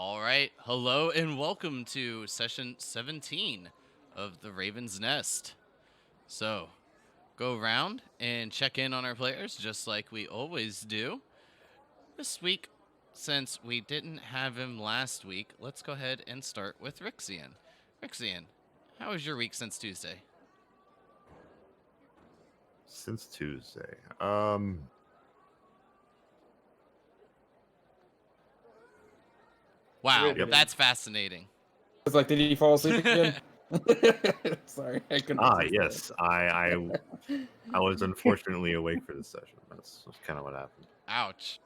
All right. Hello and welcome to session 17 of the Raven's Nest. So, go around and check in on our players just like we always do. This week, since we didn't have him last week, let's go ahead and start with Rixian. Rixian, how was your week since Tuesday? Since Tuesday. Wow, Riveting. that's fascinating. It's like, did he fall asleep again? Sorry, I couldn't. resist Yes. I was unfortunately awake for this session. That's kind of what happened. Ouch.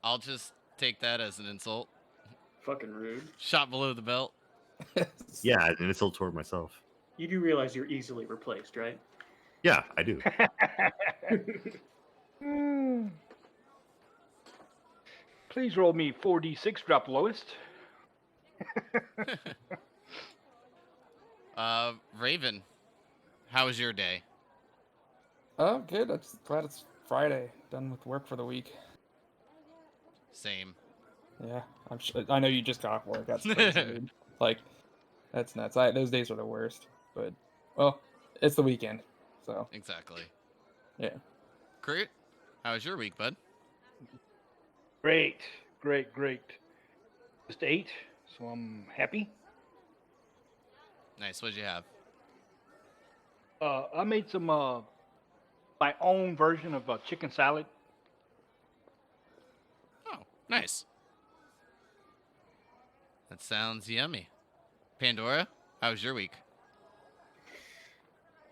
I'll just take that as an insult. Fucking rude. Shot below the belt. that. Yeah, and it's still toward myself. You do realize you're easily replaced, right? Yeah, I do. Please roll me 4d6, drop lowest. Raven, how was your day? Oh, good. I'm just glad it's Friday. Done with work for the week. Same. Yeah, I know you just got off work. That's crazy, dude. Like, that's nuts. Those days are the worst. But, well, it's the weekend, so Exactly. yeah. Kurt, how was your week, bud? Great. Just 8, so I'm happy. Nice. What'd you have? I made some my own version of chicken salad. Oh, nice. That sounds yummy. Pandora, how was your week?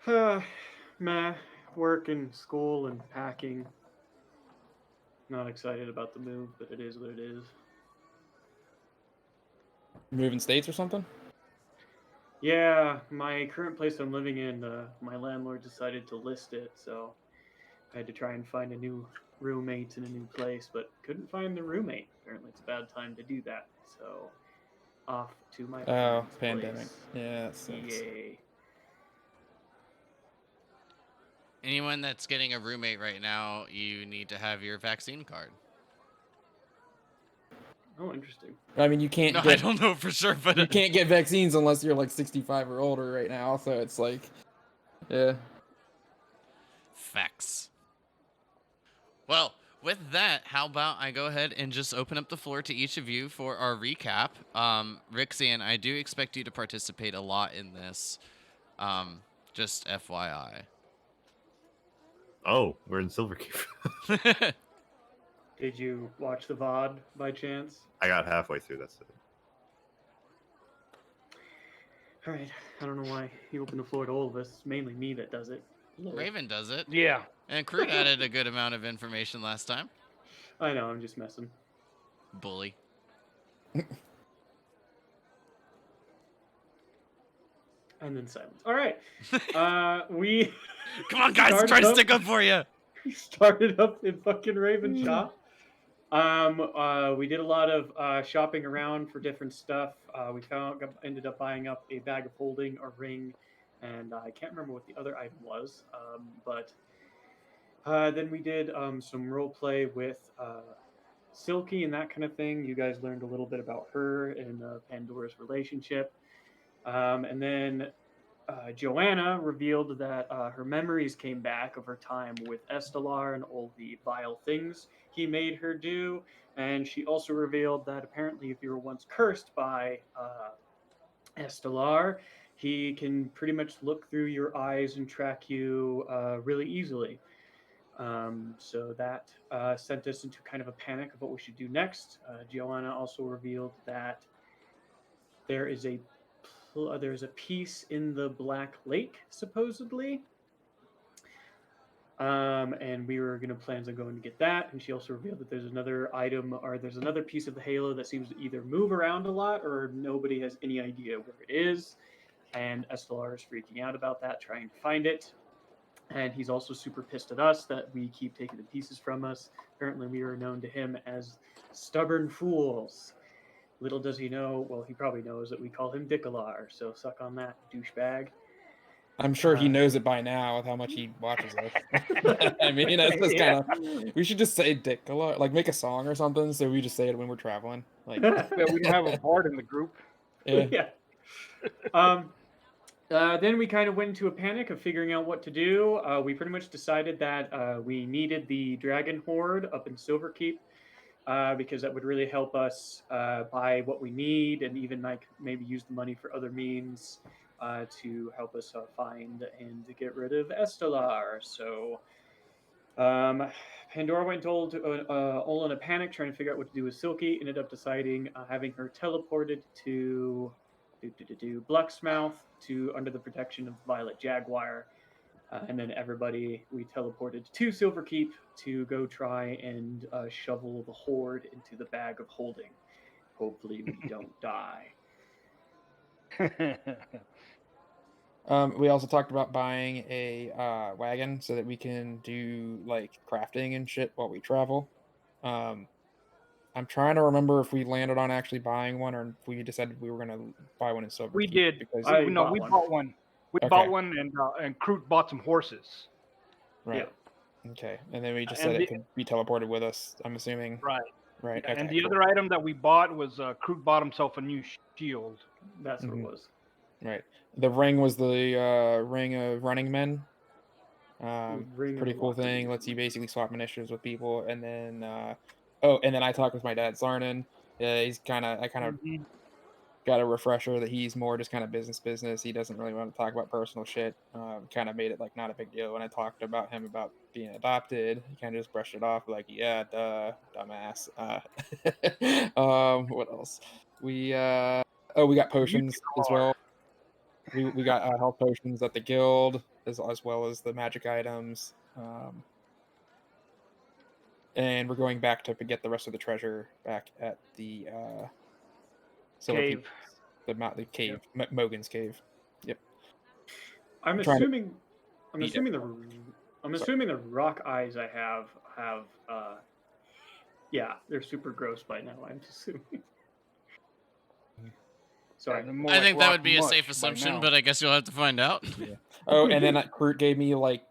Meh. Work and school and packing. Not excited about the move, but it is what it is. Moving states or something? Yeah, my current place I'm living in, my landlord decided to list it, so I had to try and find a new roommate in a new place, but couldn't find the roommate. Apparently, it's a bad time to do that. So, off to my Oh, friend's pandemic. place. Yeah, that sucks. Yay. Anyone that's getting a roommate right now, you need to have your vaccine card. Oh, interesting. I mean, you can't No, I get don't know for sure, but you can't get vaccines unless you're like 65 or older right now. So it's like, yeah. facts. Well, with that, how about I go ahead and just open up the floor to each of you for our recap. Rixian, I do expect you to participate a lot in this. Just FYI. Oh, we're in Silverkeep. Did you watch the VOD by chance? I got halfway through. That's it. All right. I don't know why you open the floor to all of us. It's mainly me that does it. Raven does it. Yeah. And Kurt added a good amount of information last time. I know. I'm just messing. Bully. And then silence. All right. We Come on, guys, Started try to up- stick up for you. started up in fucking Raven shop. We did a lot of shopping around for different stuff. We ended up buying up a bag of holding, a ring, and I can't remember what the other item was. But then we did some role play with Silky and that kind of thing. You guys learned a little bit about her and Pandora's relationship. And then Joanna revealed that her memories came back of her time with Estelar and all the vile things he made her do. And she also revealed that apparently, if you were once cursed by Estelar, he can pretty much look through your eyes and track you really easily. So that sent us into kind of a panic of what we should do next. Joanna also revealed that there is there's a piece in the Black Lake, supposedly. And we were going to plans on going to get that. And she also revealed that there's another item or there's another piece of the halo that seems to either move around a lot or nobody has any idea where it is. And Estelar is freaking out about that, trying to find it. And he's also super pissed at us that we keep taking the pieces from us. Apparently, we are known to him as stubborn fools. Little does he know, well, he probably knows that we call him Dickalar, so suck on that, douchebag. I'm sure he Uh, knows it by now with how much he watches us. I mean, that's just Yeah. kind of. We should just say "dick" a lot, like make a song or something, so we just say it when we're traveling. Like, But we don't have a board in the group. yeah. Yeah. Um, then we kind of went into a panic of figuring out what to do. We pretty much decided that we needed the dragon horde up in Silverkeep because that would really help us buy what we need and even like maybe use the money for other means to help us find and to get rid of Estelar. So Pandora went and told Ola in a panic, trying to figure out what to do with Silky. Ended up deciding having her teleported to Blucksmouth to under the protection of Violet Jaguar. And then everybody we teleported to Silverkeep to go try and shovel the horde into the bag of holding. Hopefully we don't die. We also talked about buying a wagon so that we can do like crafting and shit while we travel. I'm trying to remember if we landed on actually buying one or if we decided we were gonna buy one in Silverkeep. We did. Because I No, bought we one. bought one. We Okay. bought one, and Kroot bought some horses. right. Okay, and then we just And said the- it could be teleported with us. I'm assuming. Right. Right. Yeah, Okay, and the cool. other item that we bought was Kroot bought himself a new shield. That's what Mhm. it was. Right. The ring was the ring of running men. Ring Pretty of cool Walking thing. Men. Lets you basically swap initiatives with people, and then and then I talked with my dad Zarnan. He's I kind of Mhm. got a refresher that he's more just kind of business. He doesn't really want to talk about personal shit. Kind of made it like not a big deal when I talked about him about being adopted. He kind of just brushed it off like, yeah, duh, dumbass. What else? We we got potions as well. We got health potions at the guild as well as the magic items. And we're going back to get the rest of the treasure back at the Silverkeep, Cave. the cave, Mogan's cave. Yep. I'm trying to assuming. I'm beat assuming Sorry. assuming the rock eyes I have yeah, they're super gross by now. I'm assuming. Sorry. They're more I like think that rock would be a mush safe by assumption, now. but I guess you'll have to find out. Yeah. Oh, and then Kurt gave me like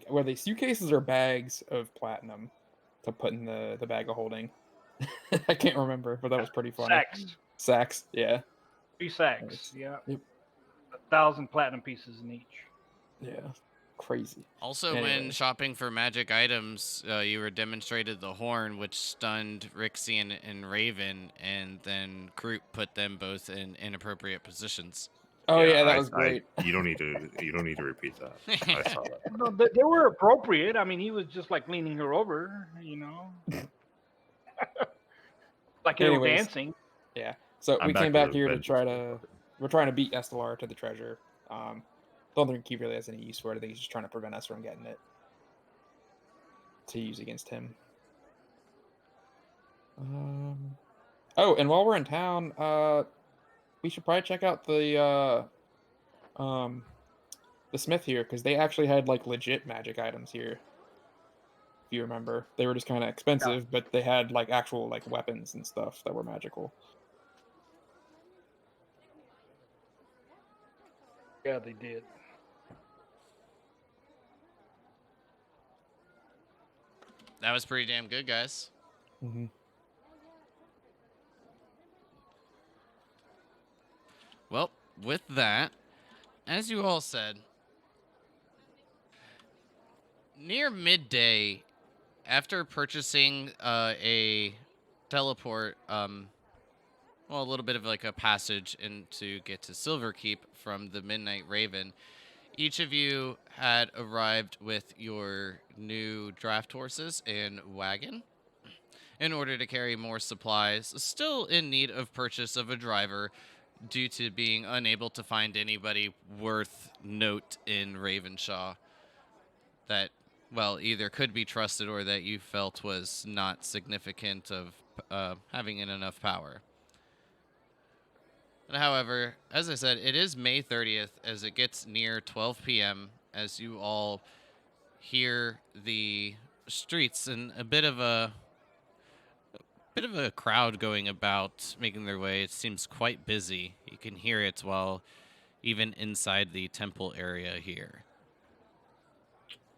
were they suitcases or bags of platinum to put in the bag of holding. I can't remember, but that was pretty funny. Sacks. Sacks, yeah. 3 sacks. Nice. Yeah. Yep. 1,000 platinum pieces in each. Yeah. Crazy. Also, when Anyways. shopping for magic items, you were demonstrated the horn, which stunned Rixie and Raven, and then Kroot put them both in inappropriate positions. Oh yeah, that I- was great. you don't need to repeat that. I saw that. No, they were appropriate. I mean, he was just like leaning her over, like they were Anyways. dancing. Yeah. So I'm we back came to back the here to vengeance try mode. to we're trying to beat Estelar to the treasure. Don't think he really has any use for it. I think he's just trying to prevent us from getting it to use against him. Oh, and while we're in town, we should probably check out the smith here because they actually had like legit magic items here. If you remember, they were just kind of expensive, but they had like actual like weapons and stuff that were magical. Yeah, they did. That was pretty damn good, guys. Mm-hmm. Well, with that, as you all said, near midday, after purchasing a teleport, a little bit of like a passage in to get to Silverkeep from the Midnight Raven, each of you had arrived with your new draft horses and wagon in order to carry more supplies, still in need of purchase of a driver due to being unable to find anybody worth note in Ravenshaw that, well, either could be trusted or that you felt was not significant of having enough power. However, as I said, it is May 30th as it gets near 12 p.m. as you all hear the streets and a bit of a crowd going about, making their way. It seems quite busy. You can hear it while even inside the temple area here.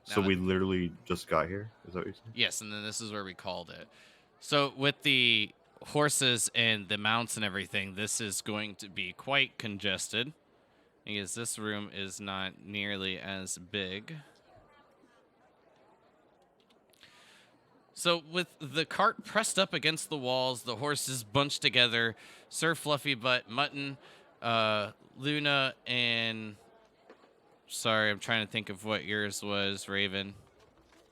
So Now, we literally just got here. Is that what you're saying? yes, and then this is where we called it. So with the horses and the mounts and everything, this is going to be quite congested because this room is not nearly as big. So with the cart pressed up against the walls, the horses bunched together, Sir Fluffy Butt, Mutton, Luna, and... Sorry, I'm trying to think of what yours was, Raven.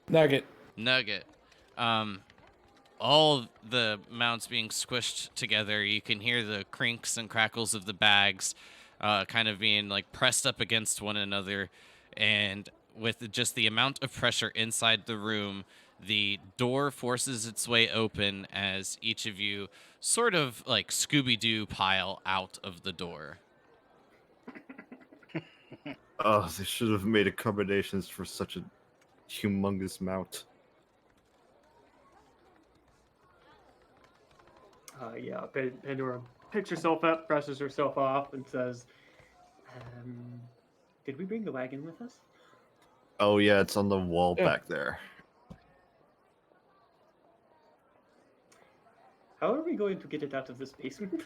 Nugget. Nugget. All the mounts being squished together. You can hear the crinks and crackles of the bags kind of being like pressed up against one another. And with just the amount of pressure inside the room, the door forces its way open as each of you sort of like Scooby-Doo pile out of the door. Oh, they should have made accommodations for such a humongous mount. Yeah, Pandora picks herself up, presses herself off, and says, "Did we bring the wagon with us?" Oh yeah, it's on the wall Yeah. back there. How are we going to get it out of this basement?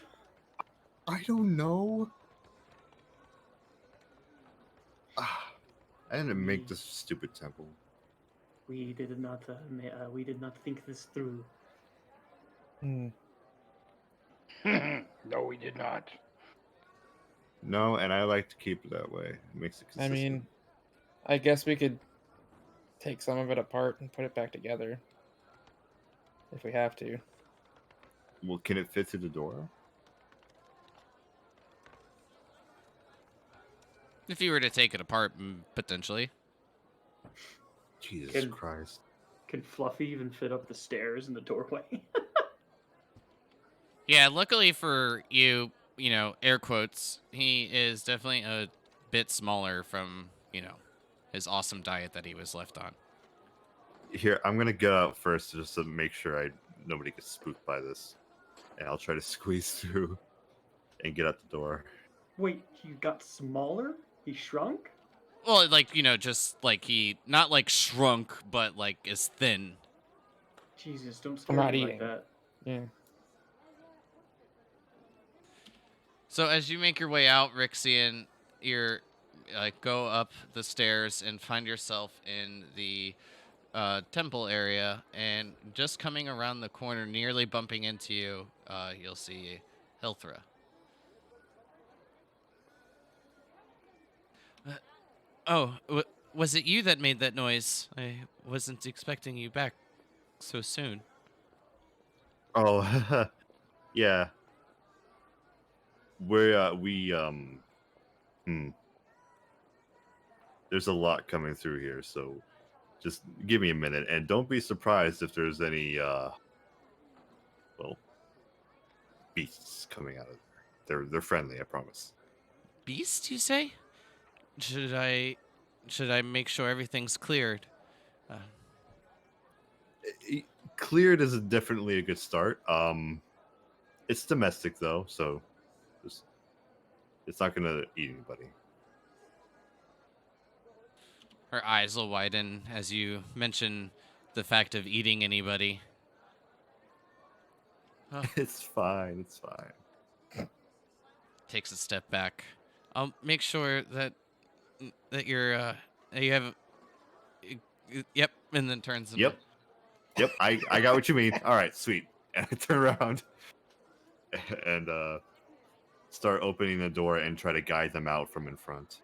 I don't know. I didn't make this stupid temple. We did not think this through. Hmm. No, we did not. No, and I like to keep it that way. It makes it I consistent. mean, I guess we could take some of it apart and put it back together if we have to. Well, can it fit through the door? If you were to take it apart, potentially. Jesus Christ. Can Fluffy even fit up the stairs in the doorway? Yeah, luckily for you, you know, air quotes, he is definitely a bit smaller from, you know, his awesome diet that he was left on. Here, I'm gonna get out first just to make sure nobody gets spooked by this. And I'll try to squeeze through and get out the door. Wait, he got smaller? He shrunk? Well, like, you know, just like he, not like shrunk, but like is thin. Jesus, don't I'm scare not me like eating. that. Yeah. So as you make your way out, Rixian, you're like go up the stairs and find yourself in the temple area, and just coming around the corner, nearly bumping into you, you'll see Hilthra. Was it you that made that noise? I wasn't expecting you back so soon. Oh, yeah. There's a lot coming through here, so just give me a minute, and don't be surprised if there's any, beasts coming out of there. They're friendly, I promise. Beast, you say? Should I make sure everything's cleared? Cleared is definitely a good start. It's domestic though, so it's not gonna eat anybody. Her eyes will widen as you mention the fact of eating anybody. Oh, It's fine. It's fine. takes a step back. I'll make sure that you're that you have. Yep, and then turns. Yep. I got what you mean. All right, sweet. And I turn around and start opening the door and try to guide them out from in front.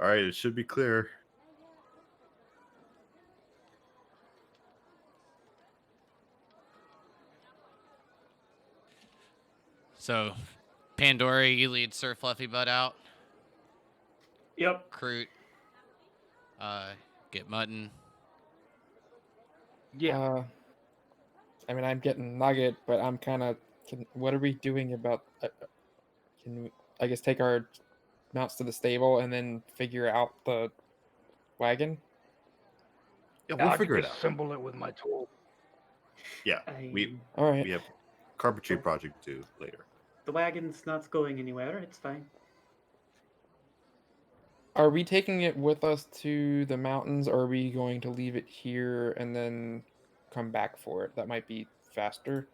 All right, it should be clear. So, Pandora, you lead Sir Fluffy Butt out. Yep. Kroot, get Mutton. Yeah. I mean, I'm getting Nugget, but I'm kind of. What are we doing about? Can we, I guess, take our mounts to the stable and then figure out the wagon? Yeah, we'll I'll figure it out. assemble it with my tool. Yeah, I we All right. we have carpentry project due later. The wagon's not going anywhere. It's fine. Are we taking it with us to the mountains, or are we going to leave it here and then come back for it? That might be faster.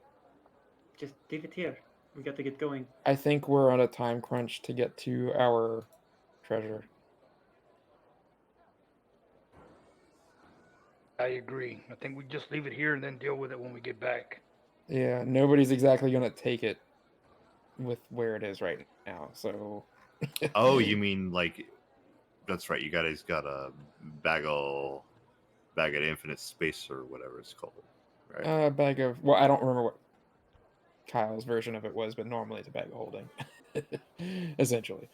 Just leave it here. We got to get going. I think we're on a time crunch to get to our treasure. I agree. I think we just leave it here and then deal with it when we get back. Yeah, nobody's exactly going to take it with where it is right now, so... Oh, you mean like that's right. You guys got a bag of infinite space or whatever it's called, right? bag of... Well, I don't remember what Kyle's version of it was, but normally it's a bag of holding. Essentially.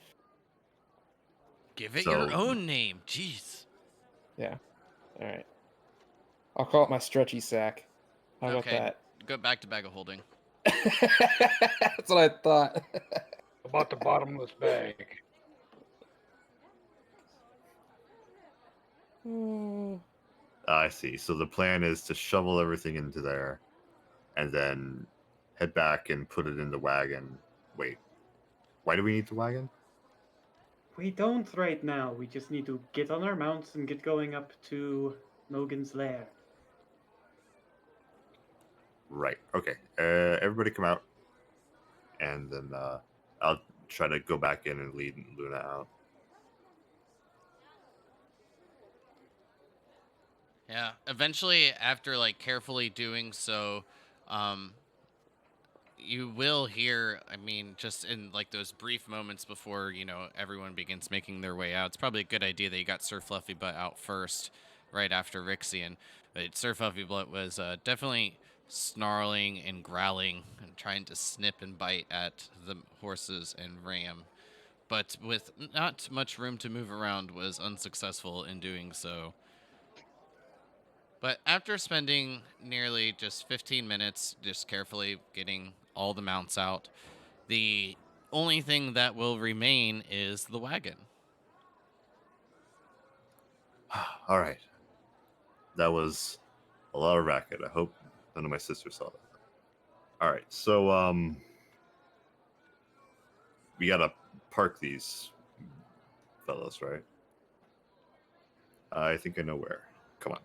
Give it So- your own name. Jeez. Yeah. Alright. I'll call it my stretchy sack. How Okay. about Go back to bag of holding. that? That's what I thought. About the bottomless bag. I see. So the plan is to shovel everything into there, and then head back and put it in the wagon. Wait, why do we need the wagon? We don't right now. We just need to get on our mounts and get going up to Nogan's lair. Right. Okay. Everybody come out, and then I'll try to go back in and lead Luna out. Yeah. Eventually, after like carefully doing so, you will hear. I mean, just in like those brief moments before everyone begins making their way out. It's probably a good idea that you got Sir Fluffy Butt out first, right after Rixian. But Sir Fluffy Butt was definitely snarling and growling and trying to snip and bite at the horses and ram, but with not much room to move around, was unsuccessful in doing so. But after spending nearly just 15 minutes just carefully getting all the mounts out, the only thing that will remain is the wagon. All right. That was a lot of racket. I hope none of my sisters saw that. All right. So we gotta park these fellows, right? I think I know where. Come on.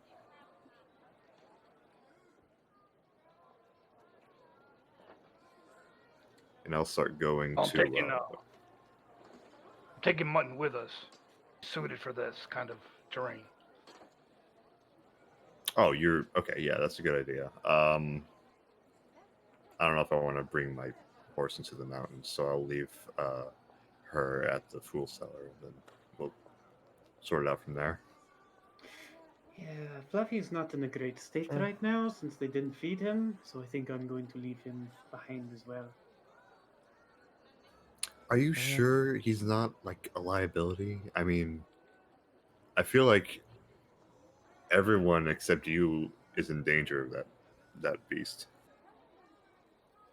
And I'll start going I'm to. taking Mutton with us, suited for this kind of terrain. Oh, you're okay. Yeah, that's a good idea. I don't know if I want to bring my horse into the mountains, so I'll leave her at the Fool Cellar, and then we'll sort it out from there. Yeah, Fluffy's not in a great state Sure. right now since they didn't feed him, so I think I'm going to leave him behind as well. Are you Yeah. sure he's not like a liability? I mean, I feel like everyone except you is in danger of that beast.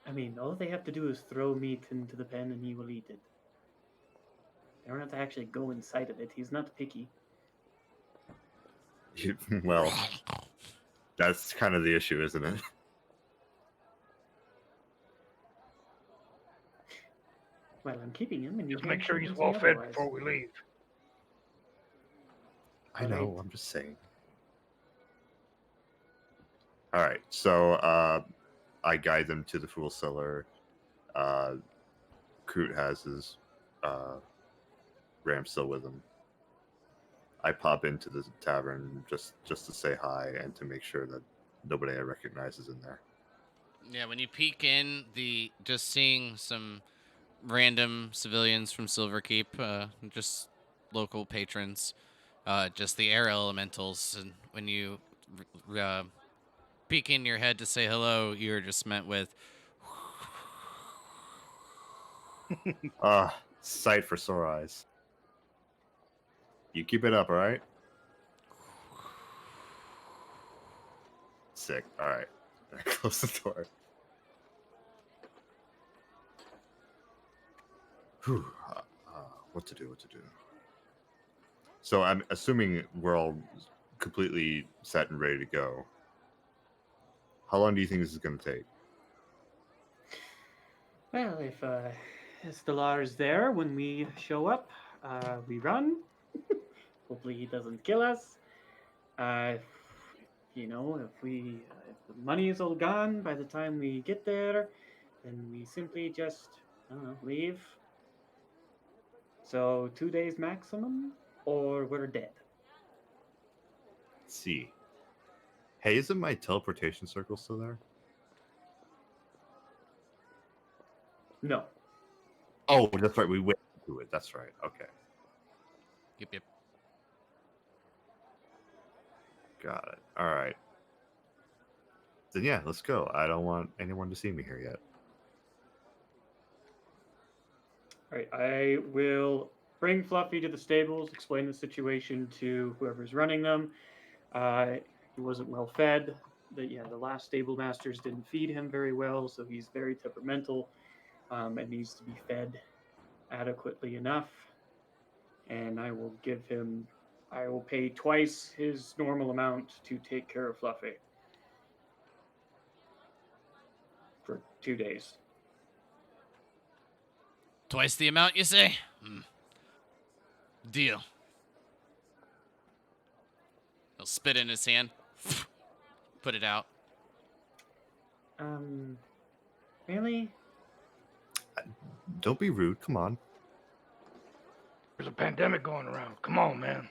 I mean, all they have to do is throw meat into the pen and he will eat it. They don't have to actually go inside of it. He's not picky. Well, that's kind of the issue, isn't it? Well, I'm keeping him, and you Just can't make sure he's convince me well fed otherwise. before we leave. I know. Right. I'm just saying. All right, so I guide them to the Fool Cellar. Kroot has his ram still with him. I pop into the tavern just to say hi and to make sure that nobody I recognize is in there. Yeah, when you peek in, just seeing some random civilians from Silverkeep, just local patrons, just the air elementals, and when you peek in your head to say hello, you're just met with Sight for sore eyes. You keep it up, all right? Sick. All right. I close the door. Whew. What to do? So I'm assuming we're all completely set and ready to go. How long do you think this is going to take? Well, if Stellar is there when we show up, we run. Hopefully, he doesn't kill us. Uh, if the money is all gone by the time we get there, then we simply just, I don't know, leave. So 2 days maximum, or we're dead. Let's see. Hey, isn't my teleportation circle still there? No. Oh, that's right. We went to it. That's right. Okay. Yep. Got it. All right. Then yeah, let's go. I don't want anyone to see me here yet. All right, I will bring Fluffy to the stables, explain the situation to whoever's running them. He wasn't well fed. The last stable masters didn't feed him very well, so he's very temperamental and needs to be fed adequately enough. And I will pay twice his normal amount to take care of Fluffy for 2 days. Twice the amount, you say? Deal. He'll spit in his hand. Put it out. Really? Don't be rude. Come on. There's a pandemic going around. Come on, man.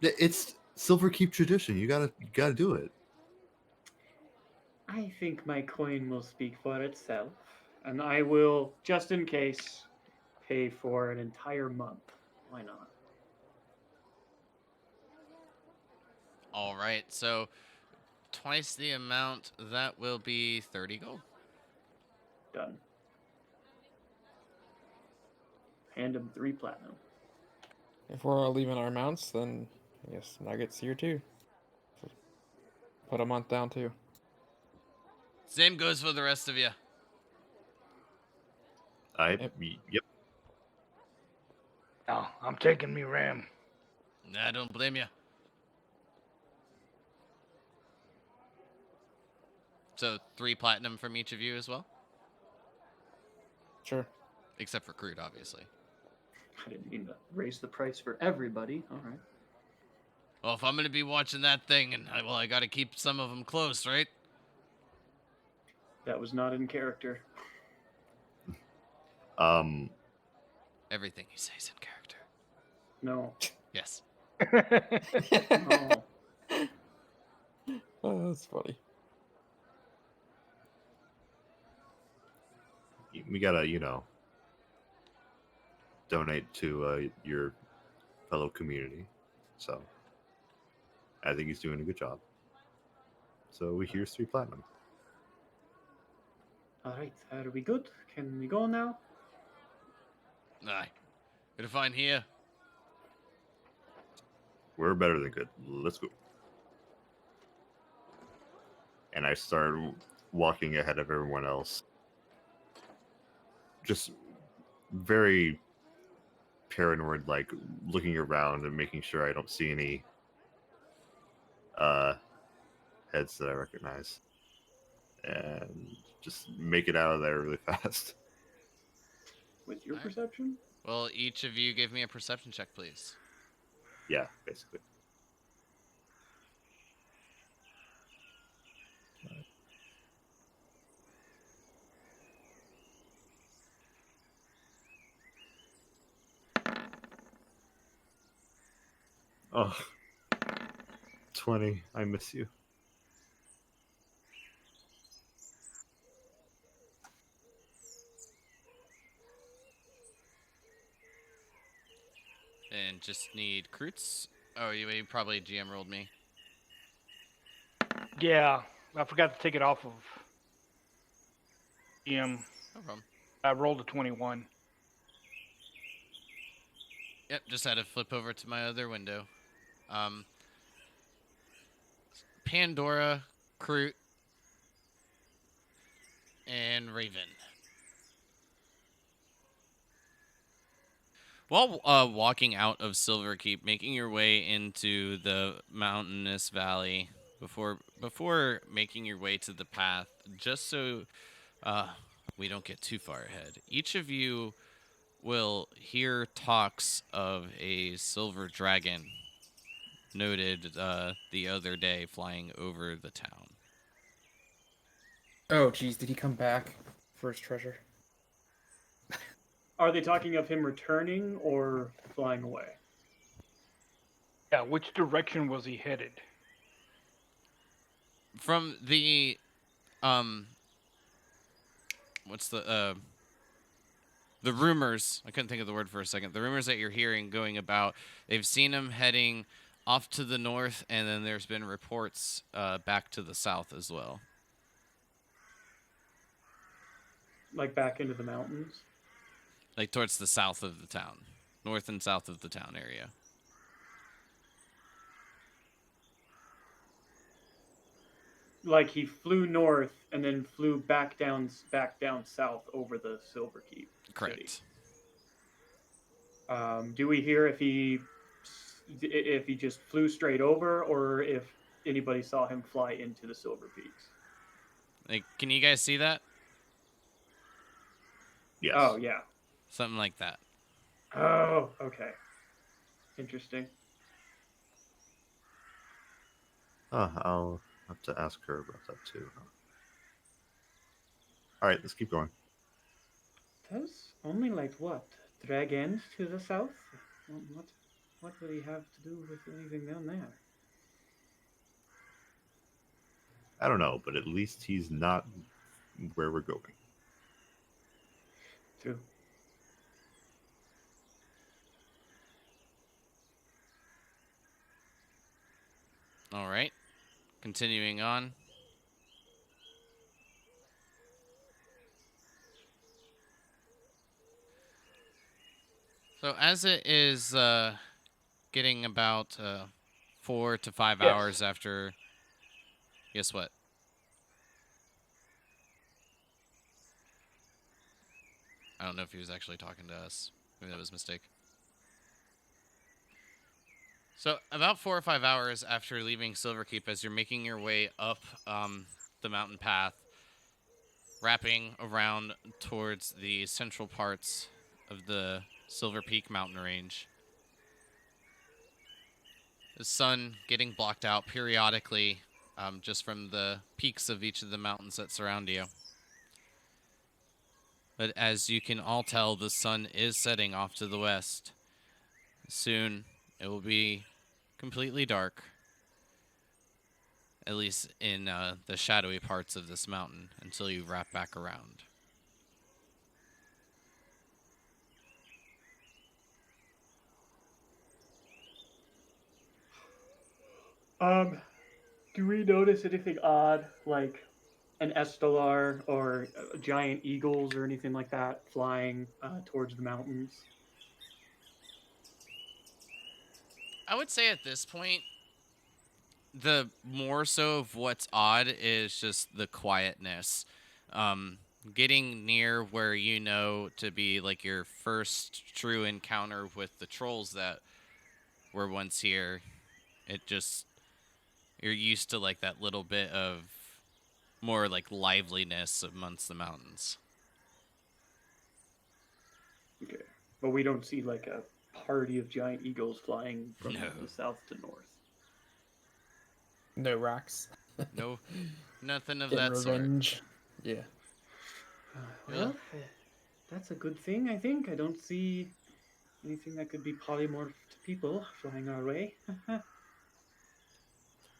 It's Silver Keep tradition. You gotta do it. I think my coin will speak for itself, and I will, just in case, pay for an entire month. Why not? All right, so twice the amount, that will be 30 gold. Done. Hand him 3 platinum. If we're leaving our mounts, then I guess Nuggets here too. So put a month down too. Same goes for the rest of you. Yep. No, I'm taking me Ram. I don't blame you. So 3 platinum from each of you as well? Sure. Except for crude, obviously. I didn't mean to raise the price for everybody. All right. Well, if I'm going to be watching that thing, and I got to keep some of them close, right? That was not in character. Everything you say is in character. No. Yes. No. Oh, that's funny. We gotta, donate to your fellow community. So I think he's doing a good job. So here's 3 platinum. All right. Are we good? Can we go now? Aye. Gonna find here. We're better than good. Let's go. And I start walking ahead of everyone else. Just very paranoid, like looking around and making sure I don't see any heads that I recognize. And just make it out of there really fast. With your All right. perception? Well, each of you give me a perception check, please. Yeah, basically. Oh, 20. I miss you. And just need Kroots. Oh, you probably GM rolled me. Yeah, I forgot to take it off of EM. No problem. I rolled a 21. Yep, just had to flip over to my other window. Pandora, Kroot, and Raven. While walking out of Silverkeep, making your way into the mountainous valley, before making your way to the path, just so we don't get too far ahead. Each of you will hear talks of a silver dragon noted the other day flying over the town. Oh, geez, did he come back for his treasure? Are they talking of him returning or flying away? Yeah, which direction was he headed? From the what's the rumors, I couldn't think of the word for a second. The rumors that you're hearing going about, they've seen him heading off to the north, and then there's been reports back to the south as well. Like back into the mountains? Like towards the south of the town. North and south of the town area. Like he flew north and then flew back down south over the Silver Keep. Correct. City. Do we hear if he just flew straight over, or if anybody saw him fly into the Silver Peaks? Like, can you guys see that? Yes. Oh yeah. Something like that. Oh, okay. Interesting. I'll have to ask her about that too. All right, let's keep going. There's only like what? Dragons to the south? What would he have to do with anything down there? I don't know, but at least he's not where we're going. True. All right. Continuing on. So as it is getting about 4 to 5 Yes. hours after, guess what? I don't know if he was actually talking to us. Maybe that was a mistake. So about 4 or 5 hours after leaving Silverkeep, as you're making your way up the mountain path, wrapping around towards the central parts of the Silver Peak mountain range, the sun getting blocked out periodically just from the peaks of each of the mountains that surround you. But as you can all tell, the sun is setting off to the west. Soon it will be completely dark, at least in the shadowy parts of this mountain, until you wrap back around. Do we notice anything odd, like an Estelar or giant eagles or anything like that flying towards the mountains? I would say at this point, the more so of what's odd is just the quietness. Getting near where you know to be like your first true encounter with the trolls that were once here, it just, you're used to like that little bit of more like liveliness amongst the mountains. Okay. But we don't see like a party of giant eagles flying from No. the south to north. No rocks. No, nothing of Getting that sort. revenge. Yeah. Well, that's a good thing, I think. I don't see anything that could be polymorphed people flying our way.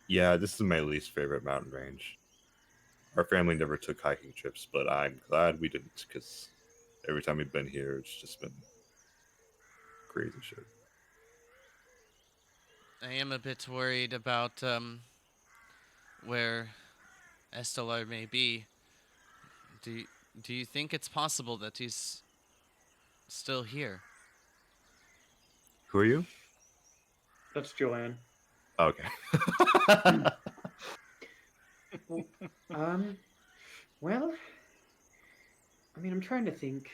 Yeah, this is my least favorite mountain range. Our family never took hiking trips, but I'm glad we didn't, because every time we've been here, it's just been crazy shit. I am a bit worried about where Estelar may be. Do you think it's possible that he's still here? Who are you? That's Joanne. Okay. Well, I mean, I'm trying to think.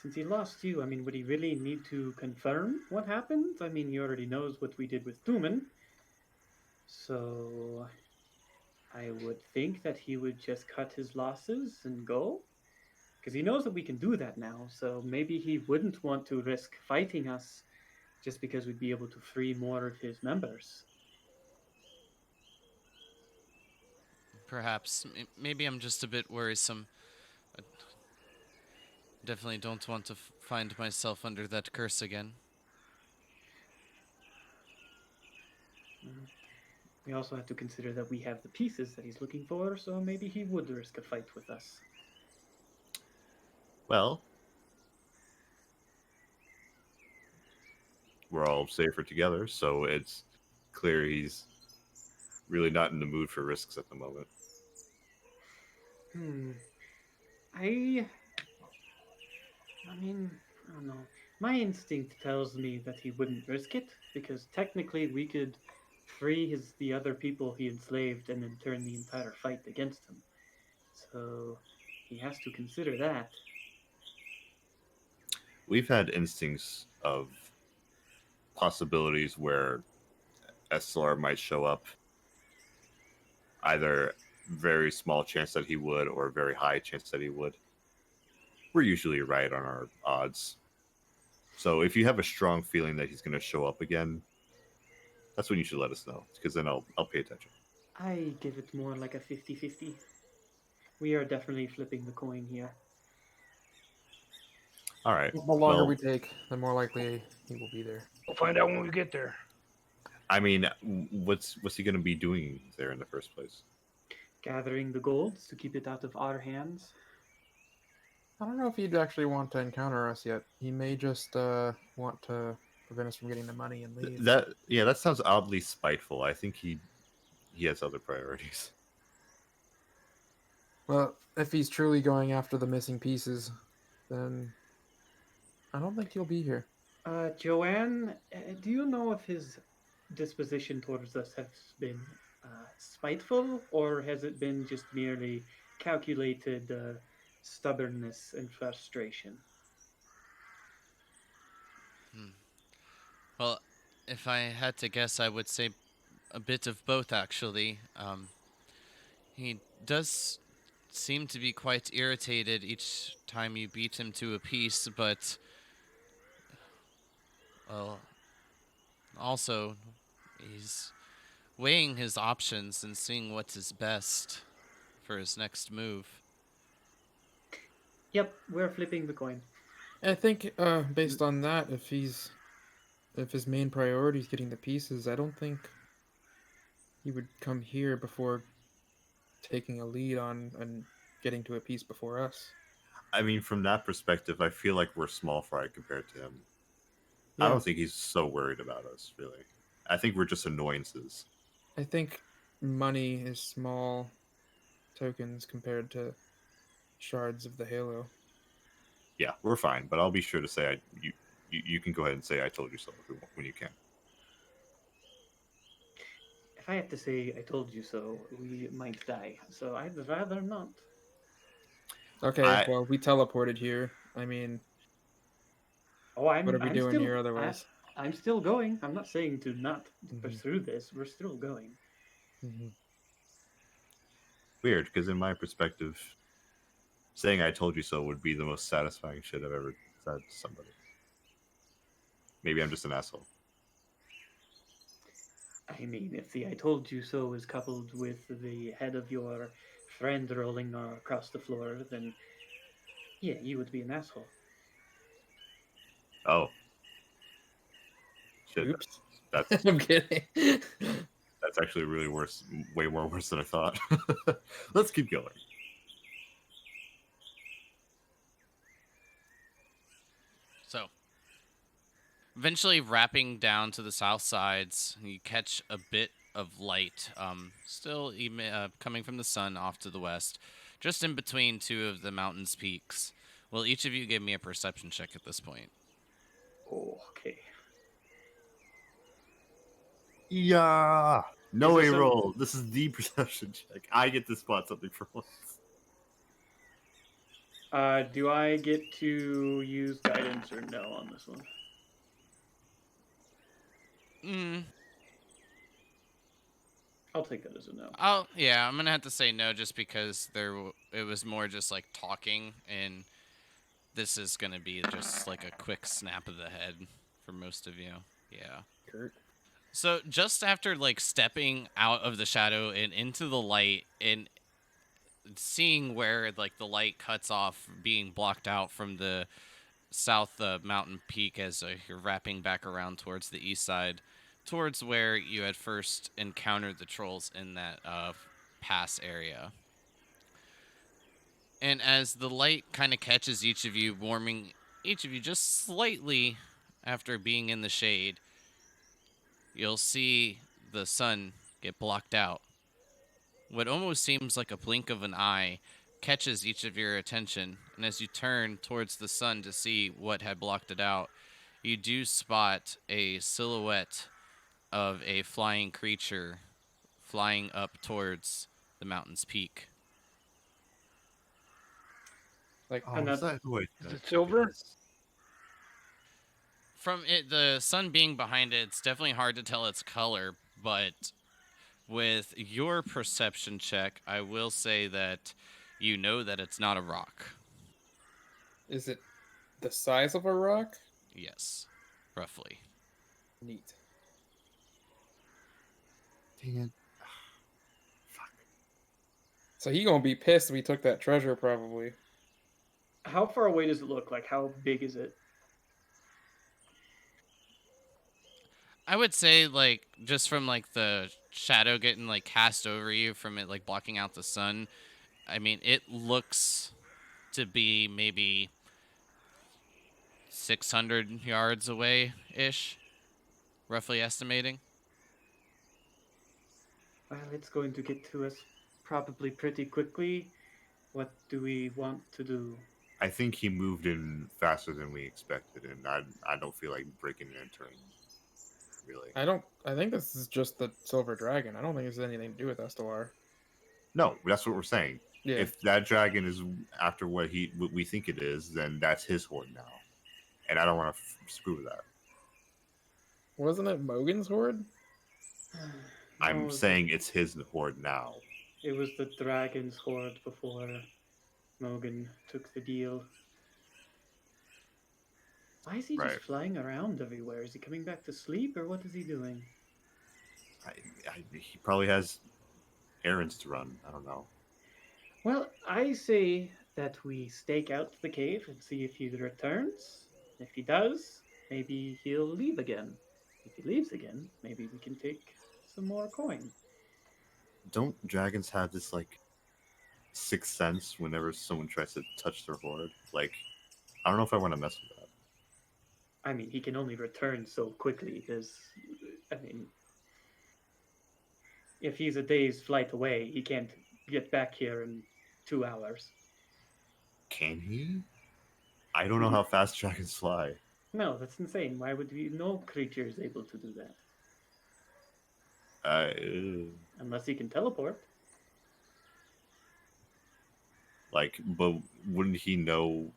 Since he lost you, I mean, would he really need to confirm what happened? I mean, he already knows what we did with Tumen. So, I would think that he would just cut his losses and go. Because he knows that we can do that now, so maybe he wouldn't want to risk fighting us just because we'd be able to free more of his members. Perhaps. Maybe I'm just a bit worrisome. I definitely don't want to find myself under that curse again. Mm. We also have to consider that we have the pieces that he's looking for, so maybe he would risk a fight with us. Well, we're all safer together, so it's clear he's really not in the mood for risks at the moment. I mean, I don't know. My instinct tells me that he wouldn't risk it because technically we could free the other people he enslaved and then turn the entire fight against him. So he has to consider that. We've had instincts of possibilities where SLR might show up. Either very small chance that he would or very high chance that he would. We're usually right on our odds. So if you have a strong feeling that he's going to show up again, that's when you should let us know, because then I'll pay attention. I give it more like a 50-50. We are definitely flipping the coin here. All right. The longer Well, we take, the more likely he will be there. We'll find out when we get there. I mean, what's he going to be doing there in the first place? Gathering the gold to keep it out of our hands. I don't know if he'd actually want to encounter us yet. He may just want to prevent us from getting the money and leave. That sounds oddly spiteful. I think he has other priorities. Well, if he's truly going after the missing pieces, then I don't think he'll be here. Joanne, do you know if his disposition towards us has been spiteful, or has it been just merely calculated stubbornness and frustration? Well, if I had to guess, I would say a bit of both, actually. He does seem to be quite irritated each time you beat him to a piece, but, well, also, he's weighing his options and seeing what is best for his next move. Yep, we're flipping the coin. I think, based on that, if his main priority is getting the pieces, I don't think he would come here before taking a lead on and getting to a piece before us. I mean, from that perspective, I feel like we're small fry compared to him. Yeah. I don't think he's so worried about us, really. I think we're just annoyances. I think money is small tokens compared to shards of the halo. Yeah, we're fine, but I'll be sure to say you can go ahead and say I told you so when you can. If I have to say I told you so, we might die. So I'd rather not. Okay, well, we teleported here. I mean, Oh, what are we I'm doing still, here otherwise? I'm still going. I'm not saying to not pursue this. We're still going. Weird, because in my perspective, saying I told you so would be the most satisfying shit I've ever said to somebody. Maybe I'm just an asshole. I mean, if the I told you so is coupled with the head of your friend rolling across the floor, then yeah, you would be an asshole. Oh. Shit. Oops. That's I'm kidding. that's actually really worse, way more worse than I thought. Let's keep going. So, eventually wrapping down to the south sides, you catch a bit of light, still coming from the sun off to the west, just in between two of the mountain's peaks. Will each of you give me a perception check at this point? Oh, okay. Yeah. No Is A this roll. This is the perception check. I get to spot something for once. Do I get to use guidance or no on this one? I'll take that as a no. Oh yeah, I'm gonna have to say no, just because it was more just like talking, and this is gonna be just like a quick snap of the head for most of you. Yeah. Kurt. So just after like stepping out of the shadow and into the light and seeing where like the light cuts off, being blocked out from the south mountain peak as you're wrapping back around towards the east side, towards where you had first encountered the trolls in that pass area. And as the light kind of catches each of you, warming each of you just slightly after being in the shade, you'll see the sun get blocked out. What almost seems like a blink of an eye catches each of your attention, and as you turn towards the sun to see what had blocked it out, you do spot a silhouette of a flying creature flying up towards the mountain's peak. Like, Oh, And is that- that who I Is think it silver? is? From it, the sun being behind it, it's definitely hard to tell its color, but with your perception check, I will say that you know that it's not a rock. is it the size of a rock? Yes, roughly. Neat. Dang it. Fuck. So he gonna be pissed we took that treasure, probably. How far away does it look? Like, how big is it? I would say, like, just from like the shadow getting like cast over you from it like blocking out the sun, I mean, it looks to be maybe 600 yards away ish, roughly estimating. Well, it's going to get to us probably pretty quickly. What do we want to do? I think he moved in faster than we expected, and I don't feel like breaking and entering. Really. I think this is just the silver dragon. I don't think this has anything to do with Estelar. No, that's what we're saying. Yeah. If that dragon is after what we think it is, then that's his horde now, and I don't want to screw with that. Wasn't it Mogan's horde? I'm No, saying it's his horde now. it was the dragon's horde before Mogan took the deal. Why is he Right. just flying around everywhere? Is he coming back to sleep, or what is he doing? He probably has errands to run. I don't know. Well, I say that we stake out the cave and see if he returns. If he does, maybe he'll leave again. If he leaves again, maybe we can take some more coin. Don't dragons have this like sixth sense whenever someone tries to touch their horde? Like, I don't know if I want to mess with that. I mean, he can only return so quickly. If he's a day's flight away, he can't get back here in 2 hours. Can he? I don't know how fast dragons fly. No, that's insane. Why would we? No creature is able to do that unless he can teleport. like, but wouldn't he know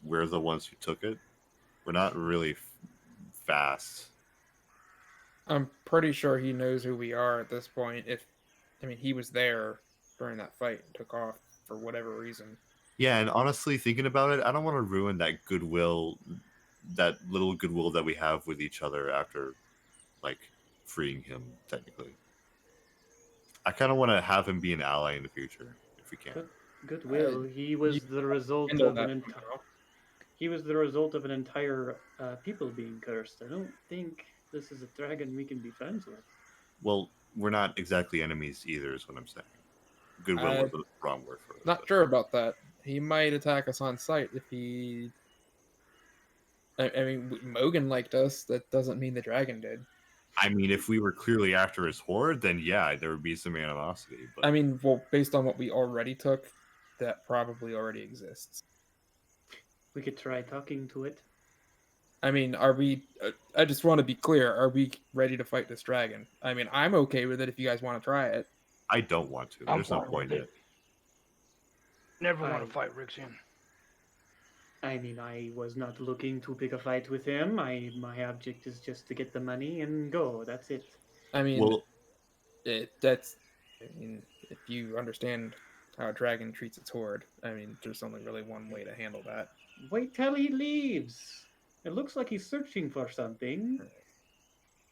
we're the ones who took it? We're not really fast. I'm pretty sure he knows who we are at this point. He was there during that fight and took off for whatever reason. Yeah, and honestly, thinking about it, I don't want to ruin that goodwill, that little goodwill that we have with each other after, like, freeing him, technically. I kind of want to have him be an ally in the future, if we can. Goodwill. He was the result handle of that an tomorrow. He was the result of an entire people being cursed. I don't think this is a dragon we can be friends with. Well, we're not exactly enemies either, is what I'm saying. Goodwill was the wrong word for it. Not but- sure about that. He might attack us on sight if he. I mean, Mogan liked us. That doesn't mean the dragon did. I mean, if we were clearly after his horde, then yeah, there would be some animosity. But I mean, well, based on what we already took, that probably already exists. We could try talking to it. I mean, are we? I just want to be clear. Are we ready to fight this dragon? I mean, I'm okay with it if you guys want to try it. I don't want to. I'm There's no fine point with in it. it. Never want I- to fight Rixian. I mean, I was not looking to pick a fight with him. My object is just to get the money and go. That's it. I mean, Well, That's, I mean, if you understand how a dragon treats its horde, I mean, there's only really one way to handle that. Wait till he leaves. It looks like he's searching for something.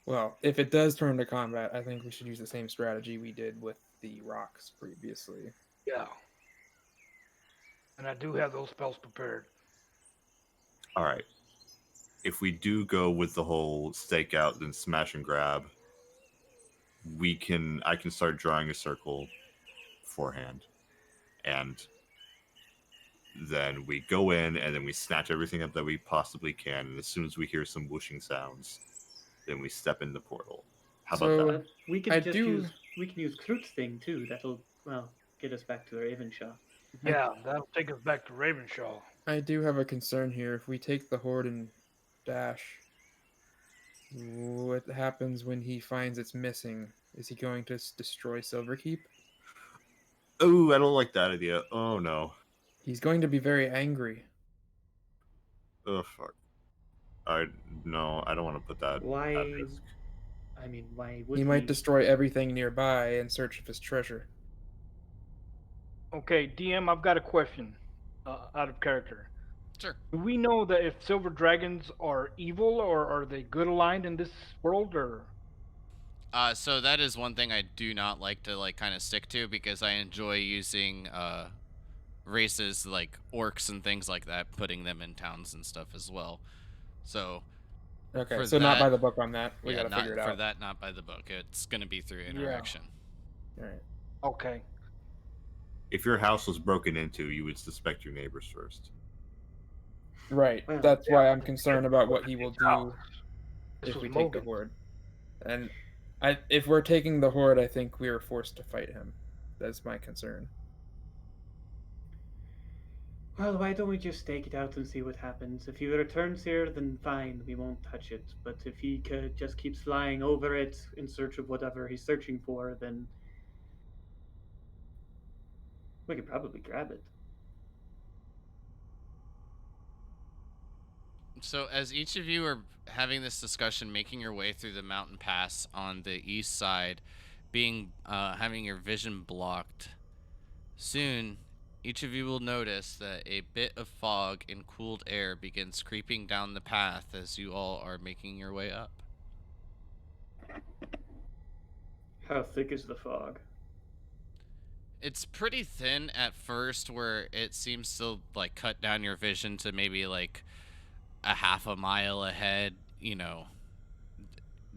Well, if it does turn to combat, I think we should use the same strategy we did with the rocks previously. Yeah. And I do have those spells prepared. All right. If we do go with the whole stake out then smash and grab, I can start drawing a circle beforehand, and then we go in and then we snatch everything up that we possibly can, and as soon as we hear some whooshing sounds, then we step in the portal. How about So- that? We can I just do- use Kroot's thing too. That'll get us back to Ravenshaw. Yeah, that'll take us back to Ravenshaw. I do have a concern here. If we take the horde and dash, what happens when he finds it's missing? Is he going to destroy Silverkeep? Oh, I don't like that idea. Oh no. He's going to be very angry. Oh fuck. No, I don't want to put that Why? at risk. I mean, why would He might destroy everything nearby in search of his treasure. Okay, DM, I've got a question out of character. Sure. Do we know that if silver dragons are evil, or are they good aligned in this world, or? So that is one thing I do not like to kind of stick to, because I enjoy using races like orcs and things like that, putting them in towns and stuff as well. So Okay, For so not by that- the book on that. We yeah, gotta not figure it for out. that, not by the book. It's gonna be through interaction. All right. Okay. If your house was broken into, you would suspect your neighbors first. Right. Well, That's why I'm concerned about what he will do House. This if was we take the Mogan. horde. And if we're taking the horde, I think we are forced to fight him. That's my concern. Well, why don't we just stake it out and see what happens? If he returns here, then fine, we won't touch it. But if he just keeps flying over it in search of whatever he's searching for, then we could probably grab it. So as each of you are having this discussion, making your way through the mountain pass on the east side, having your vision blocked, soon each of you will notice that a bit of fog and cooled air begins creeping down the path as you all are making your way up. How thick is the fog? It's pretty thin at first, where it seems to cut down your vision to maybe a half a mile ahead,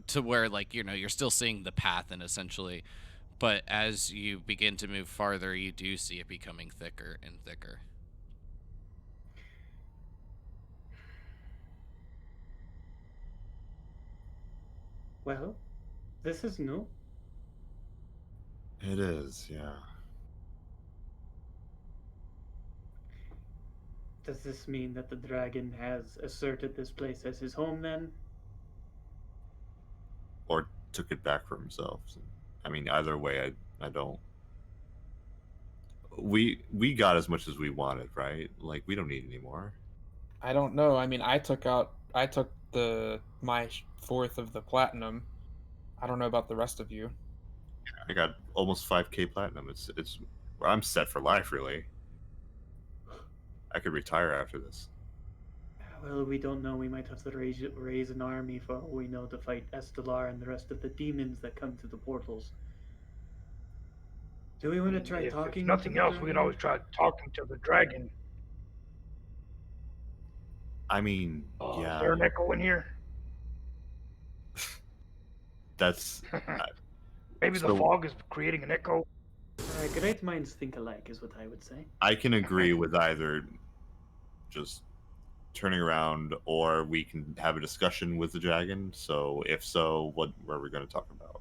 to where you're still seeing the path, and essentially, but as you begin to move farther, you do see it becoming thicker and thicker. Well, this is new. It is, yeah. Does this mean that the dragon has asserted this place as his home then? Or took it back for himself. I mean, either way, I don't. We got as much as we wanted, right? We don't need any more. I don't know. I mean, I took my fourth of the platinum. I don't know about the rest of you. I got almost 5K platinum. I'm set for life, really. I could retire after this. Well, we don't know. We might have to raise an army for all we know to fight Estelar and the rest of the demons that come to the portals. Do we want to try If talking? nothing to the else, we could dragon? always try talking to the dragon. I mean, Is yeah, there an echo in here? that's Maybe So- the fog is creating an echo. Great minds think alike, is what I would say. I can agree with either just turning around, or we can have a discussion with the dragon. So if so, what are we going to talk about?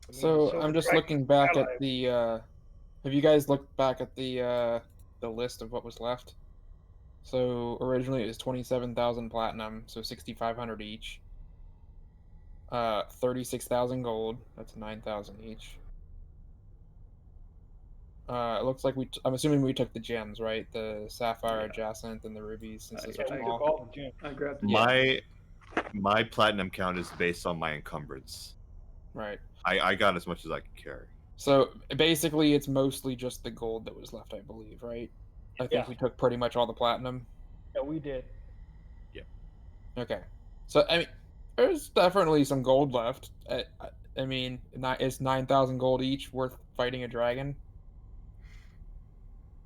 I mean, So the I'm just dragon looking back ally- at the. Have you guys looked back at the list of what was left? So originally it was 27,000 platinum, so 6,500 each. 36,000 gold. That's 9,000 each. It looks like I'm assuming we took the gems, right? The sapphire, jacinth, and the rubies, since those Yeah, are I small. took all the gems. I grabbed the My platinum count is based on my encumbrance. Right. I got as much as I could carry. So basically, it's mostly just the gold that was left, I believe, right? I think Yeah. we took pretty much all the platinum. Yeah, we did. Okay. So I mean, there's definitely some gold left. I mean, not is 9,000 gold each worth fighting a dragon?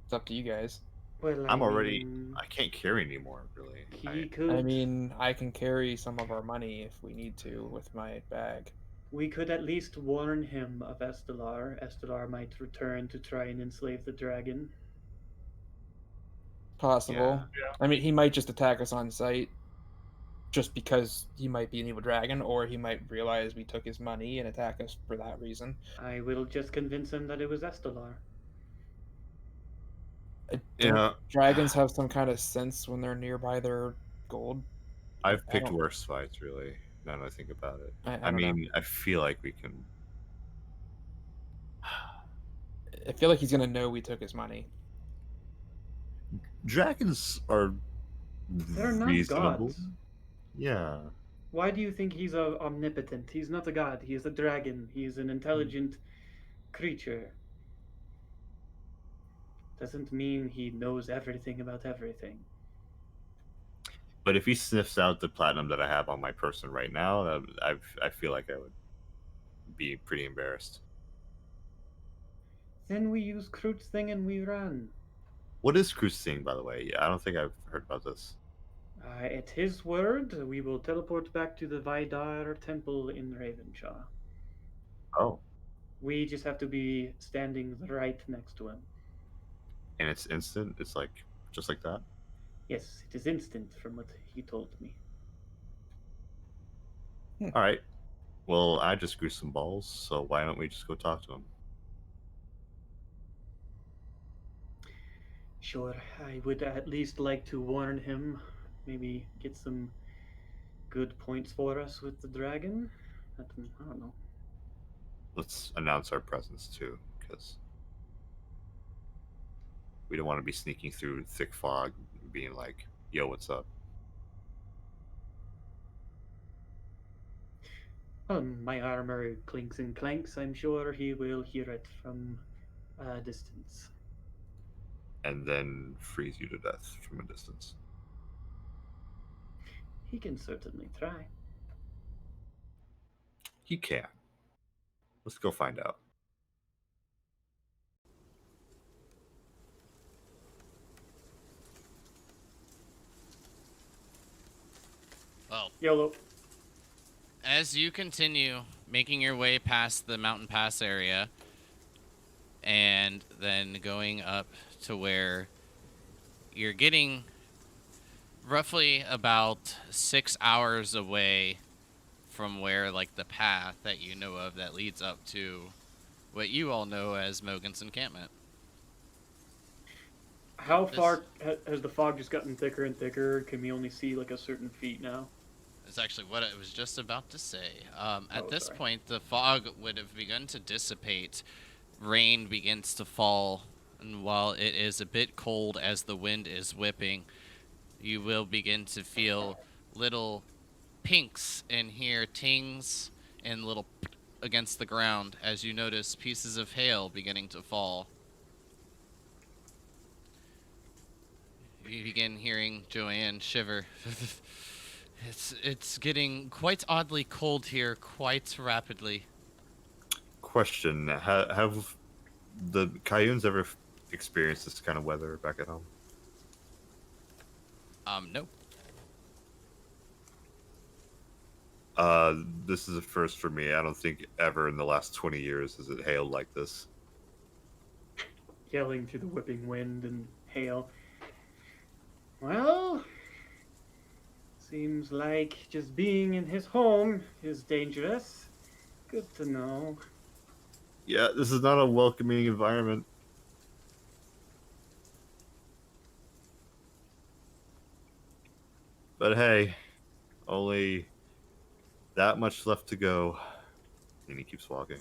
It's up to you guys. Well, I I'm already. mean, I can't carry anymore, really. he I could. mean, I can carry some of our money if we need to with my bag. We could at least warn him of Estelar. Estelar might return to try and enslave the dragon. Possible. Yeah. I mean, he might just attack us on sight just because he might be an evil dragon, or he might realize we took his money and attack us for that reason. I will just convince him that it was Estelar. Don't Yeah, dragons have some kind of sense when they're nearby their gold? I've I picked don't. worse fights, really. Now that I think about it. I I don't know. mean, I feel like we can. I feel like he's gonna know we took his money. Dragons are They're not reasonable. gods. Yeah. Why do you think he's omnipotent? He's not a god. He is a dragon. He is an intelligent creature. Doesn't mean he knows everything about everything. But if he sniffs out the platinum that I have on my person right now, I feel like I would be pretty embarrassed. Then we use Kroot's thing and we run. What is cruising, by the way? Yeah, I don't think I've heard about this. At his word, we will teleport back to the Vaidar temple in Ravenshaw. Oh, We just have to be standing right next to him. and it's instant. It's like just like that. Yes, it is instant from what he told me. All right. Well, I just grew some balls, so why don't we just go talk to him? Sure, I would at least like to warn him. Maybe get some good points for us with the dragon. I don't know. Let's announce our presence too, because we don't want to be sneaking through thick fog, being like, "Yo, what's up?" My armor clinks and clanks. I'm sure he will hear it from a distance. And then freeze you to death from a distance. He can certainly try. He can. Let's go find out. Well, YOLO. as you continue making your way past the mountain pass area and then going up to where you're getting roughly about 6 hours away from where like the path that you know of that leads up to what you all know as Mogan's encampment. How This- far has the fog just gotten thicker and thicker? Can we only see like a certain feet now? That's actually what I was just about to say. At Oh, this sorry. point, the fog would have begun to dissipate. Rain begins to fall, and while it is a bit cold as the wind is whipping, you will begin to feel little pinks and hear tings and little against the ground as you notice pieces of hail beginning to fall. You begin hearing Joanne shiver. It's getting quite oddly cold here quite rapidly. Question: Have the Cayunes ever experienced this kind of weather back at home? Nope. This is a first for me. I don't think ever in the last 20 years has it hailed like this. Yelling through the whipping wind and hail. Well, seems like just being in his home is dangerous. Good to know. Yeah, this is not a welcoming environment. But hey, only that much left to go. And he keeps walking.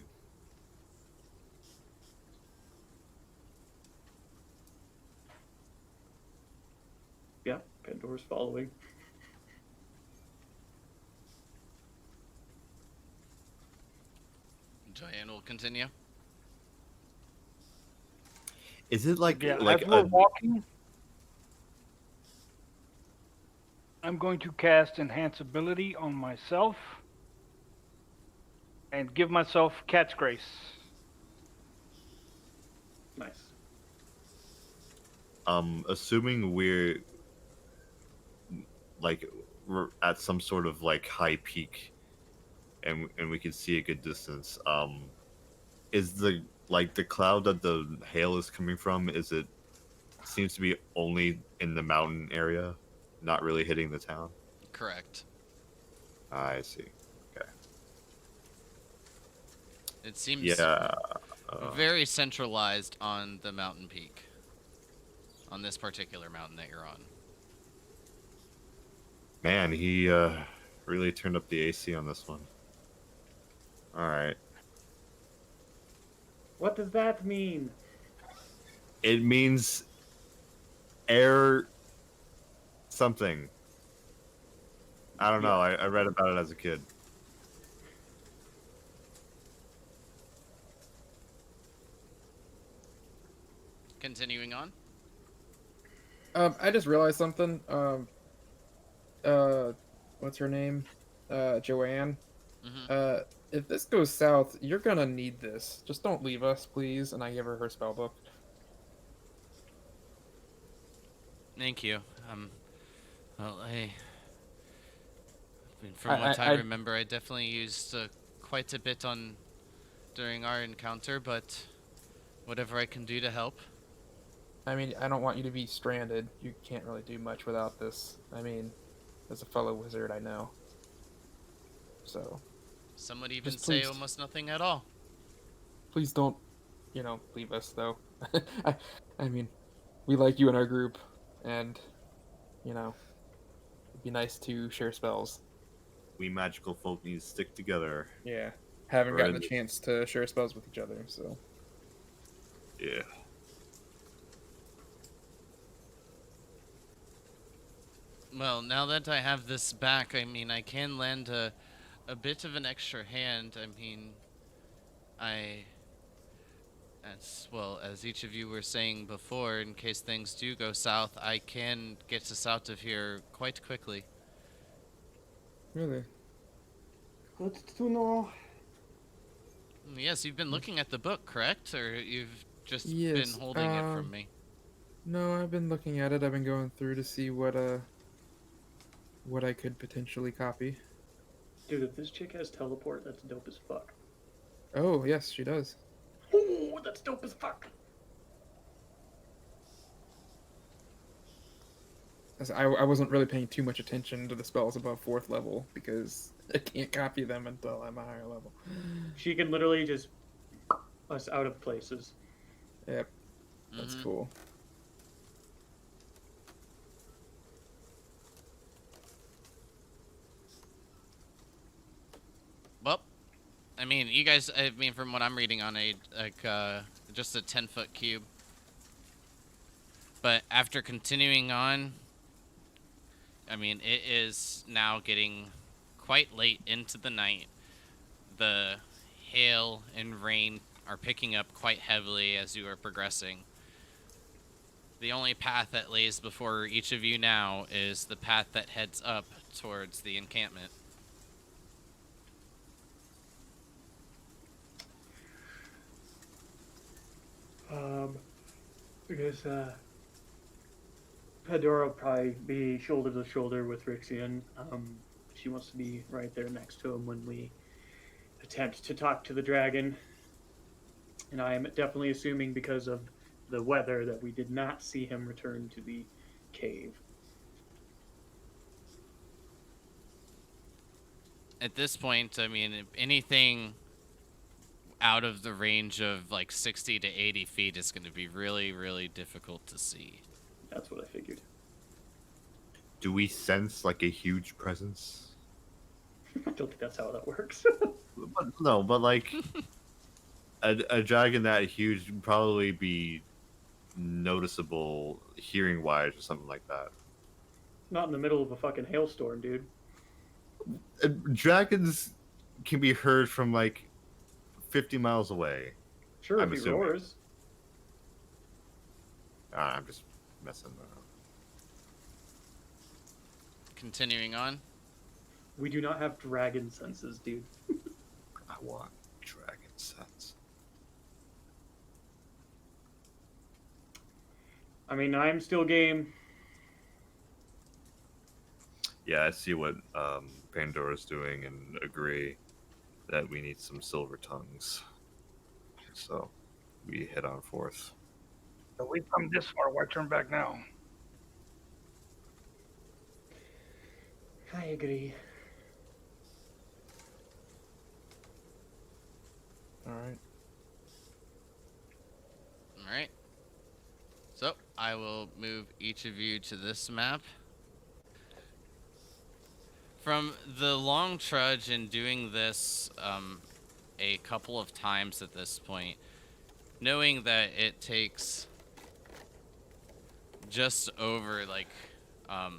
Yeah, Pandor's following. Joanne will continue. Is it like Yeah, like as we're a walking, I'm going to cast Enhance Ability on myself and give myself Cat's Grace. Nice. assuming we're like we're at some sort of like high peak and we can see a good distance, is the cloud that the hail is coming from, is it seems to be only in the mountain area, not really hitting the town? Correct. I see. Okay. It seems Yeah. very centralized on the mountain peak. On this particular mountain that you're on. Man, he really turned up the AC on this one. All right. What does that mean? It means air something. I don't know. I read about it as a kid. Continuing on. I just realized something. What's her name? Joanne. Hmm. If this goes south, you're gonna need this. Just don't leave us, please. And I give her spell book. Thank you. Well, from what I I remember, I definitely used quite a bit on during our encounter, but whatever I can do to help. I mean, I don't want you to be stranded. You can't really do much without this. I mean, as a fellow wizard, I know. So, Some would even just say please, almost nothing at all. please don't, leave us though. I, I mean, we like you in our group, and it'd be nice to share spells. We magical folk need to stick together. Yeah, haven't Or gotten in a this- chance to share spells with each other, so. Yeah. Well, now that I have this back, I mean, I can lend a bit of an extra hand. I mean, as well as each of you were saying before, in case things do go south, I can get us out of here quite quickly. Really? Good to know. Yes, you've been looking at the book, correct? Or you've just been Yes. holding it from me? No, I've been looking at it. I've been going through to see what I could potentially copy. Dude, if this chick has teleport, that's dope as fuck. Oh, yes, she does. Oh, that's dope as fuck. I wasn't really paying too much attention to the spells above 4th level because I can't copy them until I'm a higher level. She can literally just us out of places. Yep, that's Mhm. cool. Well, I mean, you guys. I mean, from what I'm reading on just a 10-foot cube. But after continuing on, I mean, it is now getting quite late into the night. The hail and rain are picking up quite heavily as you are progressing. The only path that lays before each of you now is the path that heads up towards the encampment. I guess Pandora will probably be shoulder to shoulder with Rixian. She wants to be right there next to him when we attempt to talk to the dragon. And I am definitely assuming because of the weather that we did not see him return to the cave. At this point, I mean, if anything out of the range of like 60 to 80 feet is going to be really, really difficult to see. That's what I figured. Do we sense like a huge presence? I don't think that's how that works. But, no, but like a dragon that huge would probably be noticeable hearing wise or something like that. Not in the middle of a fucking hailstorm, dude. Dragons can be heard from like 50 miles away. Sure, I'm if he assuming. roars. I'm just messing around. Continuing on. We do not have dragon senses, dude. I want dragon sense. I mean, I'm still game. Yeah, I see what Pandora's doing and agree that we need some silver tongues. So we head on forth. So we've come this far. Why turn back now? I agree. All right. All right. So I will move each of you to this map. From the long trudge and doing this a couple of times at this point, knowing that it takes just over like a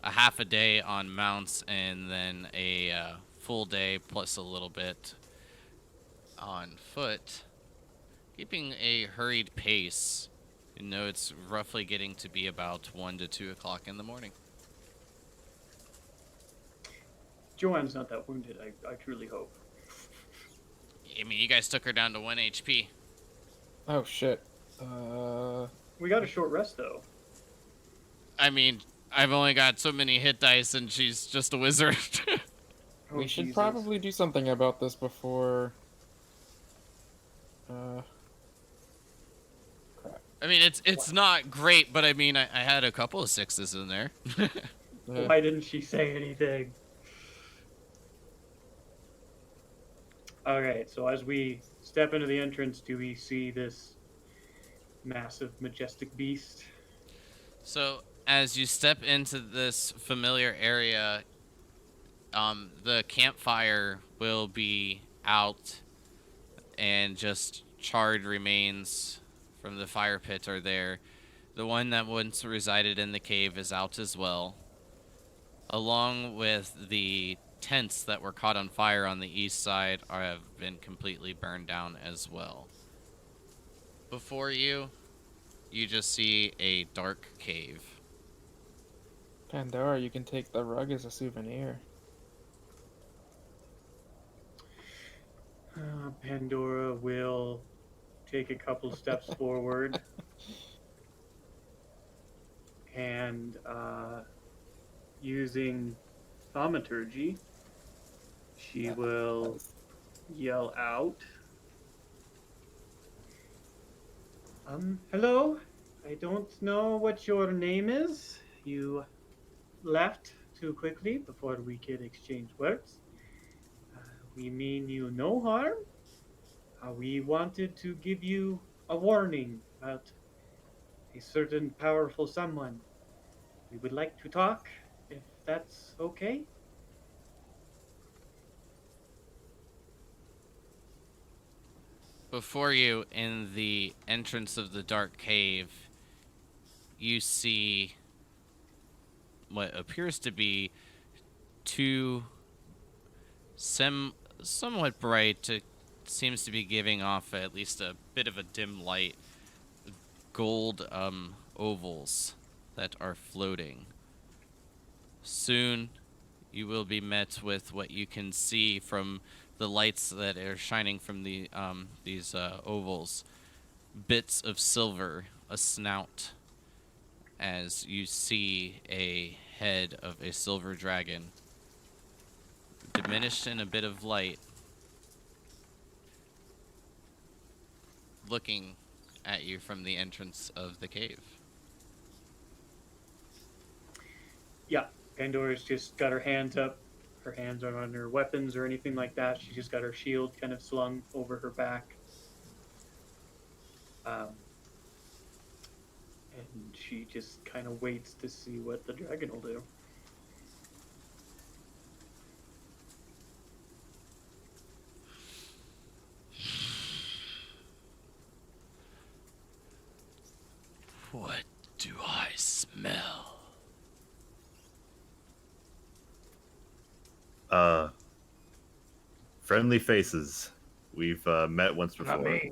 half a day on mounts and then a full day plus a little bit on foot, keeping a hurried pace. You know, it's roughly getting to be about 1 to 2 o'clock in the morning. Joanne's not that wounded, I truly hope. I mean, you guys took her down to 1 HP. Oh shit. We got a short rest, though. I mean, I've only got so many hit dice and she's just a wizard. Oh, we should Jesus. probably do something about this before. Crap. I mean, it's not great, but I mean, I had a couple of 6s in there. Why didn't she say anything? Alright, so as we step into the entrance, do we see this massive, majestic beast? So, as you step into this familiar area, the campfire will be out and just charred remains from the fire pit are there. The one that once resided in the cave is out as well, along with the tents that were caught on fire on the east side have been completely burned down as well. Before you, you just see a dark cave. Pandora, you can take the rug as a souvenir. Pandora will take a couple steps forward and using thaumaturgy, she will yell out, hello? I don't know what your name is. You left too quickly before we could exchange words. We mean you no harm. We wanted to give you a warning about a certain powerful someone. We would like to talk, if that's okay. Before you, in the entrance of the dark cave, you see what appears to be two somewhat bright, seems to be giving off at least a bit of a dim light, gold ovals that are floating. Soon you will be met with what you can see from the lights that are shining from these ovals. Bits of silver, a snout, as you see a head of a silver dragon, diminished in a bit of light, looking at you from the entrance of the cave. Yeah, Pandora's just got her hands up. Her hands aren't on her weapons or anything like that. She's just got her shield kind of slung over her back. And she just kind of waits to see what the dragon will do. What do I smell? Friendly faces We've met once Not before. me.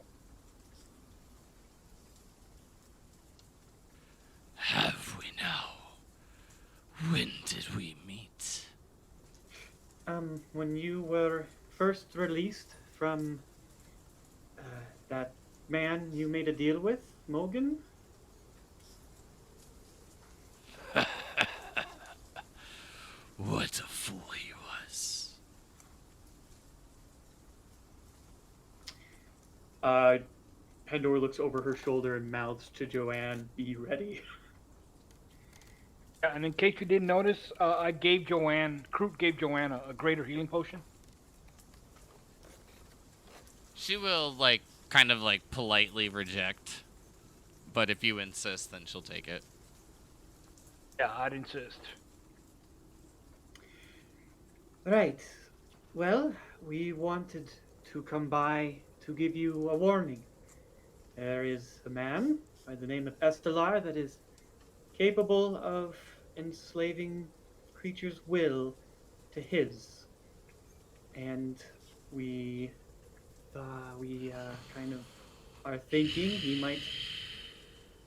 Have we now? When did we meet? When you were first released from that man you made a deal with, Mogan. What a fool he was. Pandora looks over her shoulder and mouths to Joanne, "Be ready." And in case you didn't notice, I gave Kroot gave Joanne a greater healing potion. She will, like, kind of, like, politely reject. But if you insist, then she'll take it. Yeah, I'd insist. Right. Well, we wanted to come by to give you a warning. There is a man by the name of Estelar that is capable of enslaving creatures' will to his. And we kind of are thinking he might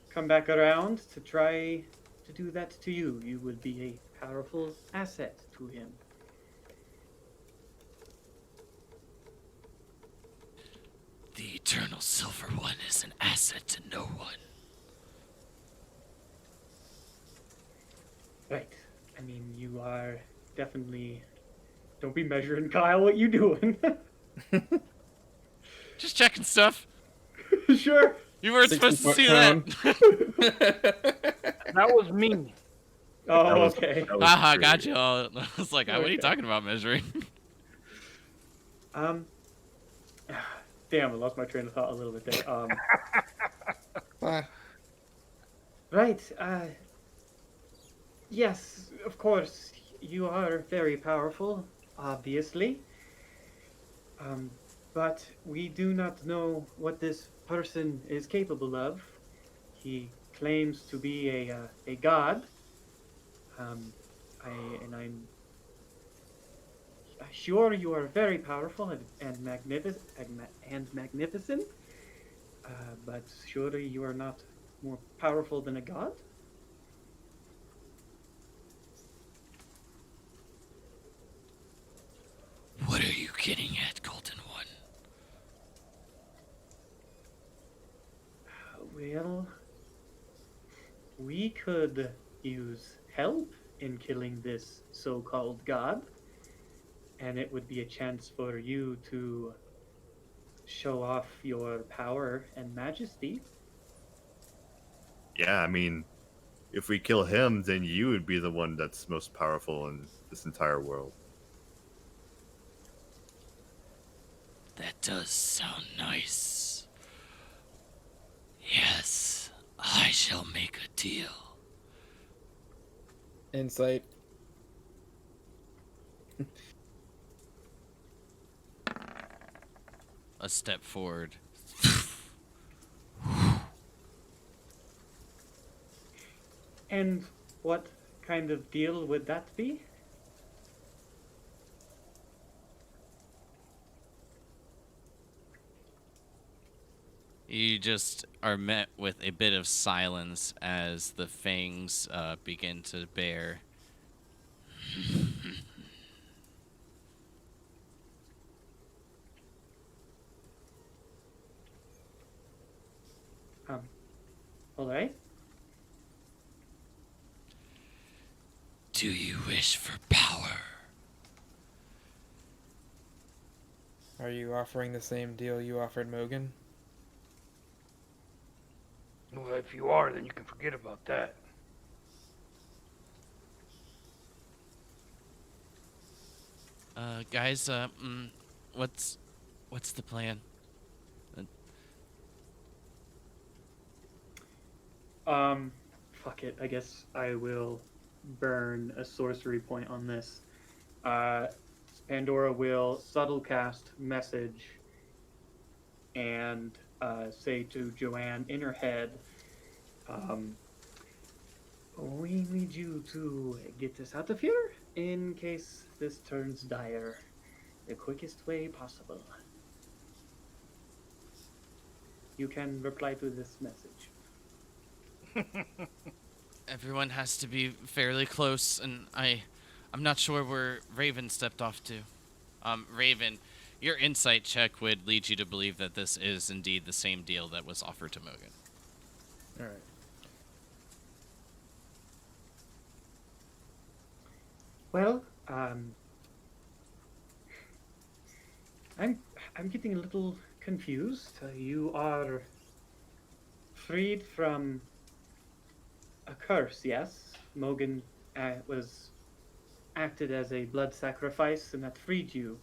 come back around to try to do that to you. You would be a powerful asset to him. The Eternal Silver One is an asset to no one. Right. I mean, you are definitely. Don't be measuring, Kyle. What you doing? Just checking stuff. Sure. You weren't supposed to 60-foot see cone. that. That was me. Oh, That was- okay. that was Haha, great. got you all. I was like, what are you Okay. talking about measuring? Damn, I lost my train of thought a little bit there. Ah, Right. Yes, of course, you are very powerful, obviously. But we do not know what this person is capable of. He claims to be a god. I'm sure you are very powerful and magnificent. But surely you are not more powerful than a god. What are you getting at, Golden One? Well, we could use help in killing this so-called god, and it would be a chance for you to show off your power and majesty. Yeah, I mean, if we kill him, then you would be the one that's most powerful in this entire world. That does sound nice. Yes, I shall make a deal. insight. A step forward. And what kind of deal would that be? You just are met with a bit of silence as the fangs begin to bear. All right. Do you wish for power? Are you offering the same deal you offered Mogan? Well, if you are, then you can forget about that. Guys, what's the plan? Fuck it. I guess I will burn a sorcery point on this. Pandora will subtle cast message and say to Joanne in her head, "We need you to get us out of here in case this turns dire, the quickest way possible." you can reply to this message. Everyone has to be fairly close, and I'm not sure where Raven stepped off to. Raven, your insight check would lead you to believe that this is indeed the same deal that was offered to Mogan. All right. Well, I'm I'm getting a little confused. You are freed from a curse, yes? Mogan was acted as a blood sacrifice, and that freed you.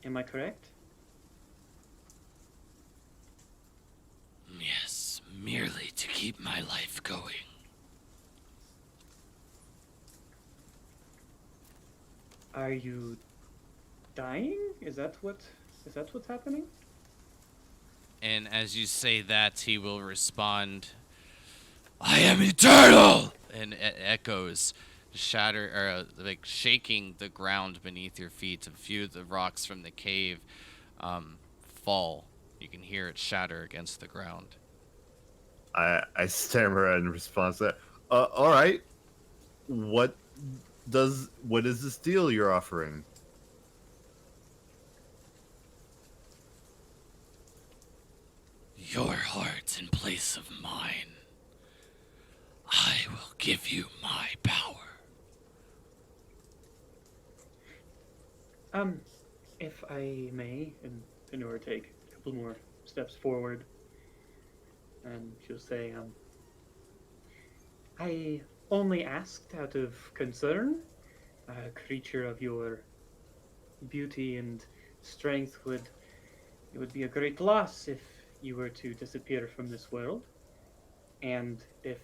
Am I correct? Yes, merely to keep my life going. Are you dying? Is that what's happening? And as you say that, he will respond, I am eternal! And it echoes, shatter, or like shaking the ground beneath your feet. A few of the rocks from the cave fall. You can hear it shatter against the ground. I stammer in response to that. All right. What is this deal you're offering? Your heart in place of mine. I will give you my power. If I may, and Fenor take a couple more steps forward, and she'll say, I only asked out of concern. A creature of your beauty and strength would be a great loss if you were to disappear from this world. And if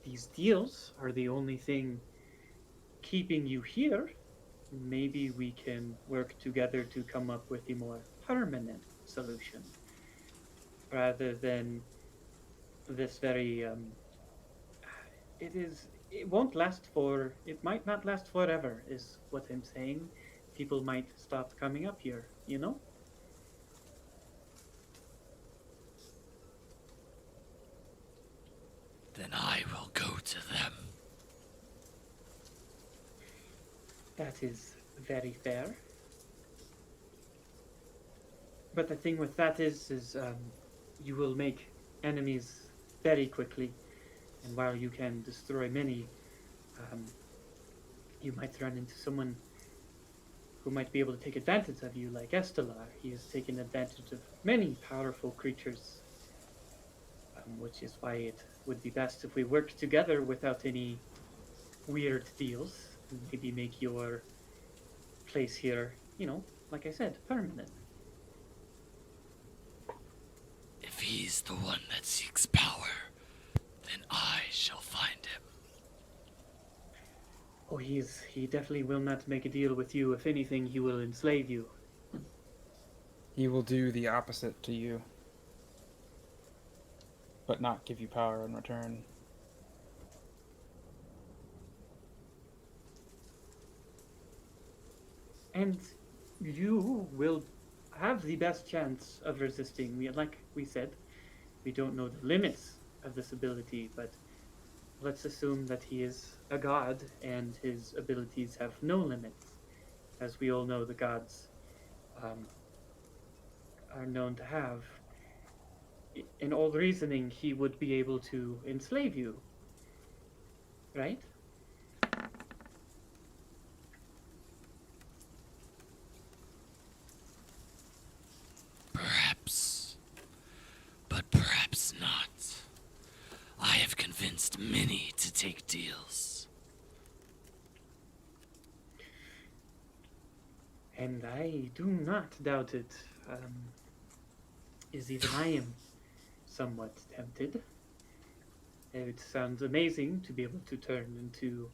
these deals are the only thing keeping you here, maybe we can work together to come up with a more permanent solution rather than this very it might not last forever is what I'm saying. People might stop coming up here, you know? Then I will go to them. That is very fair. But the thing with that is you will make enemies very quickly, and while you can destroy many, um, you might run into someone who might be able to take advantage of you, like Estelar. He has taken advantage of many powerful creatures, which is why it would be best if we work together without any weird deals, and maybe make your place here, like I said, permanent. If he's the one that seeks power, then I shall find him. Oh, he definitely will not make a deal with you. If anything, he will enslave you. He will do the opposite to you, but not give you power in return. And you will have the best chance of resisting. Like we said, we don't know the limits of this ability, but let's assume that he is a god and his abilities have no limits. As we all know, the gods um, are known to have. In all reasoning, he would be able to enslave you, right? Perhaps, but perhaps not. I have convinced many to take deals. And I do not doubt it. Is even I am somewhat tempted. It sounds amazing to be able to turn into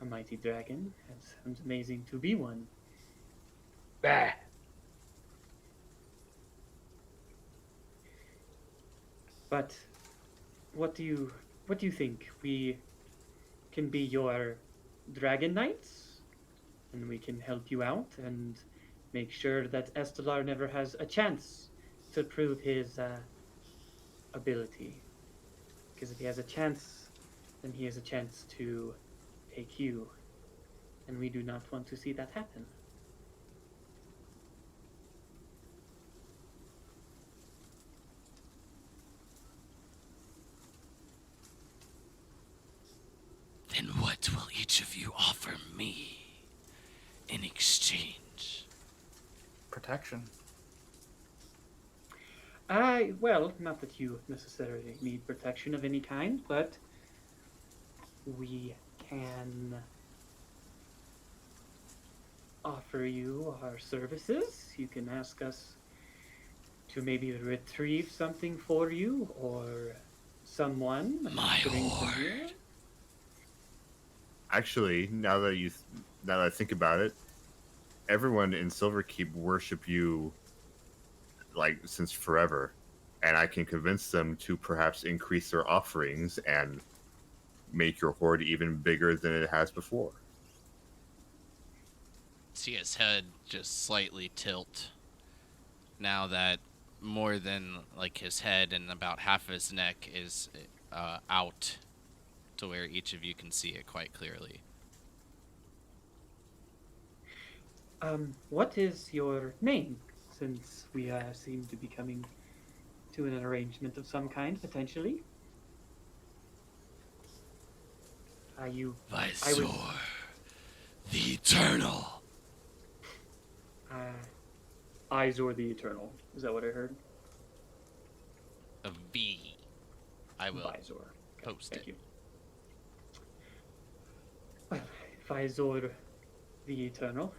a mighty dragon. It sounds amazing to be one. Bah. But what do you think? We can be your dragon knights, and we can help you out and make sure that Estelar never has a chance to prove his ability. Because if he has a chance, then he has a chance to take you. And we do not want to see that happen. Then what will each of you offer me in exchange? Protection. Well, not that you necessarily need protection of any kind, but we can offer you our services. You can ask us to maybe retrieve something for you or someone My bring them horde. here. Actually, now that I think about it, everyone in Silverkeep worship you like since forever, and I can convince them to perhaps increase their offerings and make your horde even bigger than it has before. See his head just slightly tilt now that more than like his head and about half of his neck is out to where each of you can see it quite clearly. What is your name? Since we seem to be coming to an arrangement of some kind, potentially. You. Visor, the Eternal. Izor the Eternal. Is that what I heard? A V. I will Visor. Okay, post thank it. you. Well, Visor the Eternal.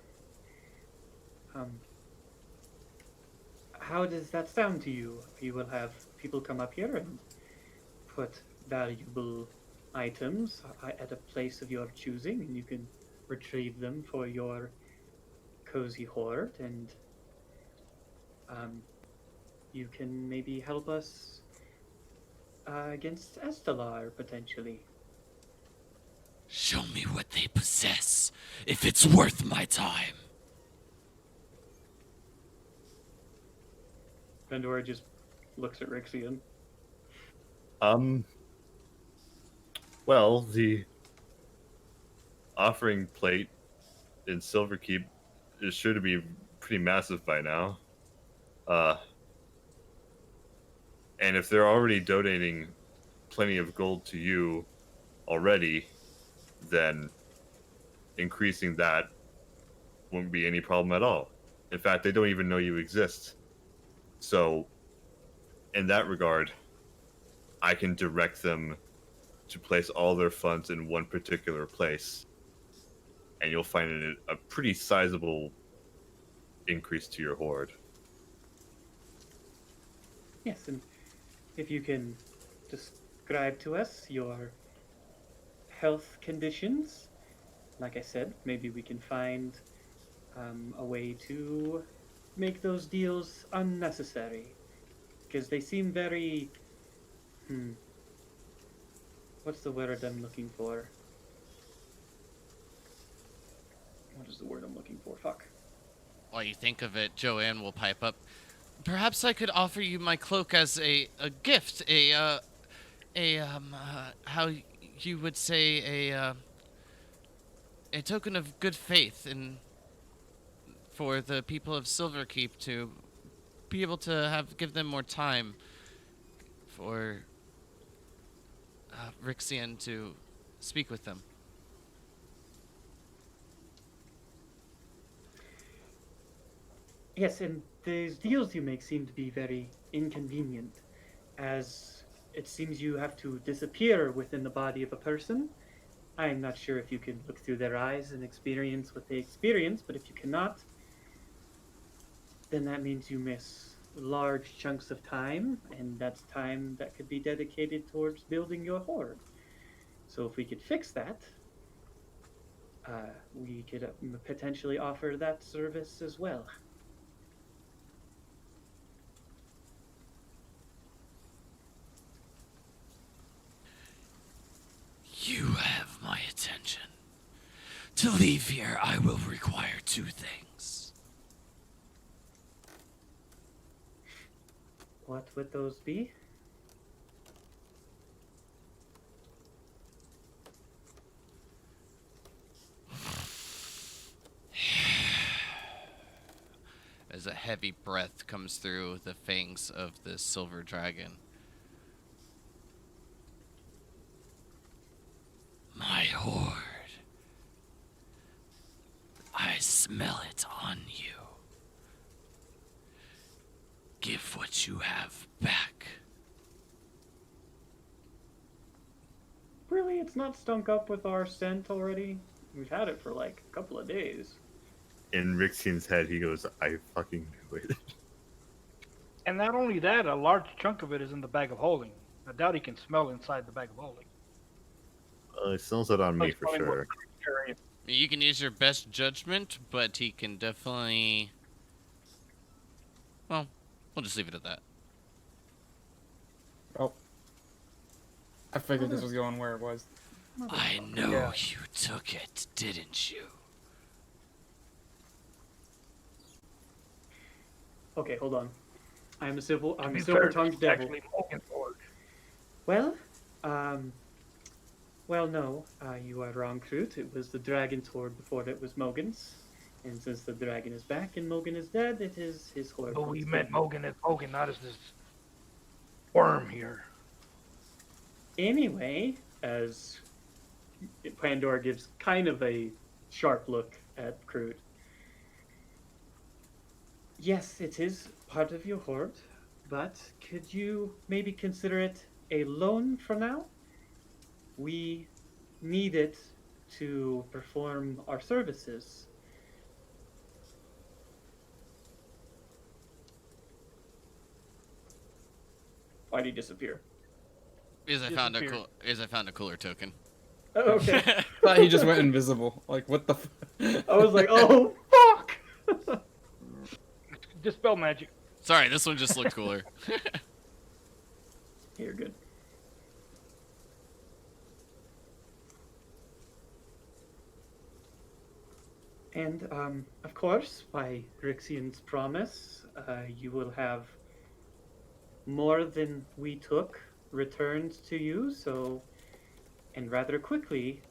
How does that sound to you? You will have people come up here and put valuable items at a place of your choosing, and you can retrieve them for your cozy hoard, and you can maybe help us against Estelar, potentially. Show me what they possess, if it's worth my time. Vendora just looks at Rixian. Well, the offering plate in Silverkeep is sure to be pretty massive by now. And if they're already donating plenty of gold to you already, then increasing that won't be any problem at all. In fact, they don't even know you exist. So, in that regard, I can direct them to place all their funds in one particular place, and you'll find it a pretty sizable increase to your hoard. Yes, and if you can describe to us your health conditions, like I said, maybe we can find a way to make those deals unnecessary. Because they seem very. What's the word I'm looking for? What is the word I'm looking for? Fuck. While you think of it, Joanne will pipe up. Perhaps I could offer you my cloak as a gift, how you would say a token of good faith in for the people of Silverkeep to be able to give them more time for Rixian to speak with them. Yes, and these deals you make seem to be very inconvenient, as it seems you have to disappear within the body of a person. I'm not sure if you can look through their eyes and experience what they experience, but if you cannot, then that means you miss large chunks of time, and that's time that could be dedicated towards building your hoard. So if we could fix that, we could potentially offer that service as well. You have my attention. To leave here, I will require two things. What would those be? heavy breath comes through the fangs of this silver dragon. My horde. I smell it on you. Give what you have back. Really, it's not stunk up with our scent already? We've had it for like a couple of days. In Rixian's head, he goes, "I fucking knew it." And not only that, a large chunk of it is in the bag of holding. I doubt he can smell inside the bag of holding. It smells it on me He's for smelling what sure. area. You can use your best judgment, but he can definitely... Well, we'll just leave it at that. Oh. I figured this was going where it was. I know Yeah. you took it, didn't you? Okay, hold on. I'm a silver Be fair, silver-tongued it's devil. actually Morgan's horde. Well, no, you are wrong, Kroot. It was the dragon's horde before it was Mogan's. And since the dragon is back and Mogan is dead, it is his horde. But we once met again. Mogan as Mogan, not as this worm here. Anyway, as Pandora gives kind of a sharp look at Kroot. Yes, it is part of your horde, but could you maybe consider it a loan for now? We need it to perform our services. Why'd he disappear? Because I found a cooler token. Oh, okay. Thought he just went invisible. Like, what the I was like, oh, fuck! Dispel magic. Sorry, this one just looked cooler. You're good. And, of course, by Rixian's promise, you will have more than we took returned to you, so, and rather quickly,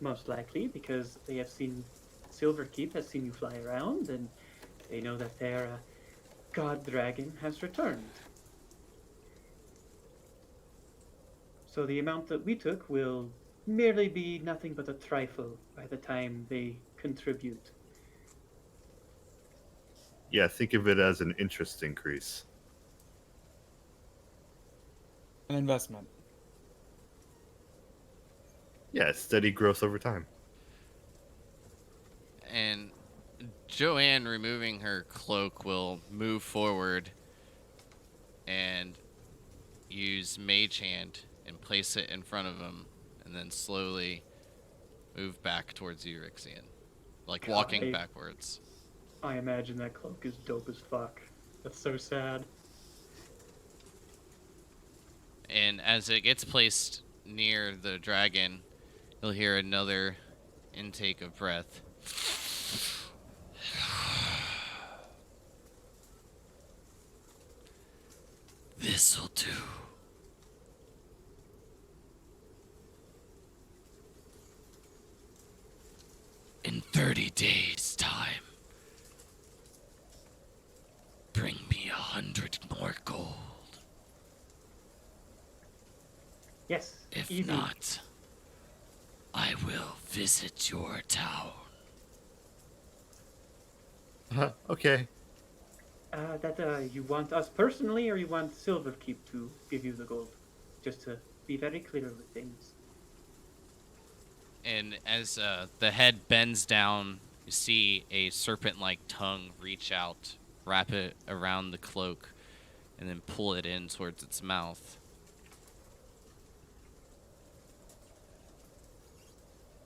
most likely, because they have seen, Silverkeep has seen you fly around, and they know that their god dragon has returned. So the amount that we took will merely be nothing but a trifle by the time they contribute. Yeah, think of it as an interest increase. An investment. Yeah, steady growth over time. And Joanne, removing her cloak, will move forward and use Mage Hand and place it in front of him, and then slowly move back towards you, Rixian. Like walking God, backwards. I imagine that cloak is dope as fuck. That's so sad. And as it gets placed near the dragon, you'll hear another intake of breath. This'll do. In 30 days' time, bring me 100 more gold. Yes. If easy. not, I will visit your town. Okay. You want us personally, or you want Silverkeep to give you the gold? Just to be very clear with things. And as the head bends down, you see a serpent-like tongue reach out, wrap it around the cloak, and then pull it in towards its mouth.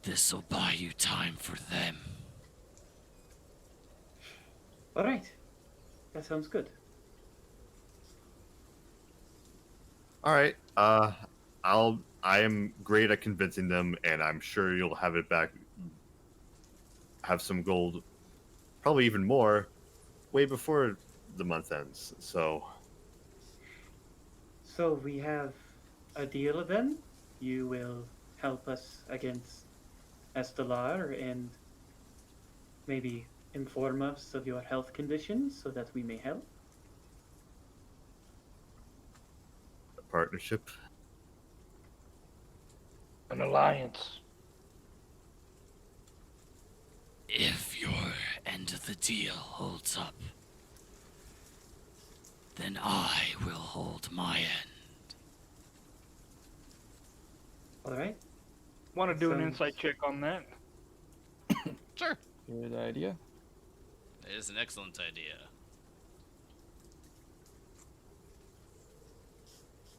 This'll buy you time for them. All right. That sounds good. All right. I am great at convincing them, and I'm sure you'll have it back. Have some gold, probably even more, way before the month ends. So We have a deal then. You will help us against Estelar and maybe inform us of your health conditions so that we may help? A partnership. An alliance. If your end of the deal holds up, then I will hold my end. All right. Want to do an Sounds- insight check on that? Sure. Good idea. It is an excellent idea.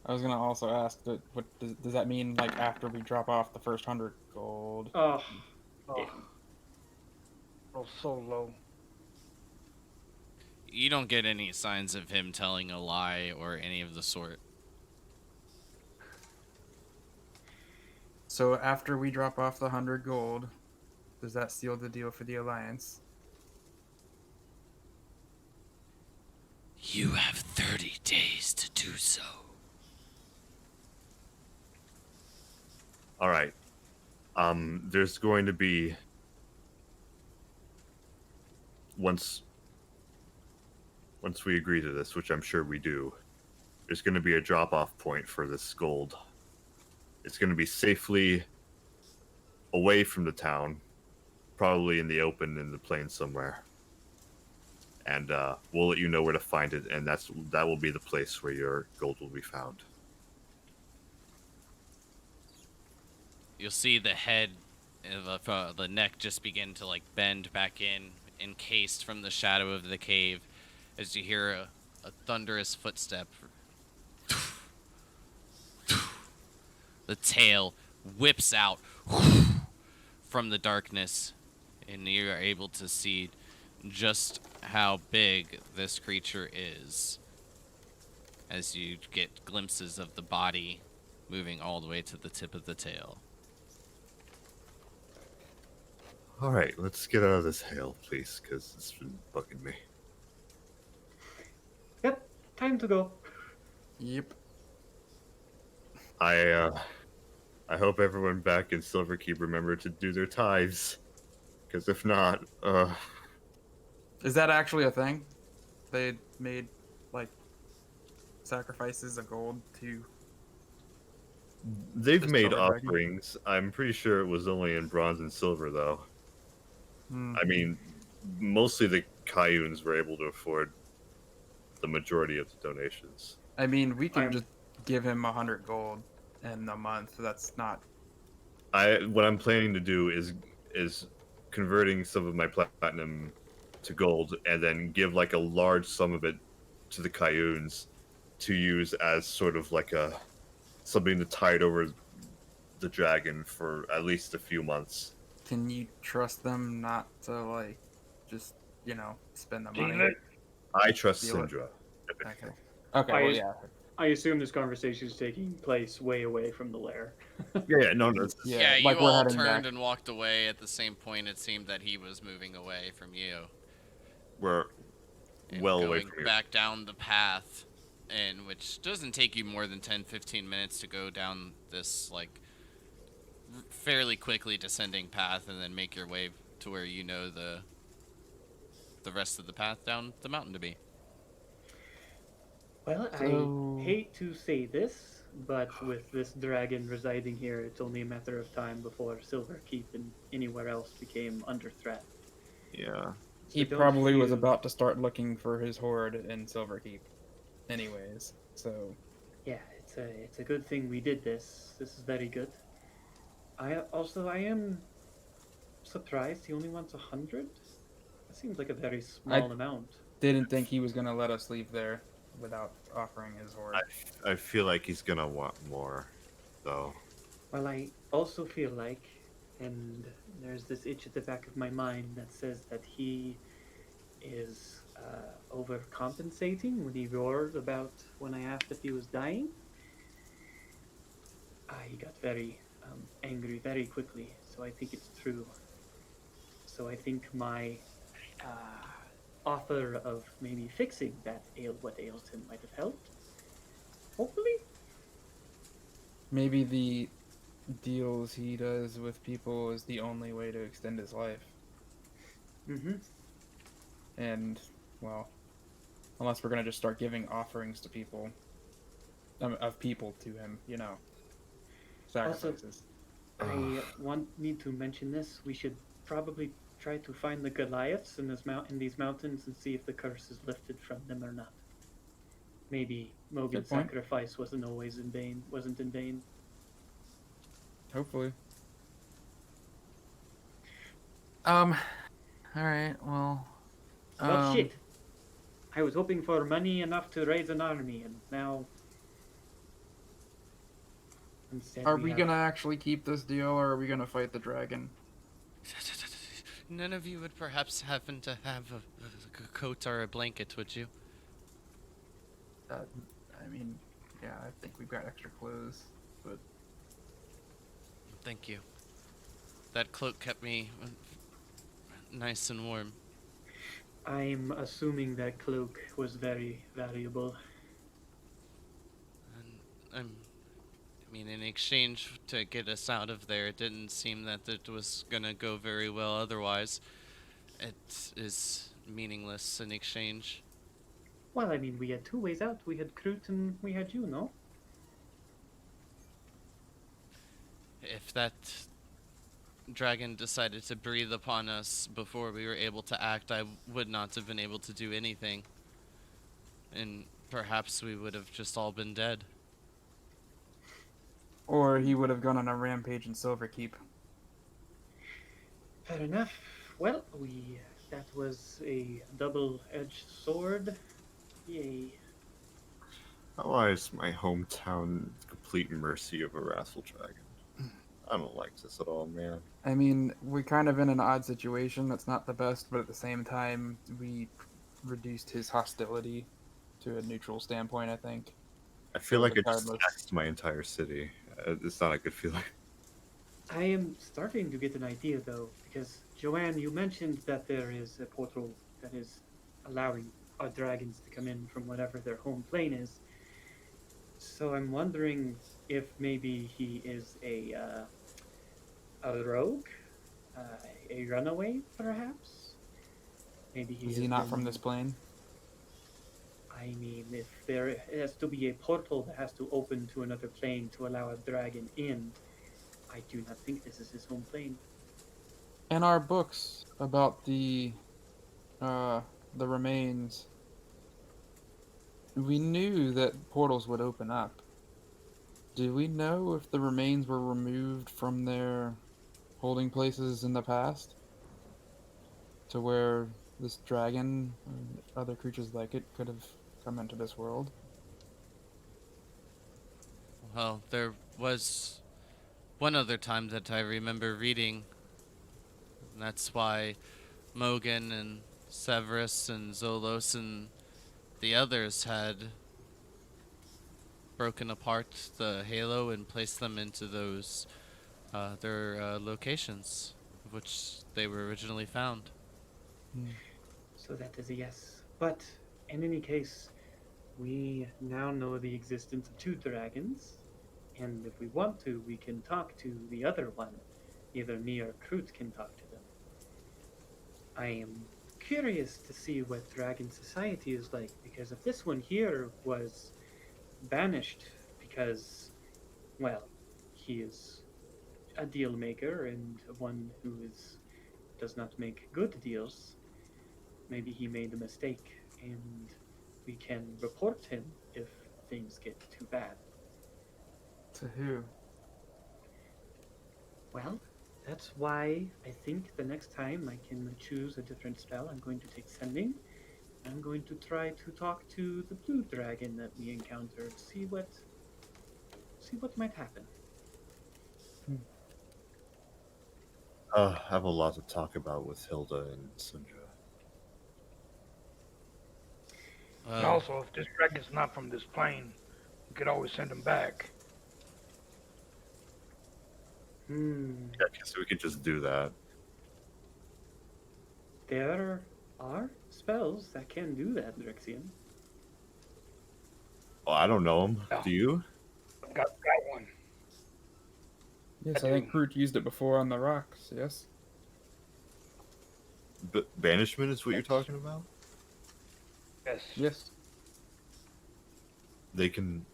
I was gonna also ask that what does that mean? Like after we drop off the first 100 gold? Oh, Oh, roll so low. You don't get any signs of him telling a lie or any of the sort. So after we drop off the 100 gold, does that seal the deal for the alliance? You have 30 days to do so. All right. There's going to be once we agree to this, which I'm sure we do, there's going to be a drop-off point for this gold. It's going to be safely away from the town, probably in the open in the plains somewhere. And we'll let you know where to find it, and that will be the place where your gold will be found. You'll see the head of the neck just begin to like bend back in, encased from the shadow of the cave, as you hear a thunderous footstep. The tail whips out from the darkness, and you are able to see just how big this creature is as you get glimpses of the body moving all the way to the tip of the tail. All right, let's get out of this hail, please, because it's been bugging me. yep. Time to go. Yep. I hope everyone back in Silverkeep remember to do their tithes, because if not, Is that actually a thing? They made like sacrifices of gold to. they've Just made silver begging? offerings. I'm pretty sure it was only in bronze and silver, though. Hmm. I mean, mostly the Cayunes were able to afford the majority of the donations. I mean, we can I'm- just give him 100 gold in a month. That's not. What I'm planning to do is converting some of my platinum to gold, and then give like a large sum of it to the Cayunes to use as sort of like something to tide over the dragon for at least a few months. Can you trust them not to like just spend the money? Deal it. I trust Deal it. Syndra. Okay. Okay. I- Well, yeah. I assume this conversation is taking place way away from the lair. Yeah, no, no. Yeah, You like we're all heading turned back. and walked away at the same point. It seemed that he was moving away from you. We're And well away going from here. back down the path, and which doesn't take you more than 10-15 minutes to go down this like fairly quickly descending path, and then make your way to where you know the rest of the path down the mountain to be. Well, So- I hate to say this, but with this dragon residing here, it's only a matter of time before Silverkeep and anywhere else became under threat. Yeah. He So don't probably was feel- about to start looking for his horde in Silverkeep, anyways. So Yeah, it's a good thing we did this. This is very good. I am surprised he only wants 100. That seems like a very small amount. didn't think he was gonna let us leave there without offering his horde. I feel like he's gonna want more, though. Well, I also feel like, and there's this itch at the back of my mind that says that he is overcompensating when he roared about when I asked if he was dying. He got very angry very quickly, so I think it's true. So I think my offer of maybe fixing what ails him might have helped. Hopefully. Maybe the deals he does with people is the only way to extend his life. Mm-hmm. And, well, unless we're going to just start giving offerings to people, of people to him, Also, sacrifices. I need to mention this. We should probably try to find the Goliaths in these mountains and see if the curse is lifted from them or not. Maybe Mogan's point. sacrifice wasn't in vain. Hopefully. All right. Well. Well, shit. I was hoping for money enough to raise an army, and now. Instead, Are we going to actually keep this deal, or are we going to fight the dragon? None of you would perhaps happen to have a coat or a blanket, would you? I mean, yeah, I think we've got extra clothes, but... Thank you. That cloak kept me nice and warm. I'm assuming that cloak was very valuable. And I mean, in exchange to get us out of there, it didn't seem that it was gonna go very well otherwise. It is meaningless in exchange. Well, I mean, we had two ways out. We had Kroot and we had you, no? If that dragon decided to breathe upon us before we were able to act, I would not have been able to do anything. And perhaps we would have just all been dead. Or he would have gone on a rampage in Silverkeep. Fair enough. Well, that was a double-edged sword. Yay. Why is my hometown the complete mercy of a wrathful dragon? I don't like this at all, man. I mean, we're kind of in an odd situation. That's not the best, but at the same time, we reduced his hostility to a neutral standpoint, I think. I feel like it just regardless. taxed my entire city. It's not a good feeling. I am starting to get an idea, though, because, Joanne, you mentioned that there is a portal that is allowing our dragons to come in from whatever their home plane is. So I'm wondering if maybe he is a rogue, a runaway, perhaps. Maybe Is he not from this plane? I mean, if there has to be a portal that has to open to another plane to allow a dragon in, I do not think this is his home plane. In our books about the remains, we knew that portals would open up. Do we know if the remains were removed from their holding places in the past? To where this dragon and other creatures like it could have come into this world? Well, there was one other time that I remember reading. And that's why Mogan and Severus and Zolos and the others had broken apart the halo and placed them into those their locations, of which they were originally found. So that is a yes. But in any case, we now know the existence of two dragons, and if we want to, we can talk to the other one. Either me or Kroot can talk to them. I am curious to see what dragon society is like, because if this one here was banished because, well, he is a deal maker and one who does not make good deals, maybe he made a mistake, and we can report him if things get too bad. To who? Well, that's why I think the next time I can choose a different spell. I'm going to take Sending. I'm going to try to talk to the blue dragon that we encountered. See what might happen. I have a lot to talk about with Hilda and Sundra. And also, if this dragon's not from this plane, we could always send him back. Yeah, I guess we could just do that. There are spells that can do that, Drexian. Well, I don't know him. No. Do you? Got one. Yes, I think Kroot used it before on the rocks, yes? Banishment is what you're talking about? Yes. Yes. They can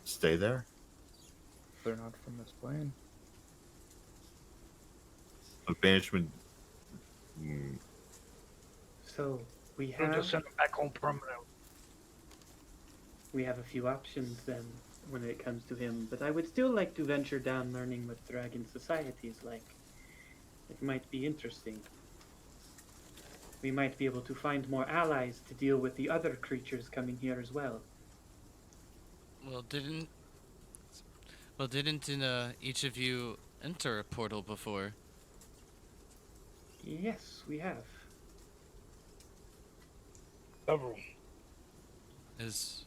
stay there? They're not from this plane. But banishment. Hmm. So we We'll have just send them back home permanently. we have a few options then when it comes to him, but I would still like to venture down learning what dragon society is like. It might be interesting. We might be able to find more allies to deal with the other creatures coming here as well. Well, didn't each of you enter a portal before? Yes, we have. Several. Is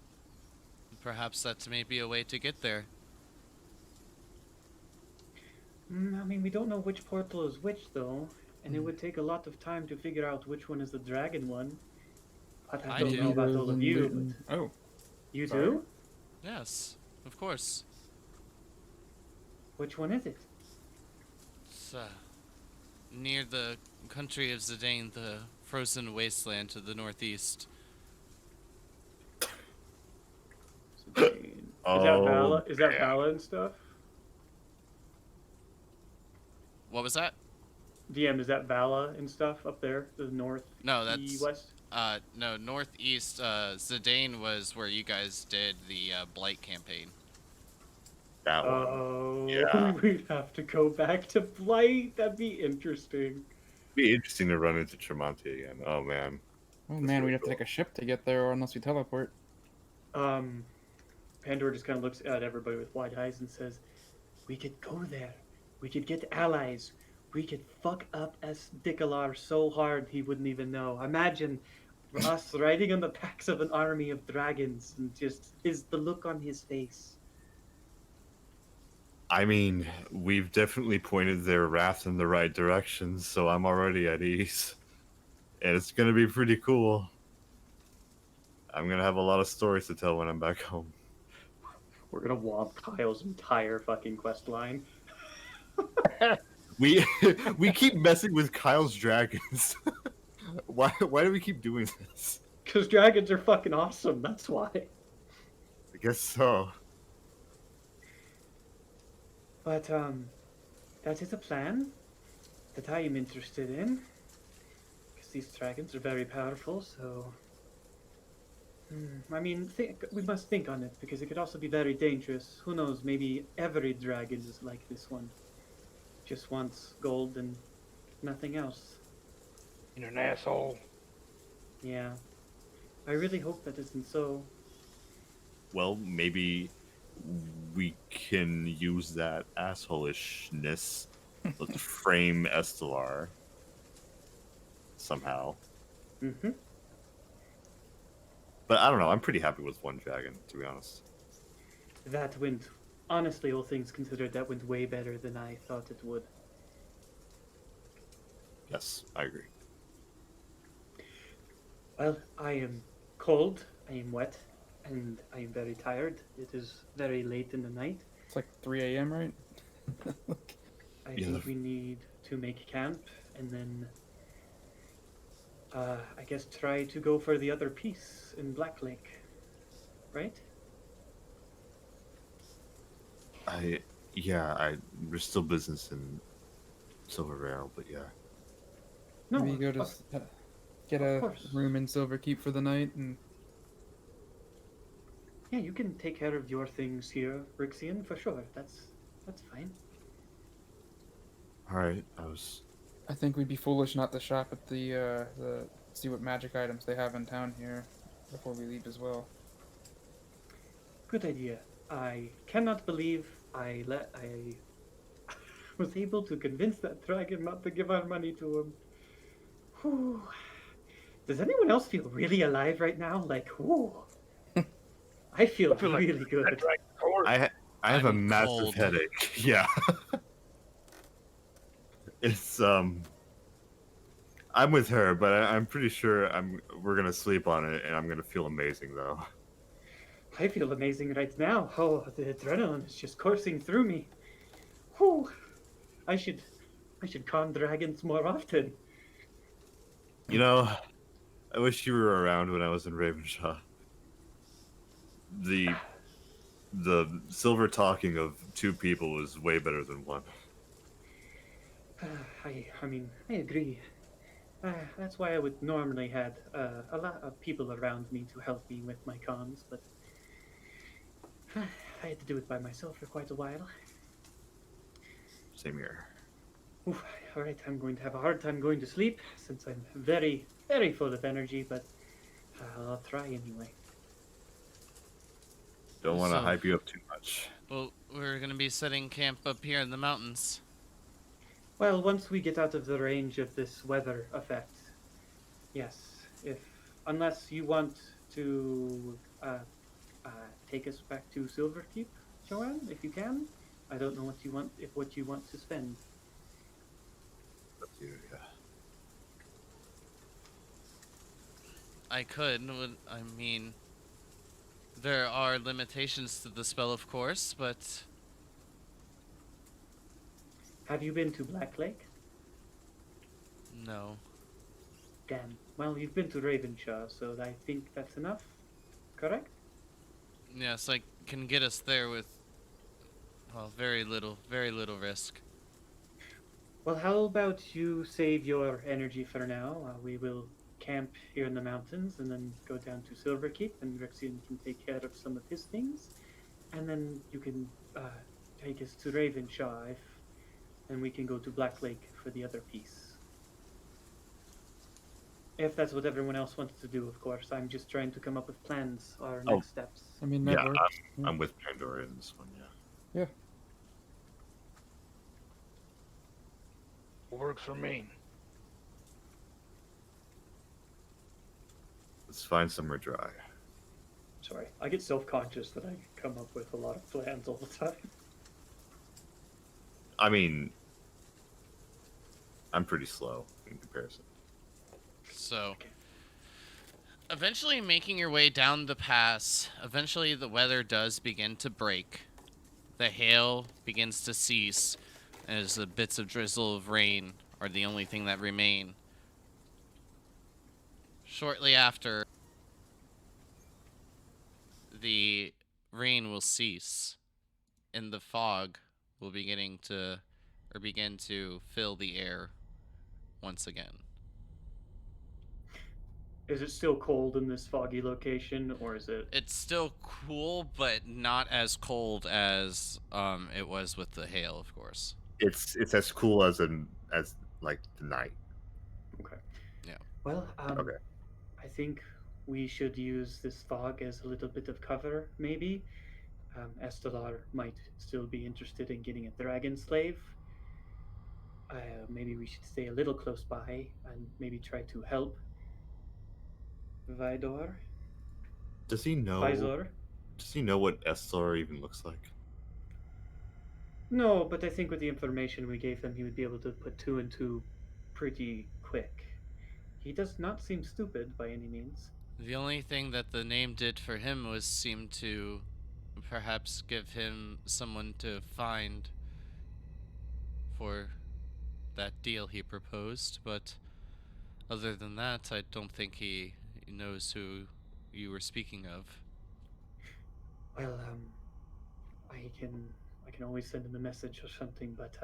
perhaps that's maybe a way to get there? I mean, we don't know which portal is which, though, and it would take a lot of time to figure out which one is the dragon one. But I I don't do. know about all of you. Luton. But Oh, you sorry. do? Yes, of course. Which one is it? It's near the country of Zidane, the frozen wasteland to the northeast. Is that Vala? Is that yeah. Vala and stuff? What was that? DM, is that Vala and stuff up there? The north, No, that's west? no, northeast. Zidane was where you guys did the Blight campaign. That one. Oh, Yeah. we'd have to go back to Blight. That'd be interesting. Be interesting to run into Tremonti again. Oh man. Oh That's man, really we'd have to take a ship to get there, or unless we teleport. Pandora just kind of looks at everybody with wide eyes and says, "We could go there. We could get allies. We could fuck up Dikalar so hard he wouldn't even know. Imagine us riding on the backs of an army of dragons and just the look on his face." I mean, we've definitely pointed their wrath in the right direction, so I'm already at ease. And it's gonna be pretty cool. I'm gonna have a lot of stories to tell when I'm back home. We're gonna womp Kyle's entire fucking quest line. We we keep messing with Kyle's dragons. Why do we keep doing this? Because dragons are fucking awesome, that's why. I guess so. But, that is a plan that I am interested in. Because these dragons are very powerful, so... I mean, we must think on it, because it could also be very dangerous. Who knows, maybe every dragon is like this one. Just wants gold and nothing else. You're an asshole. Yeah. I really hope that isn't so. Well, maybe we can use that assholishness to frame Estelar somehow. Mm-hmm. But I don't know. I'm pretty happy with one dragon, to be honest. That went, honestly, all things considered, that went way better than I thought it would. Yes, I agree. Well, I am cold, I am wet, and I am very tired. It is very late in the night. It's like 3 a.m., right? I Yeah, think we need to make camp, and then I guess try to go for the other piece in Black Lake, right? There's still business in Silver Vale, but yeah. No, Maybe go to get of a course. room in Silverkeep for the night, and yeah, you can take care of your things here, Rixian, for sure. That's fine. All right, I think we'd be foolish not to shop at the see what magic items they have in town here before we leave as well. Good idea. I cannot believe I was able to convince that dragon not to give our money to him. Whew. Does anyone else feel really alive right now? Like, whoo. I feel I feel like really good. that dragon's horse. I have a I'm massive cold. headache. Yeah. It's I'm with her, but I'm pretty sure we're gonna sleep on it, and I'm gonna feel amazing though. I feel amazing right now. Oh, the adrenaline is just coursing through me. Whew. I should con dragons more often. You know, I wish you were around when I was in Ravenshaw. The silver talking of two people was way better than one. I mean, I agree. That's why I would normally had a lot of people around me to help me with my cons, but I had to do it by myself for quite a while. Same here. Oof, all right, I'm going to have a hard time going to sleep since I'm very, very full of energy, but I'll try anyway. Don't want to So- hype you up too much. Well, we're gonna be setting camp up here in the mountains. Well, once we get out of the range of this weather effect, yes. Unless you want to take us back to Silverkeep, Joanne, if you can. I don't know what you want to spend. Up to you, yeah. I could. I mean, there are limitations to the spell, of course, but Have you been to Black Lake? no. Damn. Well, you've been to Ravenshaw, so I think that's enough. Correct? Yes, I can get us there with, well, very little risk. Well, how about you save your energy for now? We will camp here in the mountains and then go down to Silverkeep, and Rexian can take care of some of his things. And then you can take us to Ravenshaw, and we can go to Black Lake for the other piece. If that's what everyone else wants to do, of course. I'm just trying to come up with plans or next steps. I mean, that Yeah, works. I'm with Pandora in this one, yeah. Works for me. Let's find somewhere dry. Sorry, I get self-conscious that I come up with a lot of plans all the time. I mean, I'm pretty slow in comparison. So, eventually making your way down the pass, eventually the weather does begin to break. The hail begins to cease, as the bits of drizzle of rain are the only thing that remain. Shortly after, the rain will cease, and the fog will begin to fill the air once again. Is it still cold in this foggy location, or is it? It's still cool, but not as cold as it was with the hail, of course. It's as cool as like the night. Okay. Yeah. Well, Okay. I think we should use this fog as a little bit of cover, maybe. Estelar might still be interested in getting a dragon slave. Maybe we should stay a little close by and maybe try to help Vidor. Does he know? Vizor. Does he know what Estor even looks like? No, but I think with the information we gave him, he would be able to put two and two pretty quick. He does not seem stupid by any means. The only thing that the name did for him was seem to perhaps give him someone to find for that deal he proposed, but other than that, I don't think he knows who you were speaking of. Well, I can always send him a message or something, but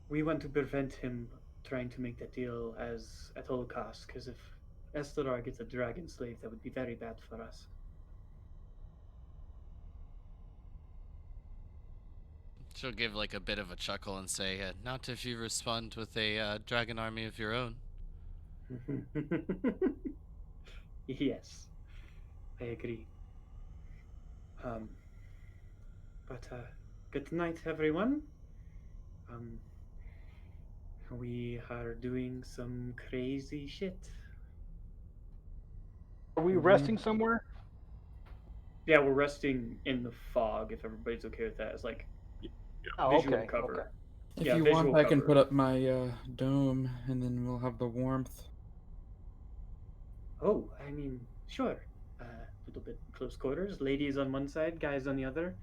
we want to prevent him trying to make that deal at all costs. Because if Estelar gets a dragon slave, that would be very bad for us. She'll give like a bit of a chuckle and say, "Not if you respond with a dragon army of your own." Yes, I agree. But good night, everyone. Um, we are doing some crazy shit. Are we Mhm. resting somewhere? Yeah, we're resting in the fog. If everybody's okay with that, it's like Oh, visual okay. cover. Okay. If Yeah, you visual want, I can cover. put up my dome, and then we'll have the warmth. Oh, I mean, sure. A little bit close quarters. Ladies on one side, guys on the other.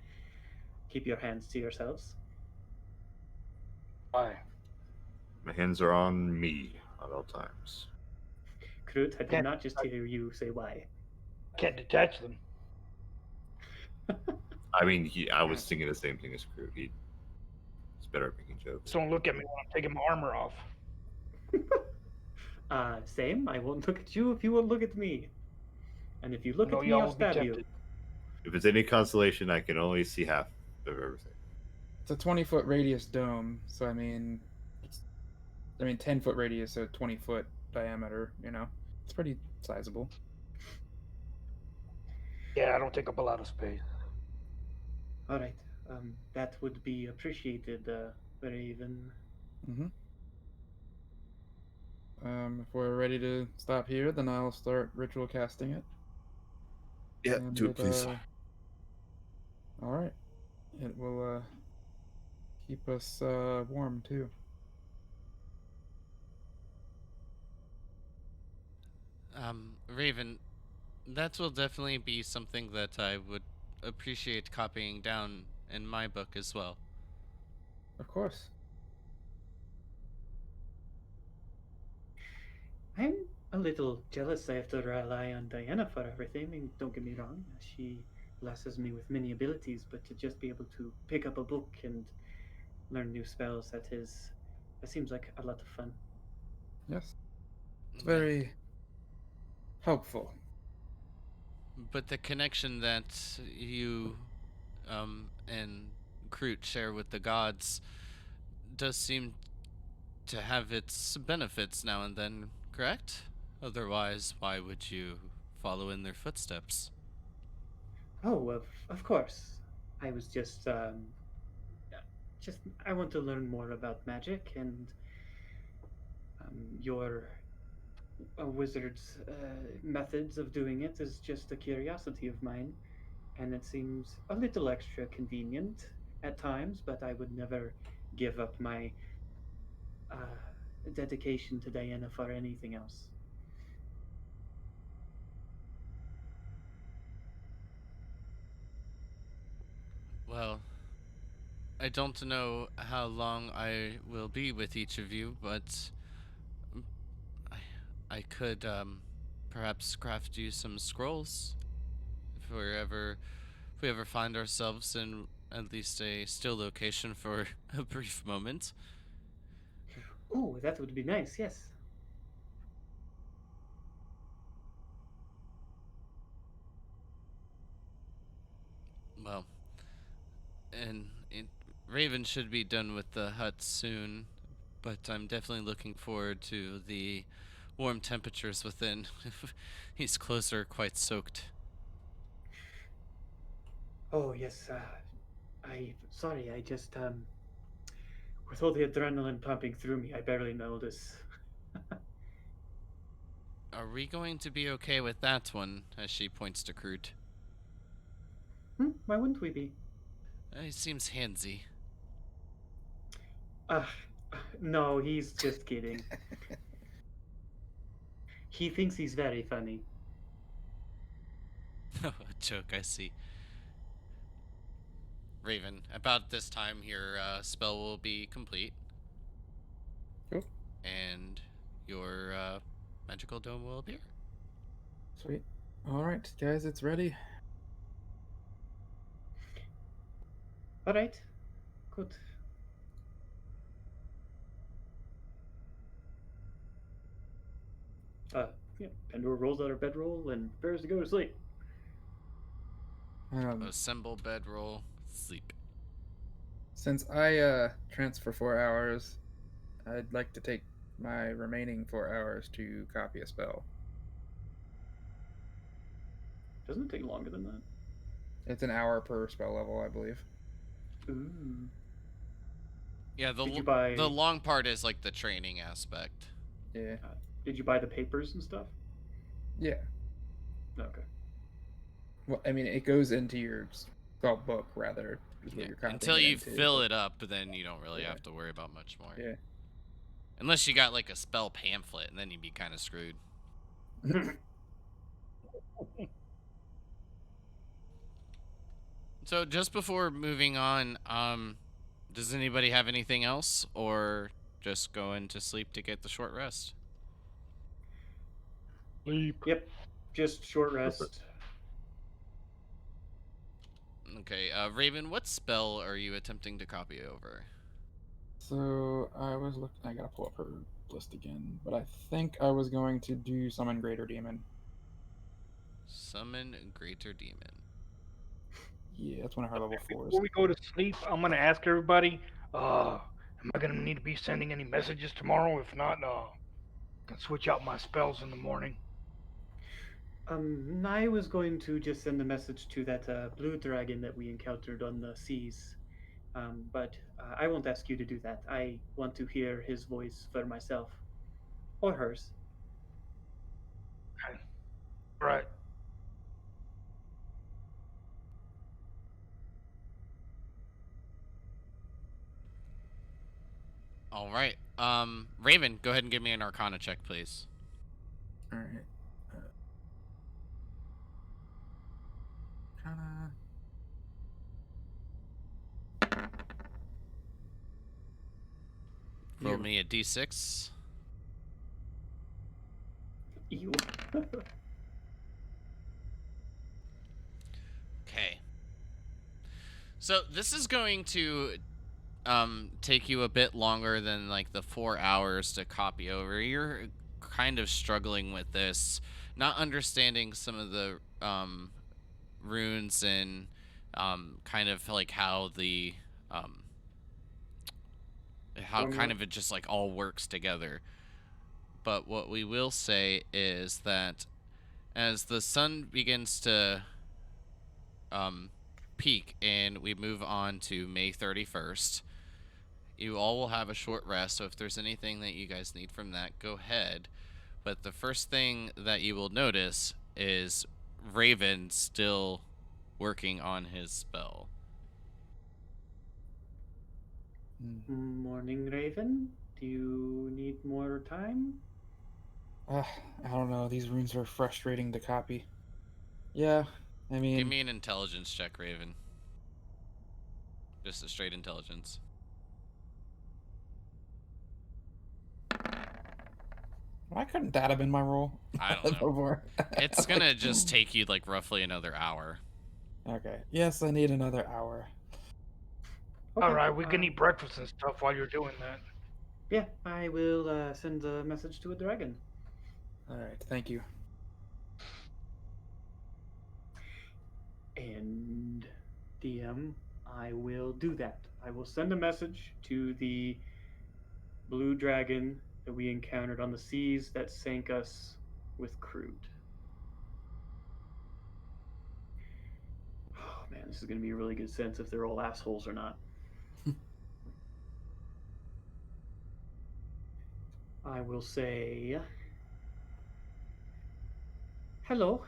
Keep your hands to yourselves. Why? My hands are on me at all times. Krut, I did Can't- not just hear you say why. Can't detach them. I mean, I was thinking the same thing as Crew. He's better at making jokes. Just don't look at me when I'm taking my armor off. Same. I won't look at you if you won't look at me. And if you look No, at me, y'all I'll will be stab you. tempted. If it's any consolation, I can only see half of everything. It's a 20-foot radius dome, so I mean, 10-foot radius, so 20-foot diameter. You know, it's pretty sizable. Yeah, I don't take up a lot of space. All right. That would be appreciated, Raven. Mm-hmm. If we're ready to stop here, then I'll start ritual casting it. Yeah, And do it, please. All right. It will keep us warm too. Raven, that will definitely be something that I would appreciate copying down in my book as well. Of course. I'm a little jealous I have to rely on Diana for everything. I mean, don't get me wrong. She blesses me with many abilities, but to just be able to pick up a book and learn new spells, that seems like a lot of fun. Yes. It's Yeah. very helpful. But the connection that you and Kroot share with the gods does seem to have its benefits now and then, correct? Otherwise, why would you follow in their footsteps? Oh, of course. I was just I want to learn more about magic, and your wizard's methods of doing it is just a curiosity of mine, and it seems a little extra convenient at times, but I would never give up my dedication to Diana for anything else. Well, I don't know how long I will be with each of you, but I, I could perhaps craft you some scrolls if we ever find ourselves in at least a still location for a brief moment. Oh, that would be nice, yes. Well, and Raven should be done with the hut soon, but I'm definitely looking forward to the warm temperatures within. These clothes are quite soaked. Oh, yes. Sorry, I just, with all the adrenaline pumping through me, I barely notice. Are we going to be okay with that one? As she points to Kroot. Why wouldn't we be? He seems handsy. Uh, no, he's just kidding. He thinks he's very funny. A joke, I see. Raven, about this time your spell will be complete. Cool. And your magical dome will appear. Sweet. All right, guys, it's ready. All right, good. Yeah, Pandora rolls out her bedroll and prepares to go to sleep. Assemble bedroll, sleep. Since I transfer 4 hours, I'd like to take my remaining 4 hours to copy a spell. Doesn't it take longer than that? It's an hour per spell level, I believe. Ooh. Yeah, Did you buy? the long part is like the training aspect. Yeah. Did you buy the papers and stuff? Yeah. Okay. Well, I mean, it goes into your spell book, rather. Is what you're copying Until it you into, fill but- it up, then you don't really Yeah. have to worry about much more. Yeah. Unless you got like a spell pamphlet, and then you'd be kind of screwed. So just before moving on, does anybody have anything else, or just going to sleep to get the short rest. Sleep. Yep, just short rest. Okay, Raven, what spell are you attempting to copy over? So I was looking. I gotta pull up her list again, but I think I was going to do summon Greater Demon. Summon Greater Demon. Yeah, that's one of her level 4s. Before we go to sleep, I'm gonna ask everybody. Am I gonna need to be sending any messages tomorrow? If not, I can switch out my spells in the morning. I was going to just send a message to that blue dragon that we encountered on the seas, but I won't ask you to do that. I want to hear his voice for myself, or hers. Right. All right. Raven, go ahead and give me an Arcana check, please. All right. Kinda. Roll me a d6. You. Okay. So this is going to take you a bit longer than like the 4 hours to copy over. You're kind of struggling with this, not understanding some of the runes and kind of like how the how kind of it just like all works together. But what we will say is that as the sun begins to peak and we move on to May 31st, you all will have a short rest. So if there's anything that you guys need from that, go ahead. But the first thing that you will notice is Raven still working on his spell. Morning, Raven. Do you need more time? I don't know. These runes are frustrating to copy. Yeah, I mean, Give me an intelligence check, Raven. Just a straight intelligence. why couldn't that have been my roll? I don't know. Before? It's gonna just take you like roughly another hour. Okay. Yes, I need another hour. Okay, All right, we can eat breakfast and stuff while you're doing that. Yeah, I will send a message to a dragon. All right. Thank you. And DM, I will do that. I will send a message to the blue dragon that we encountered on the seas that sank us with crude. Oh man, this is going to be a really good sense if they're all assholes or not. I will say, hello,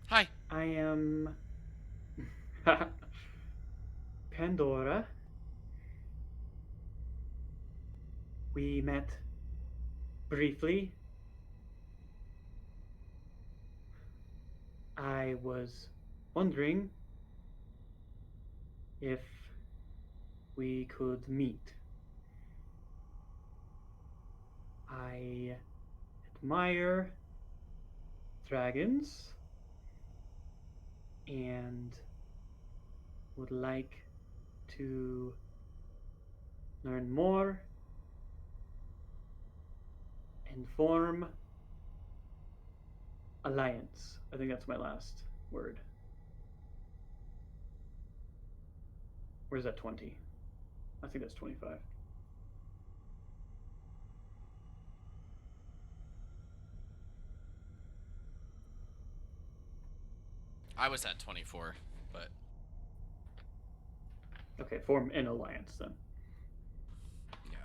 Hi. I am Pandora. We met briefly. I was wondering if we could meet. I admire dragons and would like to learn more and form alliance. I think that's my last word. Where's that 20? I think that's 25. I was at 24, but Okay, form an alliance then. yeah.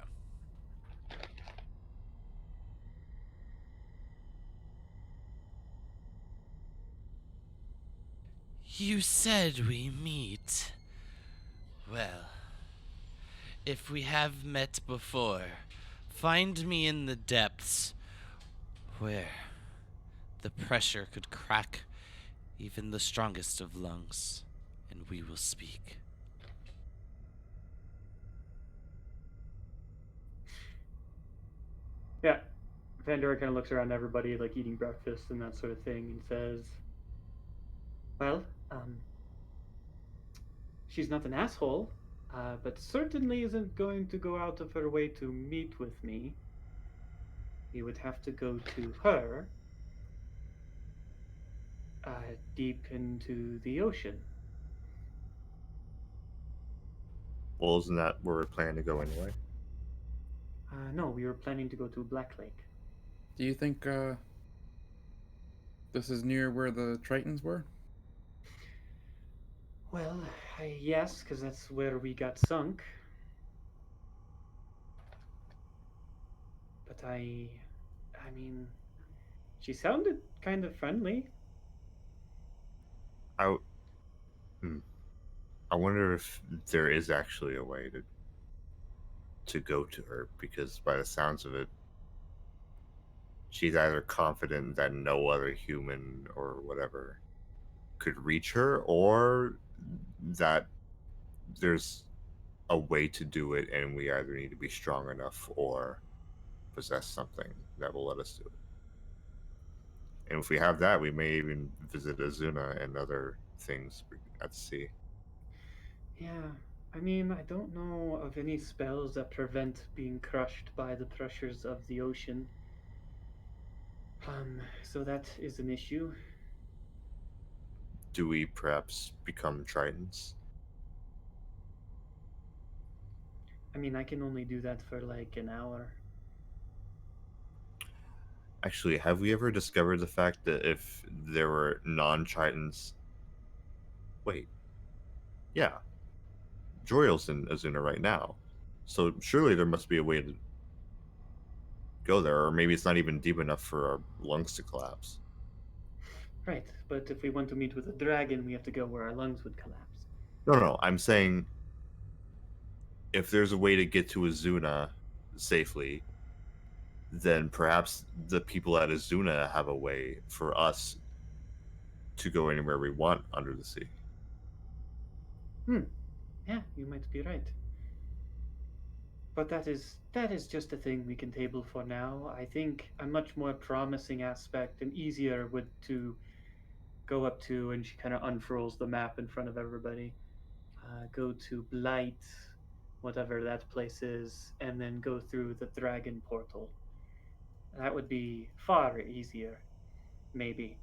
You said we meet. Well, if we have met before, find me in the depths where the pressure could crack even the strongest of lungs, and we will speak. Pandora kind of looks around everybody, like eating breakfast and that sort of thing, and says, "Well, she's not an asshole, but certainly isn't going to go out of her way to meet with me. We would have to go to her deep into the ocean." Well, isn't that where we're planning to go anyway? No, we were planning to go to Black Lake. Do you think this is near where the Tritons were? Well, yes, because that's where we got sunk. But I mean, she sounded kind of friendly. I, I wonder if there is actually a way to go to her, because by the sounds of it, she's either confident that no other human or whatever could reach her, or that there's a way to do it, and we either need to be strong enough or possess something that will let us do it. And if we have that, we may even visit Azuna and other things at sea. Yeah, I mean, I don't know of any spells that prevent being crushed by the pressures of the ocean. So that is an issue. Do we perhaps become Tritons? I mean, I can only do that for like an hour. Actually, have we ever discovered the fact that if there were non-Tritons... Wait. Yeah. Joriel's in Azuna right now. So surely there must be a way to go there, or maybe it's not even deep enough for our lungs to collapse. Right, but if we want to meet with a dragon, we have to go where our lungs would collapse. No, I'm saying if there's a way to get to Azuna safely, then perhaps the people at Azuna have a way for us to go anywhere we want under the sea. Yeah, you might be right. But that is just a thing we can table for now. I think a much more promising aspect and easier would to go up to, and she kind of unfurls the map in front of everybody. Go to Blight, whatever that place is, and then go through the dragon portal. That would be far easier, maybe.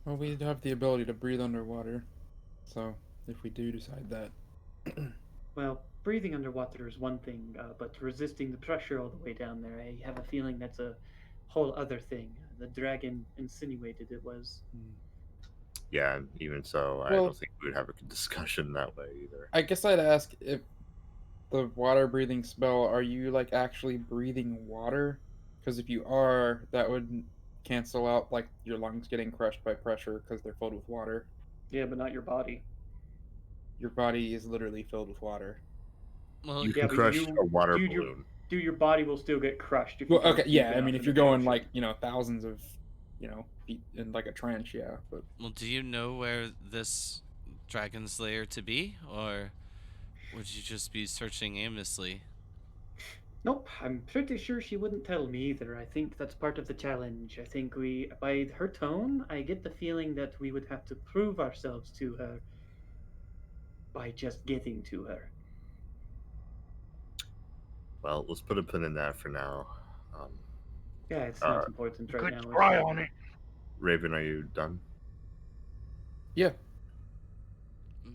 Well, we have the ability to breathe underwater, so if we do decide that. Well, breathing underwater is one thing, but resisting the pressure all the way down there, I have a feeling that's a whole other thing. The dragon insinuated it was. Yeah, and even so, I Well- don't think we would have a discussion that way either. I guess I'd ask, if the water breathing spell, are you like actually breathing water? Because if you are, that would cancel out like your lungs getting crushed by pressure because they're filled with water. Yeah, but not your body. Your body is literally filled with water. Well, You Yeah, can but crush you- a water dude, balloon. Your body will still get crushed if you Well, go okay, deep yeah. I enough mean, if into you're the going ocean. like thousands of feet in like a trench, yeah. But well, do you know where this dragon's lair to be, or would you just be searching aimlessly? Nope, I'm pretty sure she wouldn't tell me either. I think that's part of the challenge. I think by her tone, I get the feeling that we would have to prove ourselves to her by just getting to her. Well, let's put a pin in that for now. Yeah, it's Uh, not important right Good now. try on it. Raven, are you done? yeah.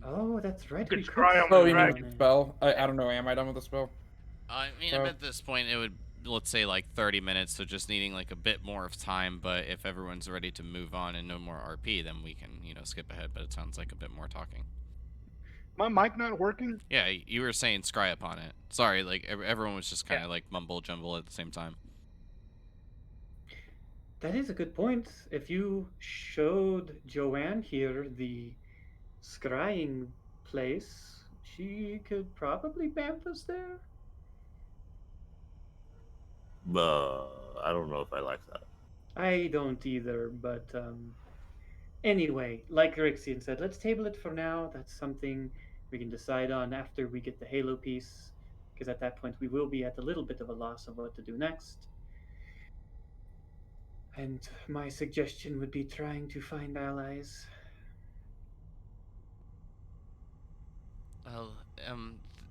Oh, that's right. Good We could try on Oh, the you mean dragon. with the it. spell? I don't know. Am I done with the spell? I mean, Oh. at this point, it would, let's say, like 30 minutes, so just needing like a bit more of time. But if everyone's ready to move on and no more RP, then we can, skip ahead. But it sounds like a bit more talking. My mic not working? Yeah, you were saying scry up on it. Sorry, like everyone was just kind of like mumble jumble at the same time. That is a good point. If you showed Joanne here the scrying place, she could probably bamf us there. I don't know if I like that. I don't either, but anyway, like Rixian said, let's table it for now. That's something we can decide on after we get the Halo piece because at that point we will be at a little bit of a loss of what to do next. And my suggestion would be trying to find allies. Well,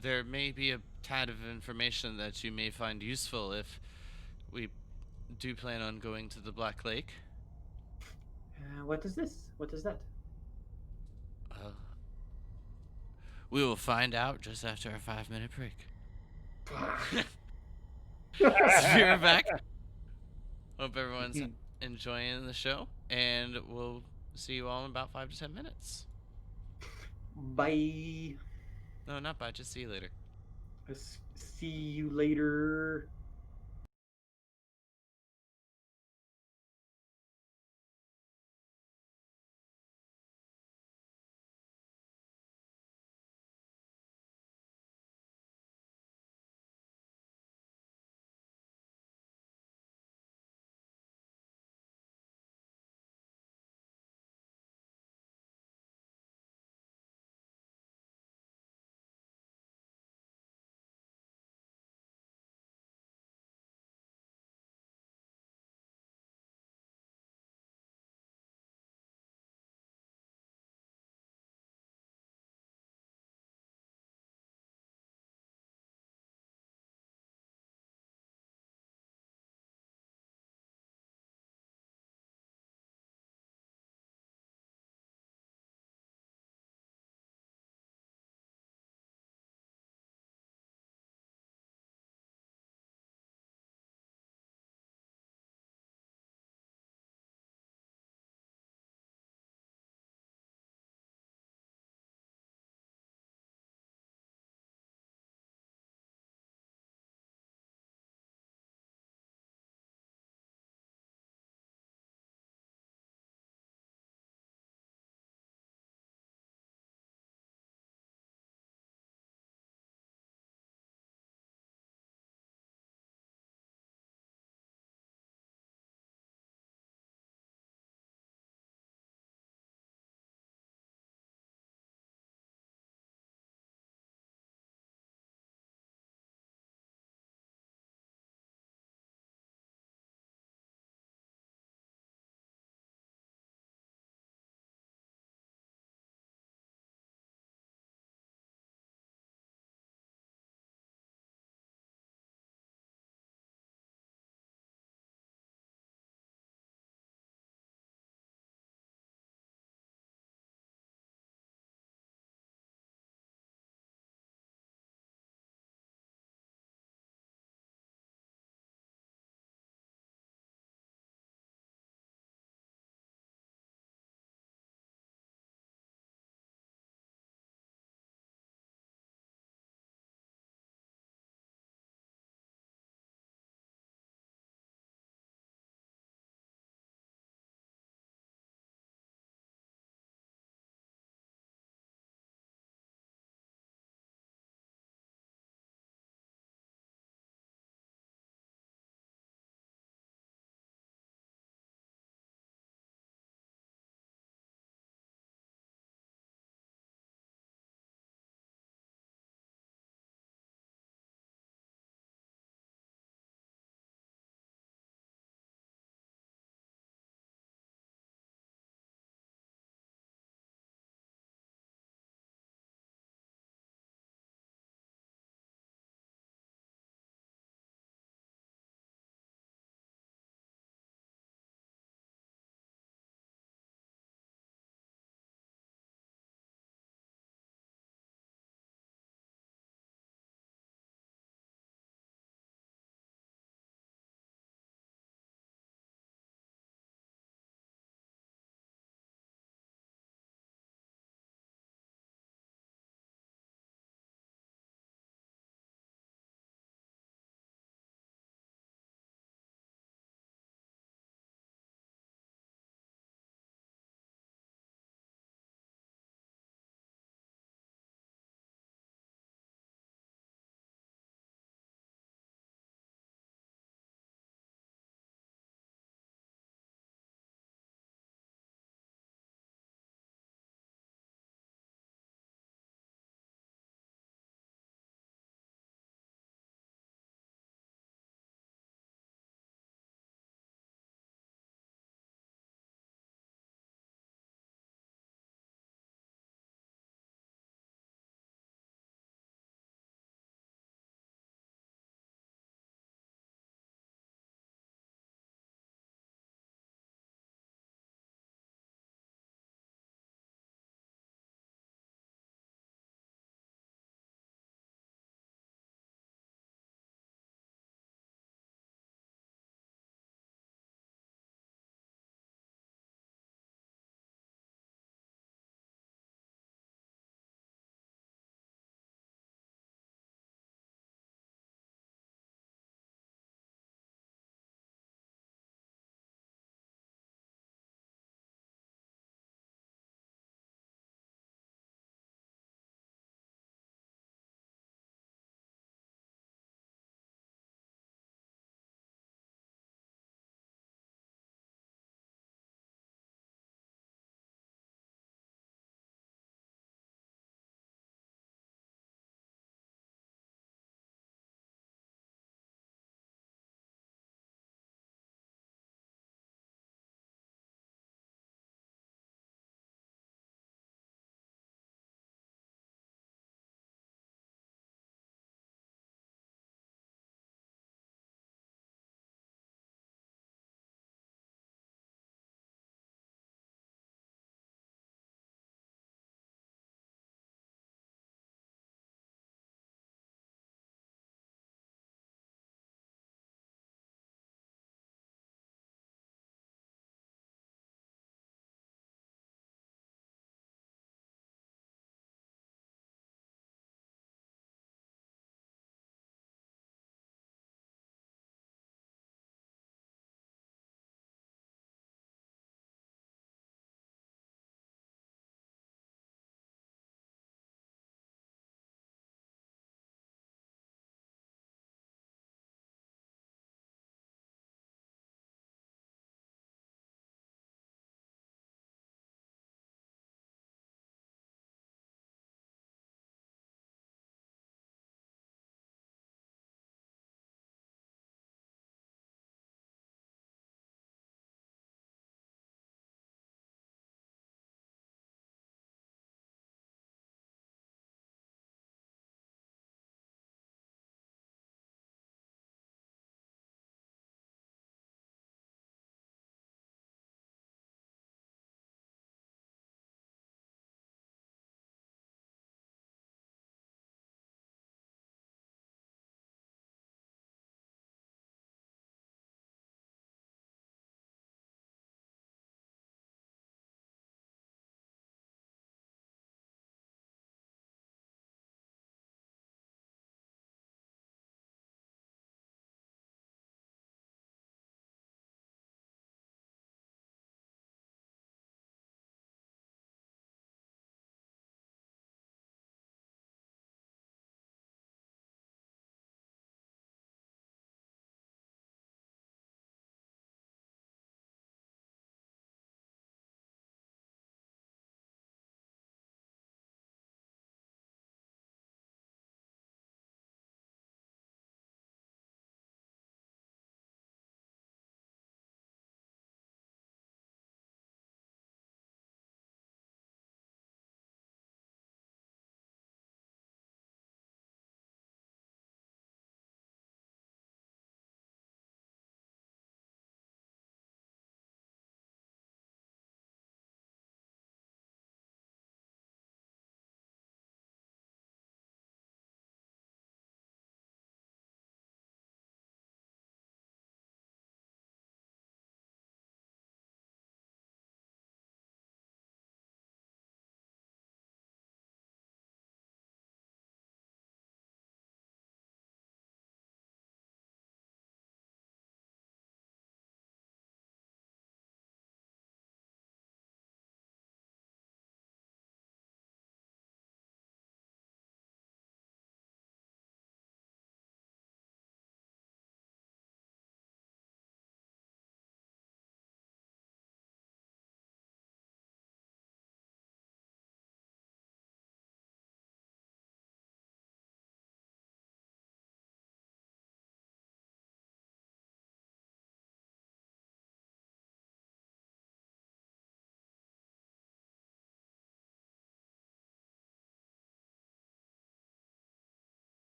there may be a tad of information that you may find useful if we do plan on going to the Black Lake. What is this? What is that? Well, we will find out just after a 5-minute break. Sphere back. Hope everyone's enjoying the show, and we'll see you all in about 5 to 10 minutes. Bye. No, not bye. Just see you later. See you later.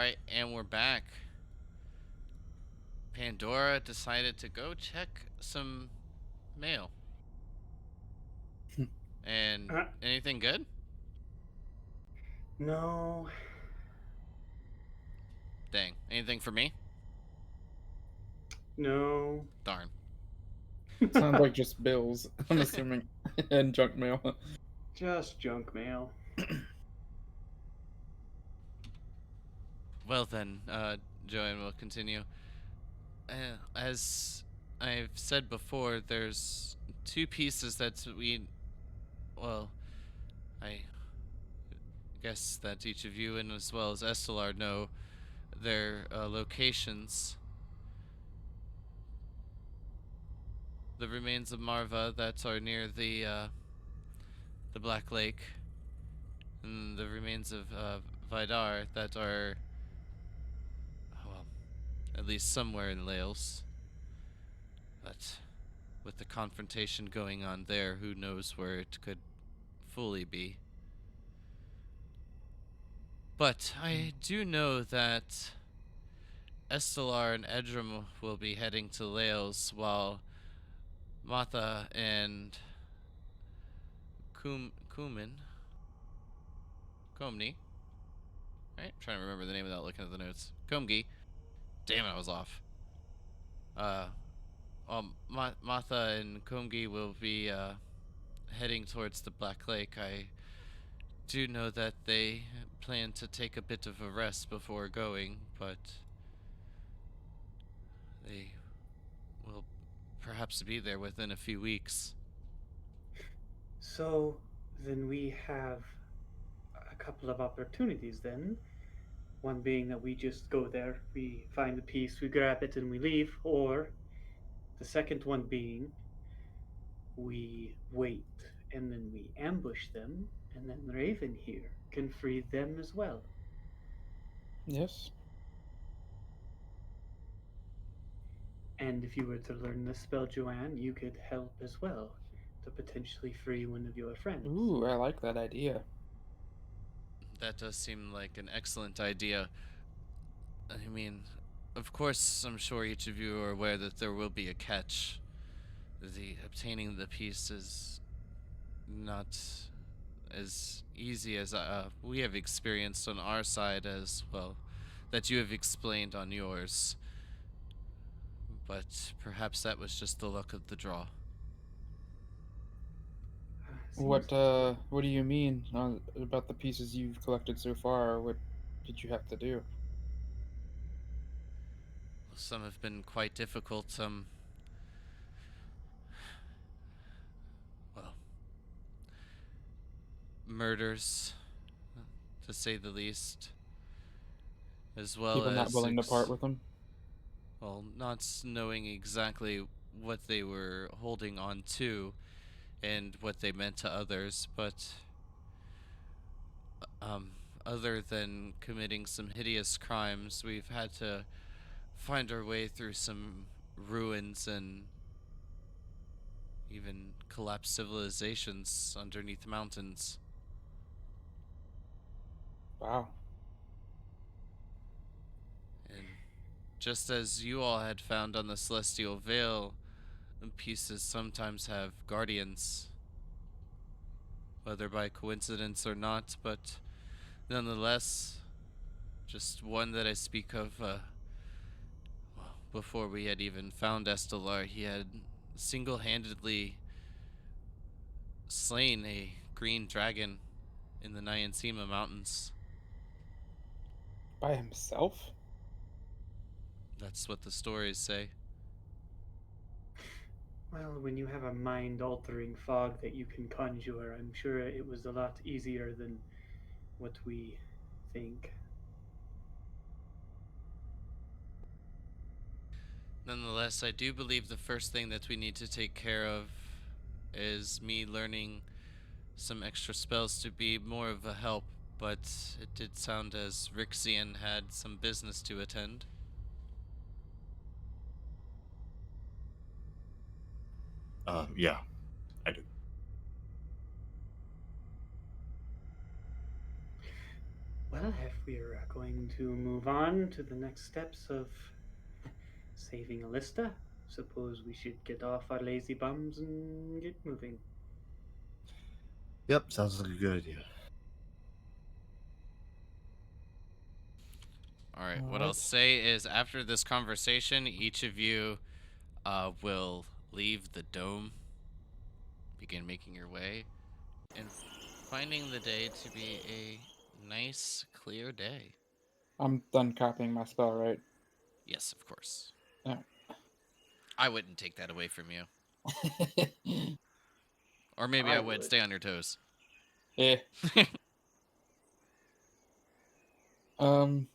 right, and we're back. Pandora decided to go check some mail. And Uh, anything good? no. Dang. Anything for me? No. Darn. Sounds like just bills, I'm assuming, and junk mail. Just junk mail. Well then, Joanne will continue. As I've said before, there's two pieces that well, I guess that each of you and as well as Estelar know their locations. The remains of Marva that are near the Black Lake, and the remains of Vidar that are, well, at least somewhere in Laos. But with the confrontation going on there, who knows where it could fully be. But I do know that Estelar and Edrum will be heading to Laos while Matha and Kumni, right? I'm trying to remember the name without looking at the notes. Komgi. Damn it, I was off. Matha and Komgi will be heading towards the Black Lake. I do know that they plan to take a bit of a rest before going, but they will perhaps be there within a few weeks. So then we have a couple of opportunities then. One being that we just go there, we find the piece, we grab it, and we leave. Or the second one being we wait and then we ambush them, and then Raven here can free them as well. Yes. And if you were to learn the spell, Joanne, you could help as well to potentially free one of your friends. Ooh, I like that idea. That does seem like an excellent idea. I mean, of course, I'm sure each of you are aware that there will be a catch. The obtaining the piece is not as easy as we have experienced on our side as well, that you have explained on yours. But perhaps that was just the luck of the draw. What do you mean about the pieces you've collected so far? What did you have to do? Some have been quite difficult. Well, murders, to say the least, as well People not as willing to part with them? well, not knowing exactly what they were holding on to and what they meant to others, but other than committing some hideous crimes, we've had to find our way through some ruins and even collapsed civilizations underneath mountains. Wow. And just as you all had found on the Celestial Veil, pieces sometimes have guardians, whether by coincidence or not, but nonetheless, just one that I speak of, well, before we had even found Estelar, he had single-handedly slain a green dragon in the Nyansima Mountains. By himself? That's what the stories say. Well, when you have a mind-altering fog that you can conjure, I'm sure it was a lot easier than what we think. Nonetheless, I do believe the first thing that we need to take care of is me learning some extra spells to be more of a help, but it did sound as Rixian had some business to attend. Yeah, I do. Well, if we're going to move on to the next steps of saving Elista, suppose we should get off our lazy bums and get moving. Yep, sounds like a good idea. All right. What Alright. I'll say is, after this conversation, each of you will leave the dome, begin making your way, and finding the day to be a nice, clear day. I'm done copying my spell, right? Yes, of course. Alright. I wouldn't take that away from you. Or maybe I would. Stay on your toes. Yeah.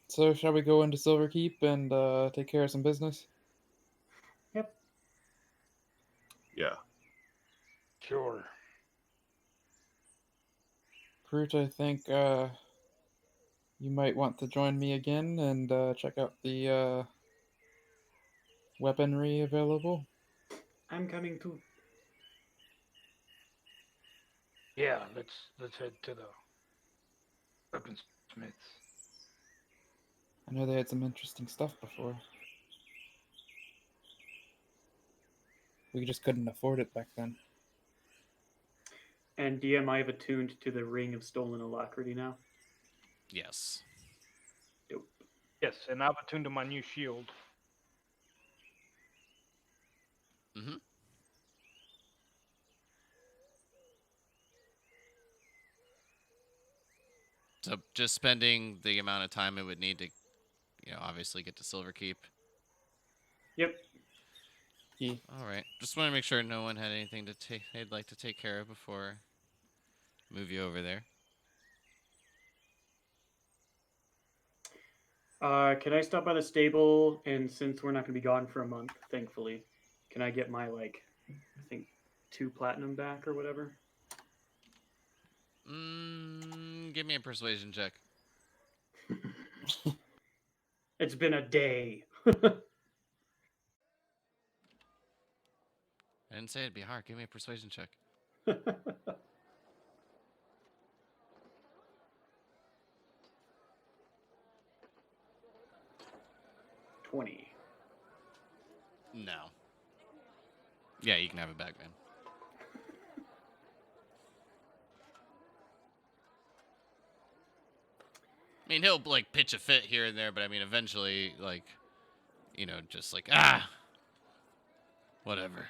So shall we go into Silverkeep and take care of some business? Yep. Yeah. Sure. Groot, I think you might want to join me again and check out the weaponry available. I'm coming too. Yeah, let's head to the weaponsmiths. I know they had some interesting stuff before. We just couldn't afford it back then. And DM, I have attuned to the Ring of Stolen Alacrity now. Yes. Dope. Yes, and I've attuned to my new shield. Mm-hmm. So just spending the amount of time it would need to, obviously get to Silverkeep. Yep. Yeah. All right. Just want to make sure no one had anything to they'd like to take care of before I move you over there. Can I stop by the stable? And since we're not going to be gone for a month, thankfully, can I get my, I think 2 platinum back or whatever? Give me a persuasion check. It's been a day. I didn't say it'd be hard. Give me a persuasion check. 20. No. Yeah, you can have it back, man. I mean, he'll pitch a fit here and there, but I mean, eventually, just whatever.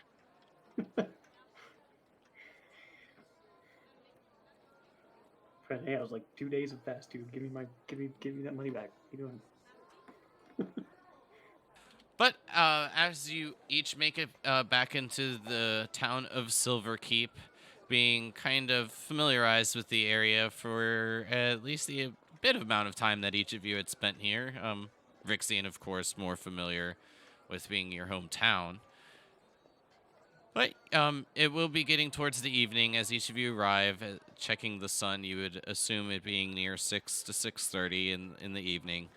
Hey, I was like 2 days have passed, dude. Give me that money back. What are you doing? But as you each make it back into the town of Silverkeep, being kind of familiarized with the area for at least the bit of amount of time that each of you had spent here, Rixian, of course, more familiar with being your hometown. But it will be getting towards the evening as each of you arrive. Checking the sun, you would assume it being near 6 to 6:30 in the evening.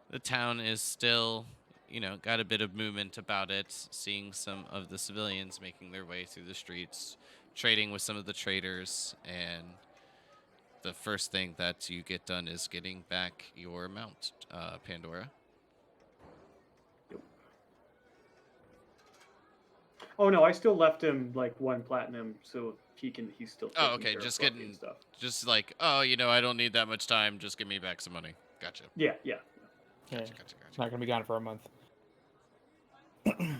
The town is still, got a bit of movement about it, seeing some of the civilians making their way through the streets, trading with some of the traders, and the first thing that you get done is getting back your mount, Pandora. Oh no, I still left him 1 platinum, so he's still. Oh, taking okay, care just of fucking getting, stuff. just I don't need that much time, just give me back some money. Gotcha. Yeah. Yeah. Gotcha. It's not gonna be gone for a month. I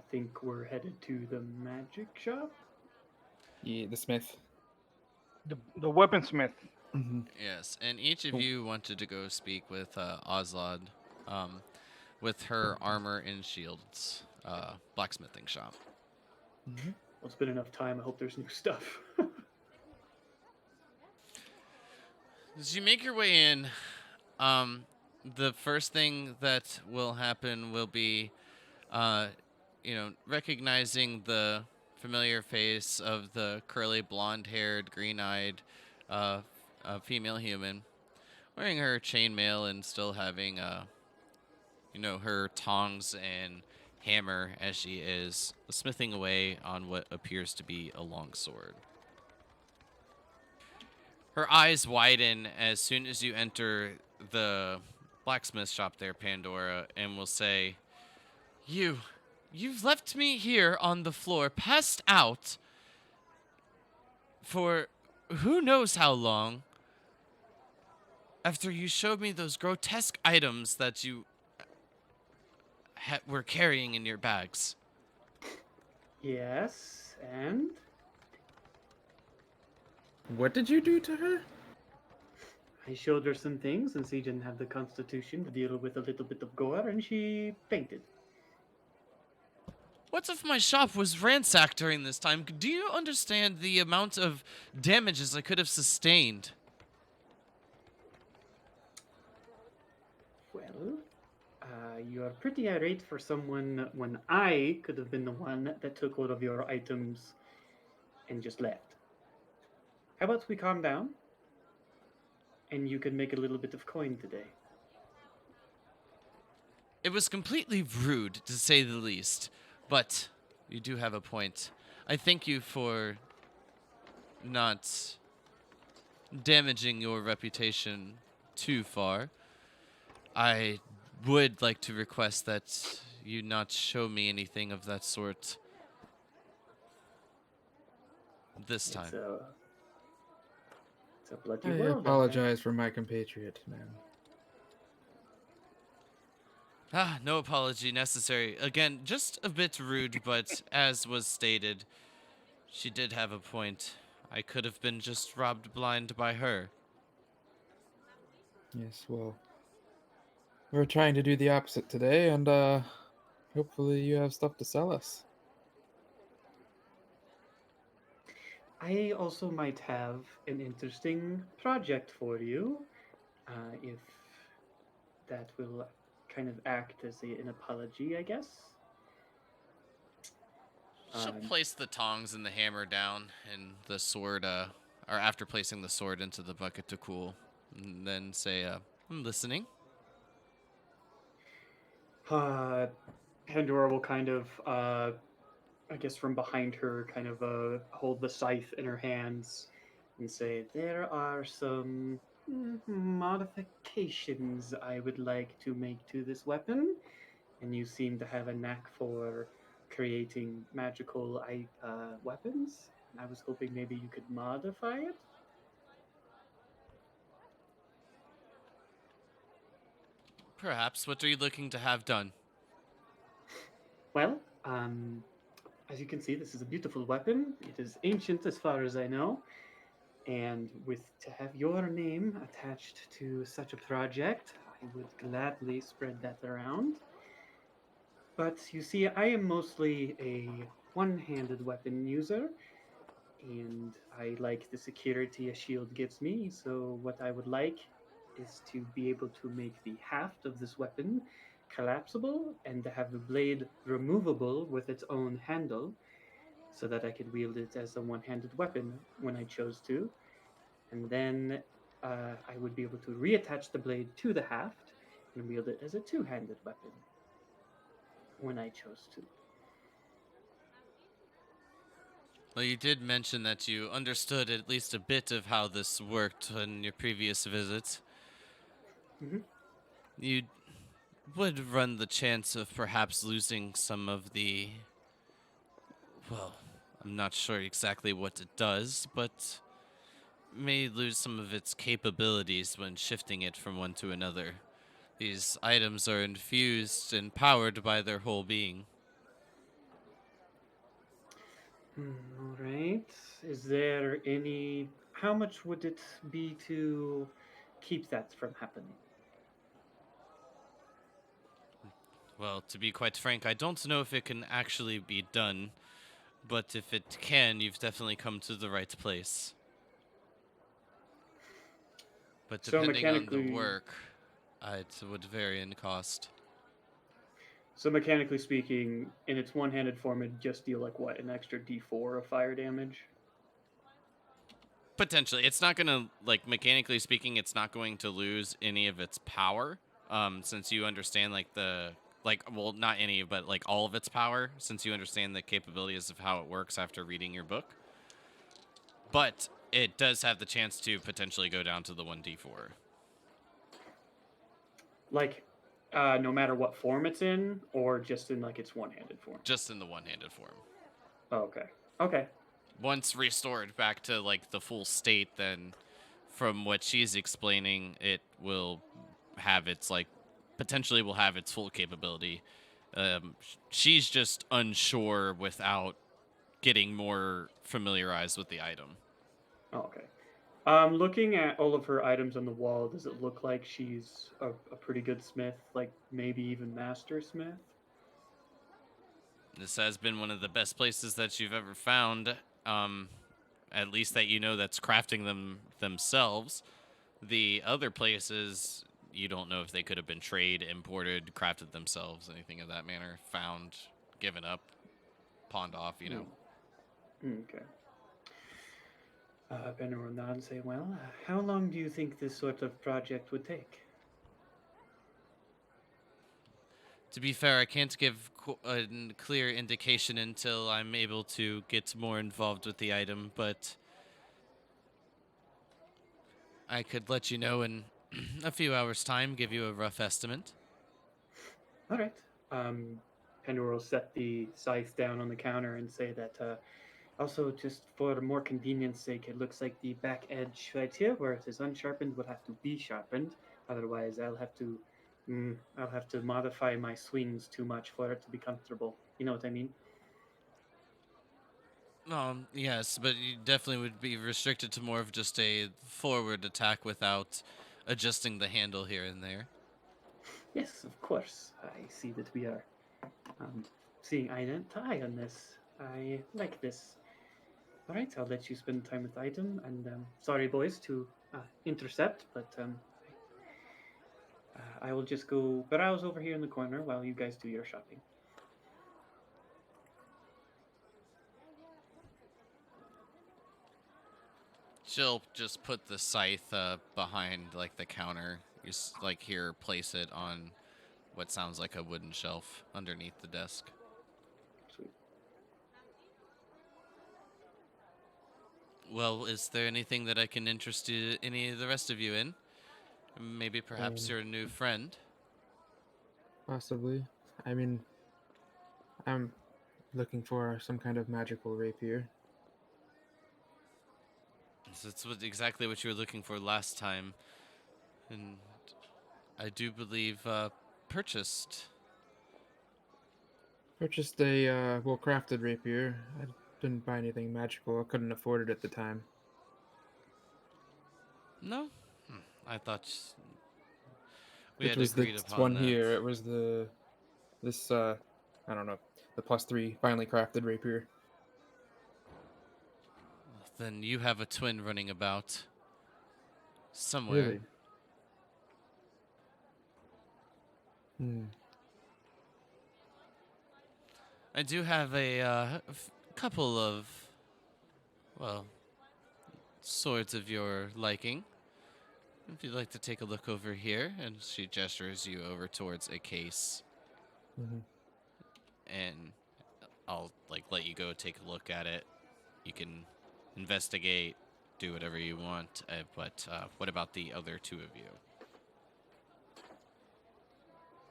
think we're headed to the magic shop. Yeah, the smith. The weaponsmith. Mm-hmm. Yes, and each of Cool. you wanted to go speak with Oslod, with her armor and shields blacksmithing shop. Mm-hmm. Well, it's been enough time. I hope there's new stuff. As you make your way in, the first thing that will happen will be, recognizing the familiar face of the curly, blonde-haired, green-eyed female human, wearing her chainmail and still having, her tongs and hammer as she is smithing away on what appears to be a long sword. Her eyes widen as soon as you enter the blacksmith shop there, Pandora, and will say, You've left me here on the floor, passed out, for who knows how long, after you showed me those grotesque items that you were carrying in your bags. Yes, and What did you do to her? I showed her some things, and she didn't have the constitution to deal with a little bit of gore, and she fainted. What if my shop was ransacked during this time? Do you understand the amount of damages I could have sustained? Well, you are pretty irate for someone when I could have been the one that took all of your items and just left. How about we calm down, and you can make a little bit of coin today? It was completely rude, to say the least, but you do have a point. I thank you for not damaging your reputation too far. I would like to request that you not show me anything of that sort this time. It's a bloody I world. out there. apologize for my compatriot, man. No apology necessary. Again, just a bit rude, but as was stated, she did have a point. I could have been just robbed blind by her. Yes, well, we're trying to do the opposite today, and hopefully you have stuff to sell us. I also might have an interesting project for you, if that will kind of act as an apology, I guess. She'll place the tongs and the hammer down and the sword, or after placing the sword into the bucket to cool, and then say, I'm listening. Pandora will kind of, I guess from behind her, kind of hold the scythe in her hands and say, there are some modifications I would like to make to this weapon. And you seem to have a knack for creating magical weapons. I was hoping maybe you could modify it. Perhaps. What are you looking to have done? Well, as you can see, this is a beautiful weapon. It is ancient as far as I know. And to have your name attached to such a project, I would gladly spread that around. But you see, I am mostly a one-handed weapon user, and I like the security a shield gives me. So what I would like is to be able to make the haft of this weapon collapsible and to have the blade removable with its own handle, so that I could wield it as a one-handed weapon when I chose to. And then I would be able to reattach the blade to the haft and wield it as a two-handed weapon when I chose to. Well, you did mention that you understood at least a bit of how this worked in your previous visits. Mhm. You would run the chance of perhaps losing some of the... Well, I'm not sure exactly what it does, but may lose some of its capabilities when shifting it from one to another. These items are infused and powered by their whole being. All right. Is there any? How much would it be to keep that from happening? Well, to be quite frank, I don't know if it can actually be done, but if it can, you've definitely come to the right place. But So depending on the mechanically- work, it would vary in cost. So mechanically speaking, in its one-handed form, it'd just deal like what, an extra D4 of fire damage? Potentially. It's not going to, like, mechanically speaking, it's not going to lose any of its power, since you understand, like, well, not any, but, like, all of its power, since you understand the capabilities of how it works after reading your book. but it does have the chance to potentially go down to the 1d4. Like, no matter what form it's in, or just in like its one-handed form. Just in the one-handed form. Oh, okay. Okay. Once restored back to like the full state, then from what she's explaining, it will have its like potentially will have its full capability. She's just unsure without getting more familiarized with the item. Oh, okay. Looking at all of her items on the wall, does it look like she's a pretty good smith? Like maybe even master smith? This has been one of the best places that you've ever found. At least that you know that's crafting them themselves. The other places, you don't know if they could have been trade, imported, crafted themselves, anything of that manner, found, given up, pawned off, you know. Okay. Benner will nod and say, well, how long do you think this sort of project would take? To be fair, I can't give a clear indication until I'm able to get more involved with the item, but I could let you know in a few hours' time, give you a rough estimate. All right. Pendor will set the scythe down on the counter and say that also, just for more convenience sake, it looks like the back edge right here, where it is unsharpened, will have to be sharpened. Otherwise, I'll have to modify my swings too much for it to be comfortable. You know what I mean? Yes, but you definitely would be restricted to more of just a forward attack without adjusting the handle here and there. Yes, of course. I see that we are seeing eye to eye on this. I like this. All right, I'll let you spend time with the item. And sorry, boys, to intercept, but I will just go browse over here in the corner while you guys do your shopping. She'll just put the scythe behind like the counter. You like here place it on what sounds like a wooden shelf underneath the desk. Sweet. Well, is there anything that I can interest any of the rest of you in? Maybe perhaps you're a new friend. Possibly. I mean, I'm looking for some kind of magical rapier. So that's exactly what you were looking for last time. And I do believe purchased. Purchased a well-crafted rapier. I didn't buy anything magical. I couldn't afford it at the time. No? I thought we It had was agreed this upon one that. here. It was this I don't know, the +3 finely crafted rapier. Then you have a twin running about somewhere. Really? Hmm. I do have a couple of, well, swords of your liking. If you'd like to take a look over here, and she gestures you over towards a case, Mm-hmm. and I'll like let you go take a look at it. You can investigate, do whatever you want. But what about the other two of you?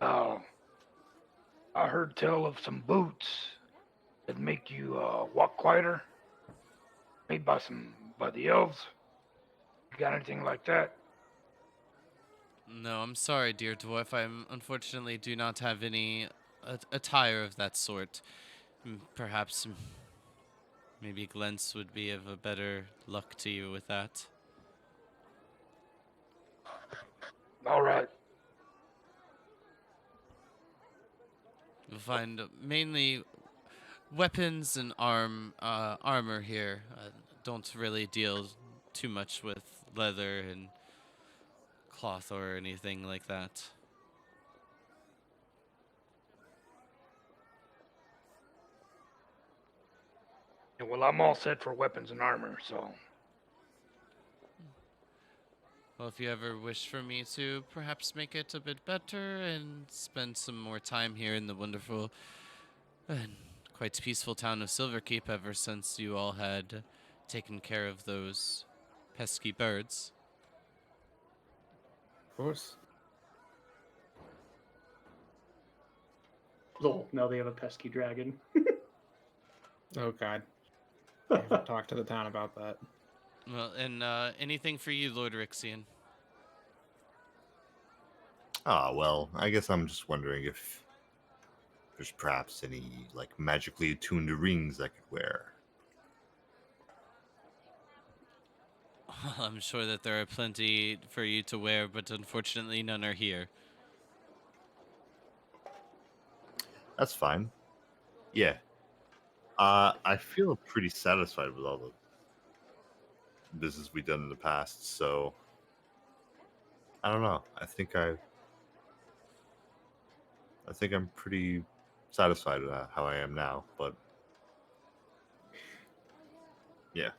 Oh, I heard tell of some boots that make you walk quieter, made by the elves. You got anything like that? No, I'm sorry, dear dwarf. I unfortunately do not have any attire of that sort. Perhaps maybe Glens would be of a better luck to you with that. All right. You'll find mainly weapons and armor here. Don't really deal too much with leather and cloth or anything like that. Yeah, well, I'm all set for weapons and armor, so. Well, if you ever wish for me to perhaps make it a bit better and spend some more time here in the wonderful and quite peaceful town of Silverkeep ever since you all had taken care of those pesky birds. Of course. Lol, now they have a pesky dragon. Oh God. I haven't talked to the town about that. Well, and anything for you, Lord Rixian? Ah, well, I guess I'm just wondering if there's perhaps any, like, magically attuned rings I could wear. I'm sure that there are plenty for you to wear, but unfortunately none are here. That's fine. Yeah. I feel pretty satisfied with all the business we've done in the past, so I don't know. I think I'm pretty satisfied with how I am now, but yeah.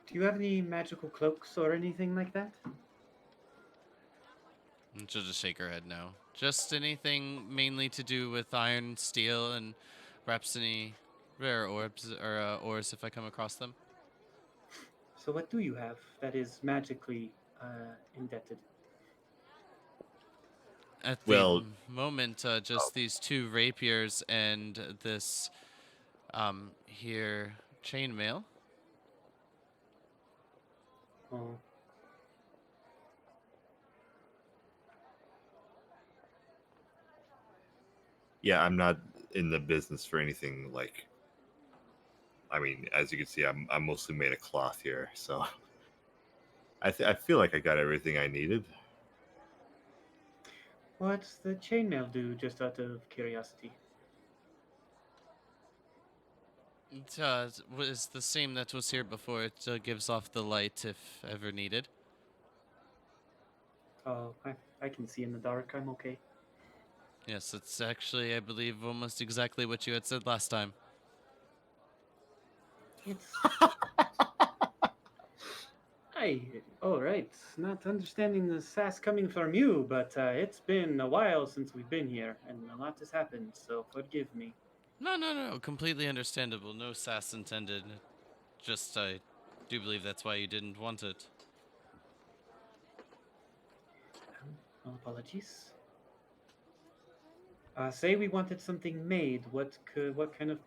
Do you have any magical cloaks or anything like that? And she'll just shake her head no. Just anything mainly to do with iron, steel, and perhaps any rare orbs or ores if I come across them. So what do you have that is magically indebted? At the Well, moment, just these two rapiers and this here chainmail. Oh, yeah, I'm not in the business for anything like. I mean, as you can see, I'm mostly made of cloth here, so I feel like I got everything I needed. what's the chainmail do? Just out of curiosity. It was the same that was here before. It gives off the light if ever needed. Oh, I can see in the dark. I'm okay. Yes, it's actually, I believe, almost exactly what you had said last time. It's all right. Not understanding the sass coming from you, but it's been a while since we've been here, and a lot has happened. So forgive me. No. Completely understandable. No sass intended. Just, I do believe that's why you didn't want it. Well, apologies. Say we wanted something made. What kind of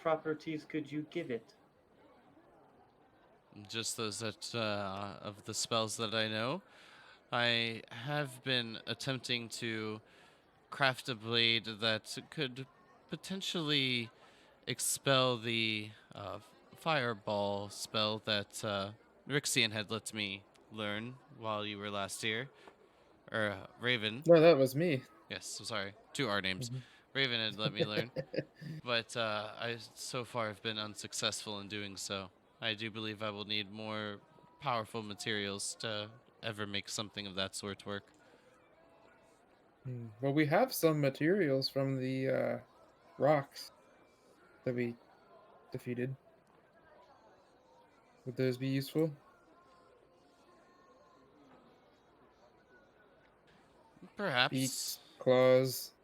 properties could you give it? Just those that, of the spells that I know. I have been attempting to craft a blade that could potentially expel the fireball spell that Rixian had let me learn while you were last here. Or Raven. No, that was me. Yes, so sorry. Two R names. Mhm. Raven had let me learn. But I so far have been unsuccessful in doing so. I do believe I will need more powerful materials to ever make something of that sort work. Well, we have some materials from the rocks that we defeated. Would those be useful? Perhaps. Beaks, claws,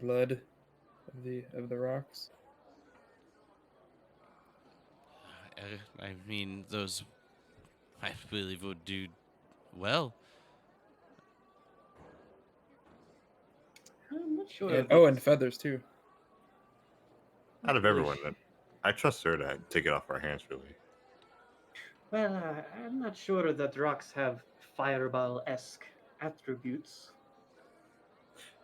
blood of the rocks. I mean, those I believe would do well. I'm not sure. And If oh, it's, and feathers too. Out not of really everyone, I trust her to take it off our hands, really. Well, I'm not sure that rocks have fireball-esque attributes.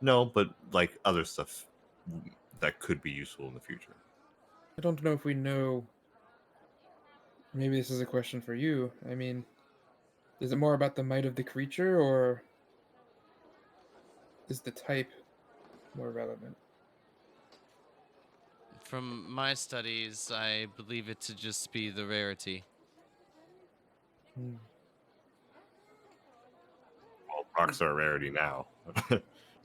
No, but like other stuff that could be useful in the future. I don't know if we know. Maybe this is a question for you. I mean, is it more about the might of the creature, or is the type more relevant? From my studies, I believe it to just be the rarity. Hmm. Well, rocks are a rarity now.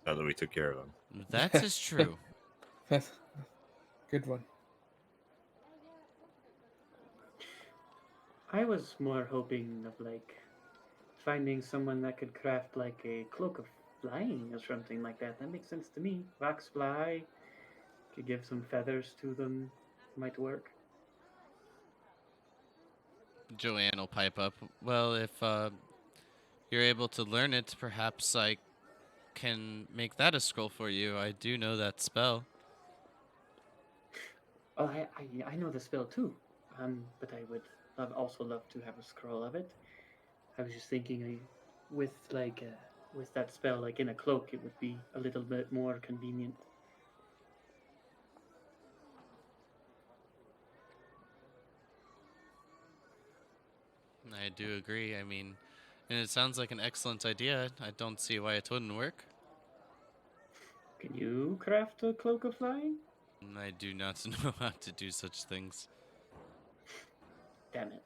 Now that we took care of them. That is true. That's good one. I was more hoping of like finding someone that could craft like a cloak of flying or something like that. That makes sense to me. Rocks fly. Could give some feathers to them. Might work. Joanne will pipe up. Well, if you're able to learn it, perhaps I can make that a scroll for you. I do know that spell. Oh, I know the spell too. But I would also love to have a scroll of it. I was just thinking, with with that spell like in a cloak, it would be a little bit more convenient. I do agree. I mean, and it sounds like an excellent idea. I don't see why it wouldn't work. Can you craft a cloak of flying? I do not know how to do such things. Damn it.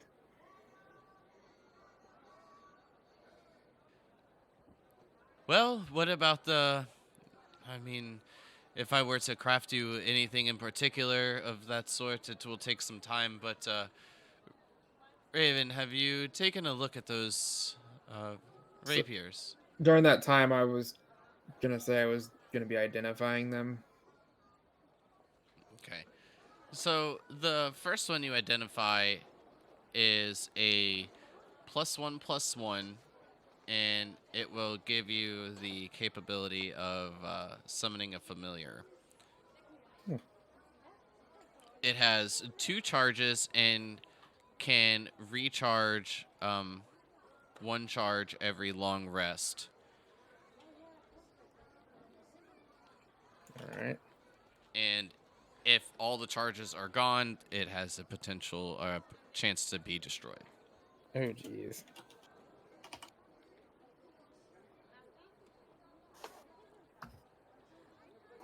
Well, what about the... I mean, if I were to craft you anything in particular of that sort, it will take some time, but Raven, have you taken a look at those So- rapiers? During that time, I was gonna say I was gonna be identifying them. Okay. So the first one you identify is a +1/+1, and it will give you the capability of summoning a familiar. Hmm. It has 2 charges and can recharge 1 charge every long rest. All right. And if all the charges are gone, it has a potential chance to be destroyed. Oh, jeez.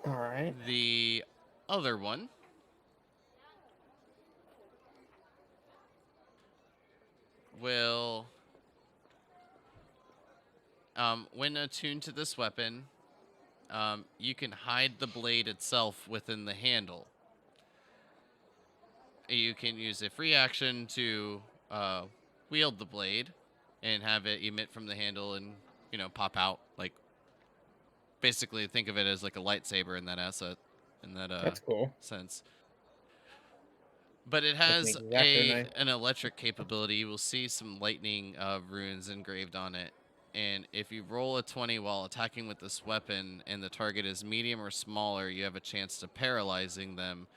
All right. The other one will, when attuned to this weapon, you can hide the blade itself within the handle. You can use a free action to wield the blade and have it emit from the handle and, pop out. Like, basically think of it as like a lightsaber in that asset, in that That's cool. sense. But it That's has an exacto knife. an electric capability. You will see some lightning runes engraved on it. And if you roll a 20 while attacking with this weapon and the target is medium or smaller, you have a chance to paralyzing them.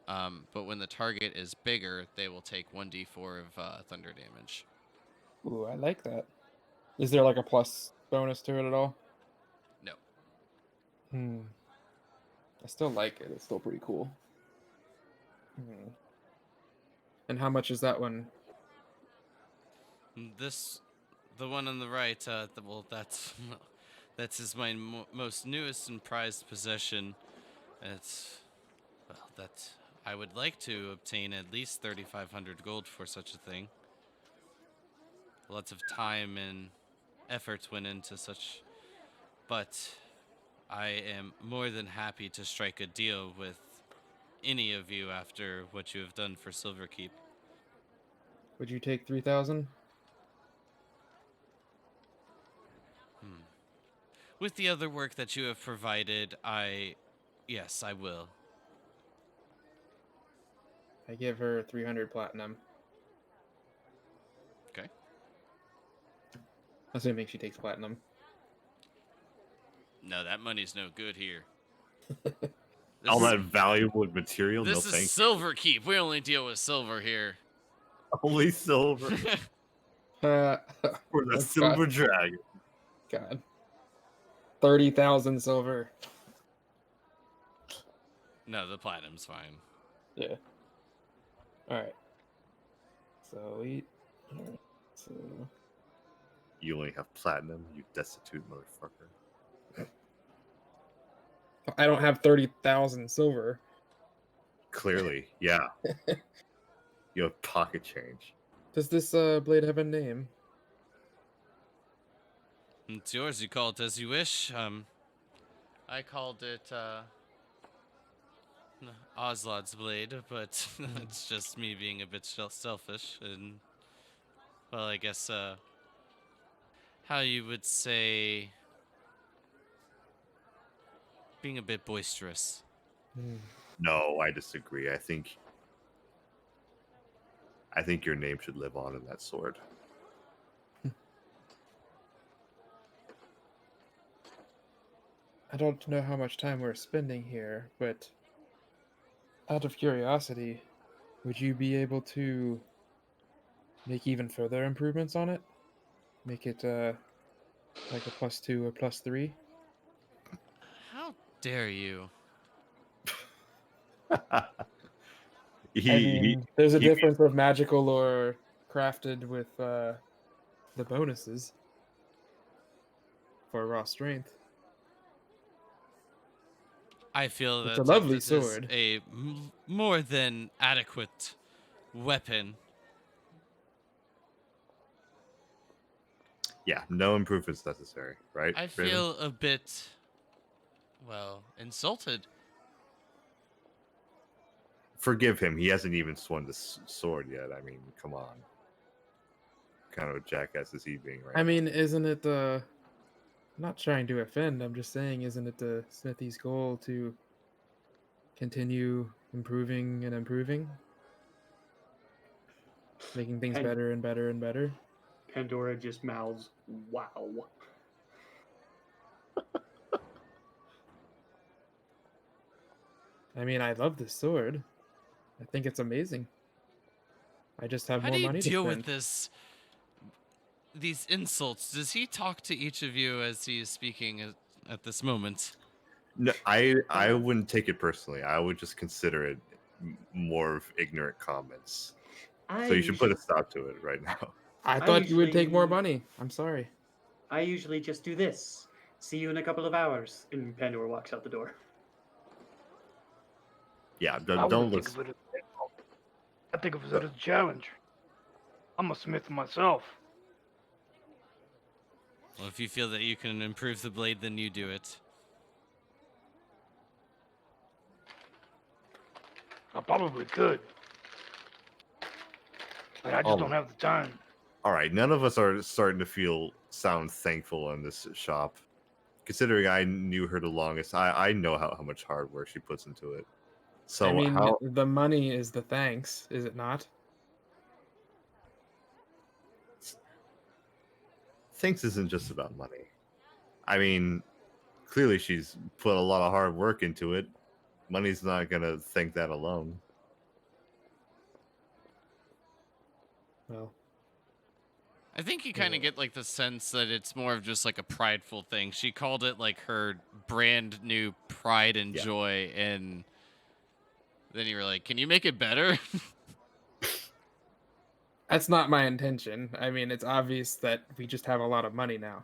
But when the target is bigger, they will take 1d4 of thunder damage. Ooh, I like that. Is there like a plus bonus to it at all? No. I still like it. It's still pretty cool. And how much is that one? The one on the right, well, that's is my most newest and prized possession. That I would like to obtain at least 3,500 gold for such a thing. Lots of time and effort went into such, but I am more than happy to strike a deal with any of you after what you have done for Silverkeep. Would you take 3,000? With the other work that you have provided, yes, I will. I give her 300 platinum. Okay. Assuming she takes platinum. No, that money's no good here. All that valuable material, no This is thanks. Silverkeep. We only deal with silver here. Only silver For for the silver dragon. God. 30,000 silver. No, the platinum's fine. Yeah. Alright. So we. Alright. So. You only have platinum, you destitute motherfucker. I don't have 30,000 silver. Clearly, yeah. You have pocket change. Does this blade have a name? It's yours. You call it as you wish. I called it Oslod's blade, but it's just me being a bit selfish and, well, I guess how you would say, being a bit boisterous. No, I disagree. I think I think your name should live on in that sword. I don't know how much time we're spending here, but out of curiosity, would you be able to make even further improvements on it? Make it like a +2 or +3? How dare you? I mean, there's a he- difference of magical or crafted with the bonuses for raw strength. I feel It's that a if lovely this sword. is a more than adequate weapon. Yeah, no improvements necessary, right? I Raven? feel a bit, well, insulted. Forgive him. He hasn't even swung the sword yet. I mean, come on. What kind of a jackass is he being right I now? mean, isn't it I'm not trying to offend, I'm just saying, isn't it the Smithy's goal to continue improving and improving? Making things And better and better and better? Pandora just mouths, "Wow." I mean, I love this sword. I think it's amazing. I just have How more do you money to deal with spend. these insults? Does he talk to each of you as he is speaking at this moment? No, I wouldn't take it personally. I would just consider it more of ignorant comments. I So you should put usually, a stop to it right now. I I thought you would take more usually, money. I'm sorry. I usually just do this. See you in a couple of hours. And Pandora walks out the door. Yeah, I don't wouldn't think listen. of it as an insult. I think of it as a challenge. I'm a smith myself. Well, if you feel that you can improve the blade, then you do it. I probably could, but I just don't have the time. All right, none of us are starting to sound thankful in this shop. Considering I knew her the longest, I know how much hard work she puts into it. So I mean, how the money is the thanks, is it not? things isn't just about money. I mean, clearly she's put a lot of hard work into it. Money's not gonna thank that alone. Well, I think you kind of get like the sense that it's more of just like a prideful thing. She called it like her brand new pride and Yeah. joy, and then you were like, "Can you make it better?" that's not my intention. I mean, it's obvious that we just have a lot of money now.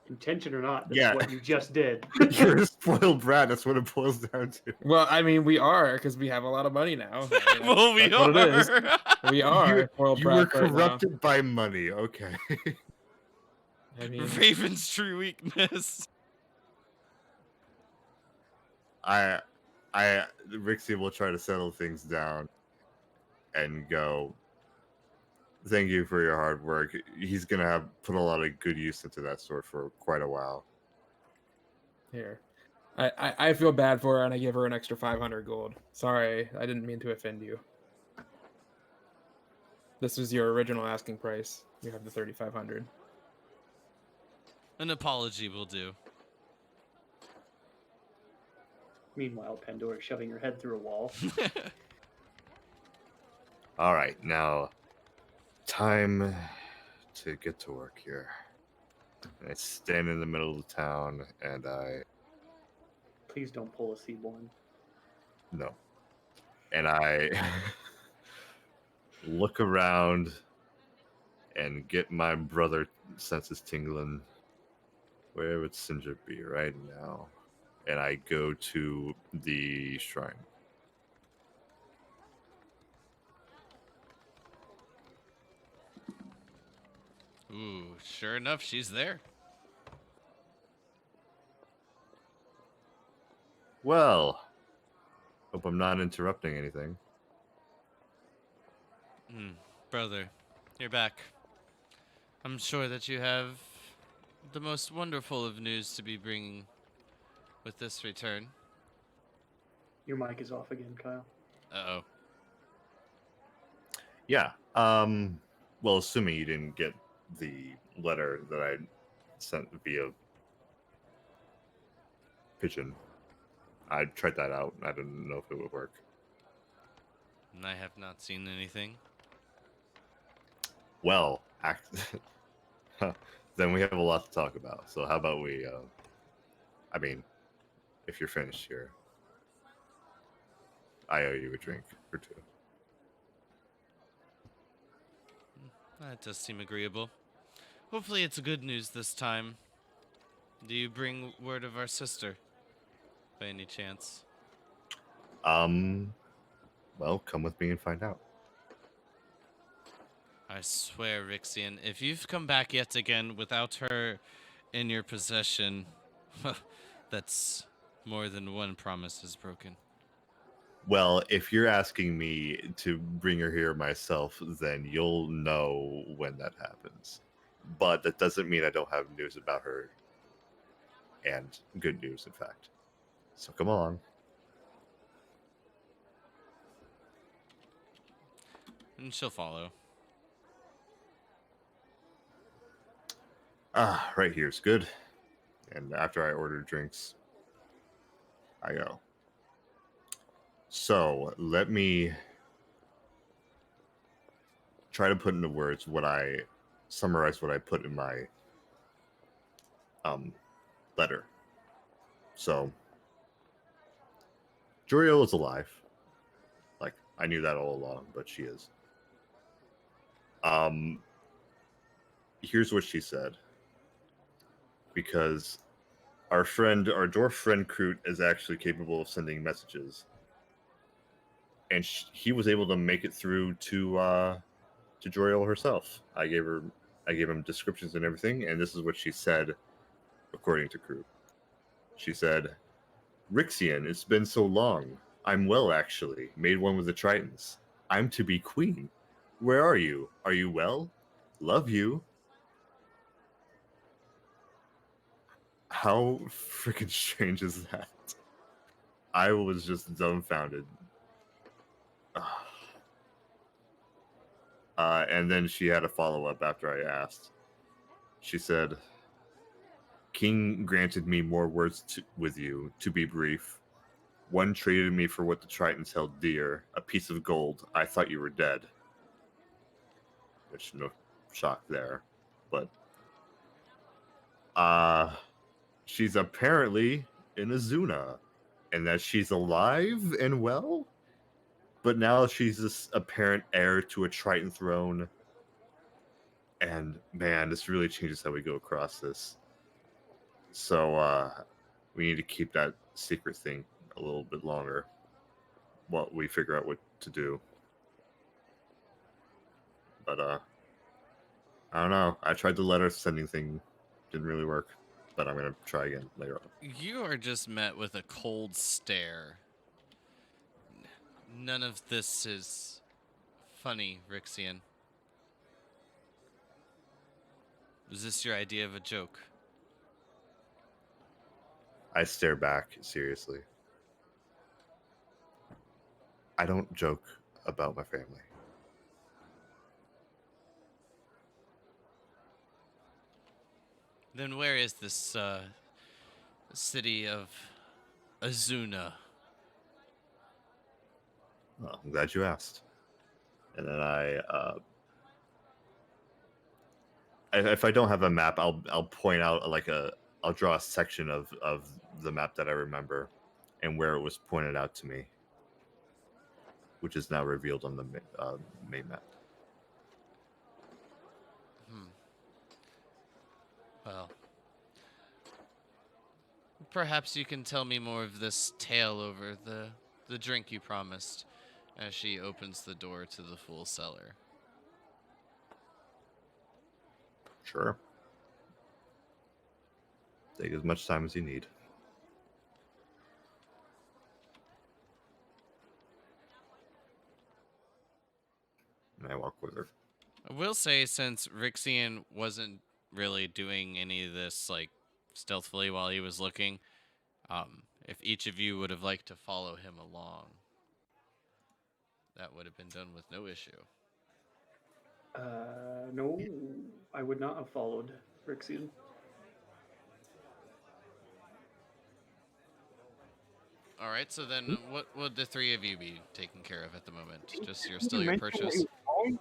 Intention or not, that's Yeah. what you just did. You're a spoiled brat. That's what it boils down to. Well, I mean, we are because we have a lot of money now. I mean, Well, we that's what it is. are. We are spoiled You were brats right now. corrupted by money. Okay. I mean, Raven's true weakness. Rixie will try to settle things down and go, thank you for your hard work. He's gonna have put a lot of good use into that sword for quite a while. here. I feel bad for her and I give her an extra 500 gold. Sorry, I didn't mean to offend you. This was your original asking price. You have the 3,500. An apology will do. Meanwhile, Pandora shoving her head through a wall. All right, now time to get to work here. I stand in the middle of the town and Please don't pull a Seaborn. no, and I look around and get my brother senses tingling. Where would Sinjir be right now? And I go to the shrine. Ooh, sure enough, she's there. Well, hope I'm not interrupting anything. Brother, you're back. I'm sure that you have the most wonderful of news to be bringing with this return. Your mic is off again, Kyle. Uh-oh. Yeah, Well, assuming you didn't get the letter that I sent via pigeon, I tried that out. I didn't know if it would work. And I have not seen anything. Well, then we have a lot to talk about. So how about we? I mean, if you're finished here, I owe you a drink or two. That does seem agreeable. Hopefully it's good news this time. Do you bring word of our sister, by any chance? Well, come with me and find out. I swear, Rixian, if you've come back yet again without her in your possession, that's more than one promise is broken. Well, if you're asking me to bring her here myself, then you'll know when that happens. But that doesn't mean I don't have news about her. And good news, in fact. So come along. And she'll follow. Right here's good. And after I order drinks, I go. So let me try to put into words summarize what I put in my letter. So Joriel is alive. Like, I knew that all along, but she is. Here's what she said. Because our dwarf friend Kroot is actually capable of sending messages. And he was able to make it through to Joriel herself. I gave him descriptions and everything, and this is what she said, according to Kroot. She said, Rixian, it's been so long. I'm well, actually. Made one with the Tritons. I'm to be queen. Where are you? Are you well? Love you. How freaking strange is that? I was just dumbfounded. And then she had a follow-up after I asked. She said, King granted me more words with you, to be brief. One traded me for what the Tritons held dear, a piece of gold. I thought you were dead. Which, no shock there. But, she's apparently in Azuna, and that she's alive and well? But now she's this apparent heir to a Triton throne. And, man, this really changes how we go across this. So, we need to keep that secret thing a little bit longer while we figure out what to do. But, I don't know. I tried the letter sending thing. Didn't really work. But I'm going to try again later on. You are just met with a cold stare. None of this is funny, Rixian. Was this your idea of a joke? I stare back seriously. I don't joke about my family. Then where is this city of Azuna? Well, I'm glad you asked. And then if I don't have a map, I'll point out I'll draw a section of the map that I remember and where it was pointed out to me, which is now revealed on the main map. Well, perhaps you can tell me more of this tale over the drink you promised, as she opens the door to the full cellar. Sure. Take as much time as you need. And I walk with her. I will say, since Rixian wasn't really doing any of this like stealthily while he was looking, if each of you would have liked to follow him along, that would have been done with no issue. No, I would not have followed Rixian. All right, so then what would the three of you be taking care of at the moment? Just You your mentioned where he purchase? was going?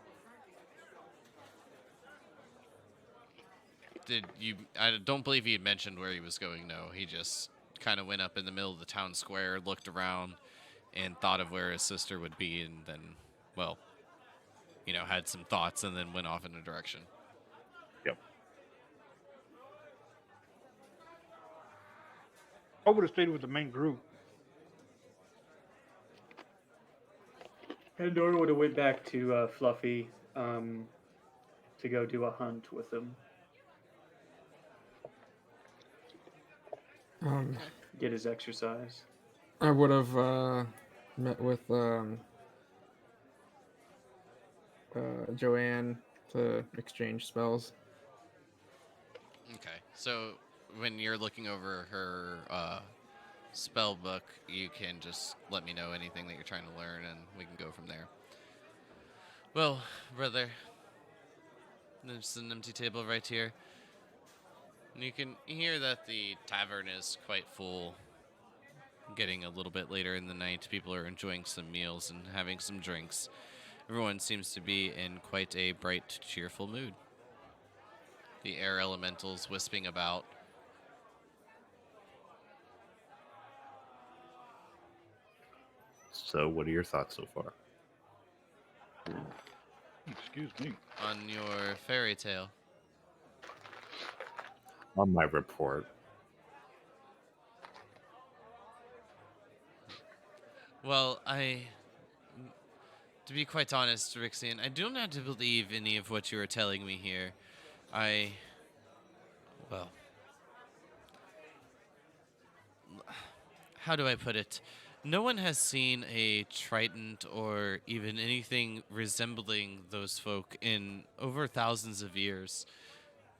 Did you? I don't believe he had mentioned where he was going. No, he just kind of went up in the middle of the town square, looked around, and thought of where his sister would be, and then, well, had some thoughts, and then went off in a direction. Yep. I would have stayed with the main group. Pandora would have went back to Fluffy to go do a hunt with him. Get his exercise. I would have met with Joanne to exchange spells. Okay, so when you're looking over her spell book, you can just let me know anything that you're trying to learn, and we can go from there. Well, brother, there's an empty table right here. And you can hear that the tavern is quite full. Getting a little bit later in the night, people are enjoying some meals and having some drinks. Everyone seems to be in quite a bright, cheerful mood. The air elementals wisping about. So, what are your thoughts so far? Excuse me. On your fairy tale. On my report, Well, to be quite honest, Rixian, I do not believe any of what you are telling me here. Well, how do I put it? No one has seen a trident or even anything resembling those folk in over thousands of years.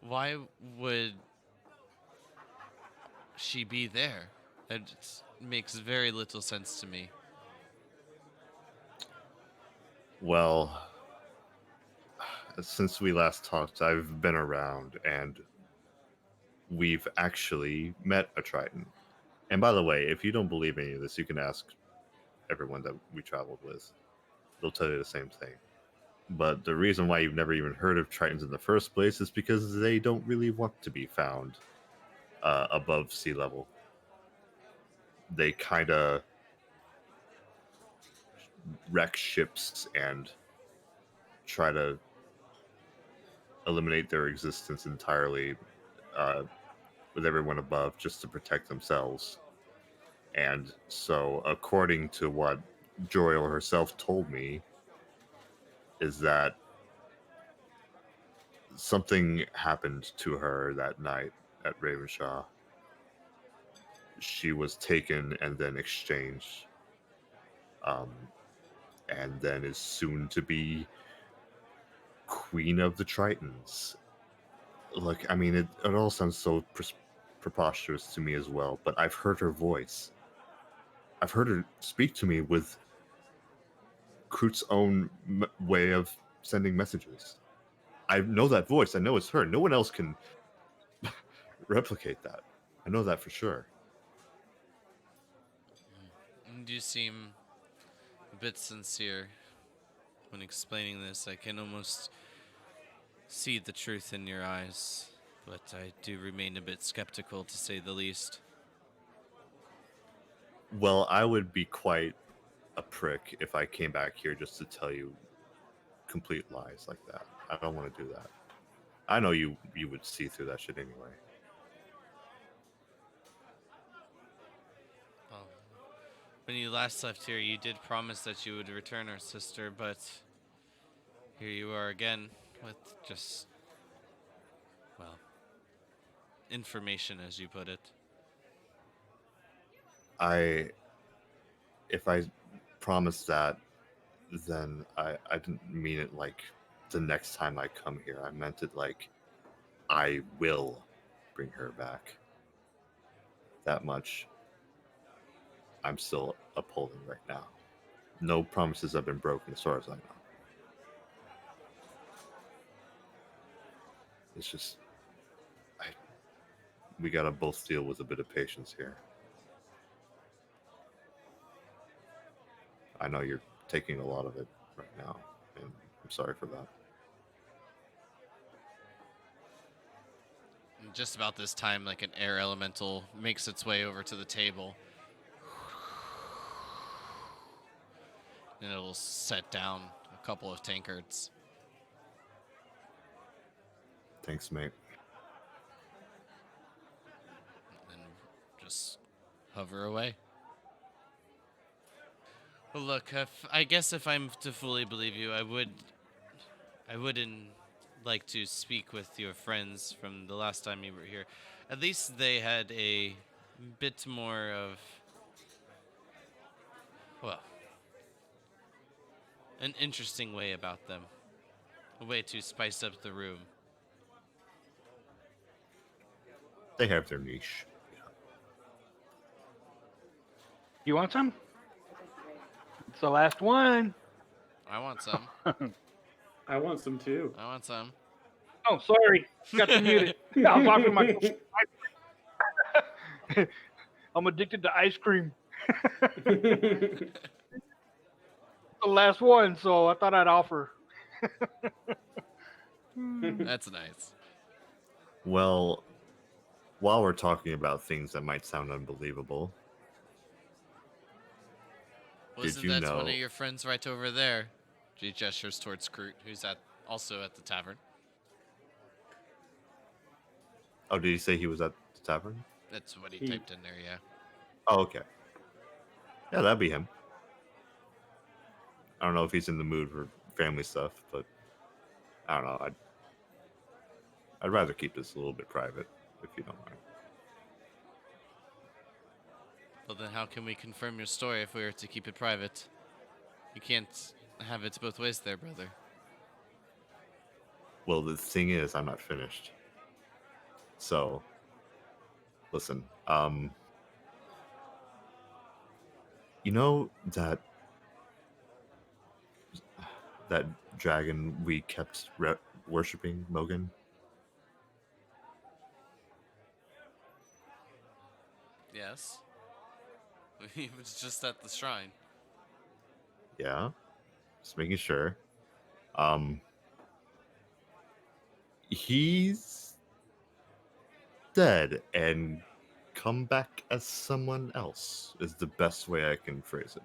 Why would she be there? That makes very little sense to me. well, since we last talked, I've been around and we've actually met a Triton. And by the way, if you don't believe any of this, you can ask everyone that we traveled with. They'll tell you the same thing. But the reason why you've never even heard of Tritons in the first place is because they don't really want to be found above sea level. They kind of wreck ships and try to eliminate their existence entirely with everyone above just to protect themselves. And so, according to what Joriel herself told me, is that something happened to her that night at Ravenshaw. She was taken and then exchanged, um, and then is soon to be Queen of the Tritons. Look, I mean, it all sounds so preposterous to me as well, but I've heard her voice. I've heard her speak to me with Kroot's own way of sending messages. I know that voice. I know it's her. No one else can replicate that. I know that for sure. You seem a bit sincere when explaining this. I can almost see the truth in your eyes, but I do remain a bit skeptical, to say the least. Well, I would be quite a prick if I came back here just to tell you complete lies like that. I don't want to do that. I know you would see through that shit anyway. Well, when you last left here, you did promise that you would return our sister, but here you are again with just, well, information, as you put it. If I promised that, then I didn't mean it like the next time I come here. I meant it like I will bring her back. That much I'm still upholding right now. No promises have been broken as far as I know. It's just we gotta both deal with a bit of patience here. I know you're taking a lot of it right now, and I'm sorry for that. And just about this time, like an air elemental makes its way over to the table. And it'll set down a couple of tankards. Thanks, mate. And just hover away. Well, look, I guess if I'm to fully believe you, I wouldn't like to speak with your friends from the last time you were here. At least they had a bit more of, well, an interesting way about them. A way to spice up the room. They have their niche. You want some? It's the last one. I want some. I want some too. I want some. Oh, sorry. Got to mute it. I was talking to my. I'm addicted to ice cream. The last one, so I thought I'd offer. That's nice. Well, while we're talking about things that might sound unbelievable, Wasn't you that know? one of your friends right over there? She gestures towards Scroot, who's also at the tavern. Oh, did he say he was at the tavern? That's what he typed in there, yeah. Oh, okay. Yeah, that'd be him. I don't know if he's in the mood for family stuff, but I don't know. I'd rather keep this a little bit private, if you don't mind. Well, then how can we confirm your story if we were to keep it private? You can't have it both ways there, brother. Well, the thing is, I'm not finished. So, listen, you know that dragon we kept worshipping, Mogan? Yes. He was just at the shrine. Yeah, just making sure. He's dead and come back as someone else is the best way I can phrase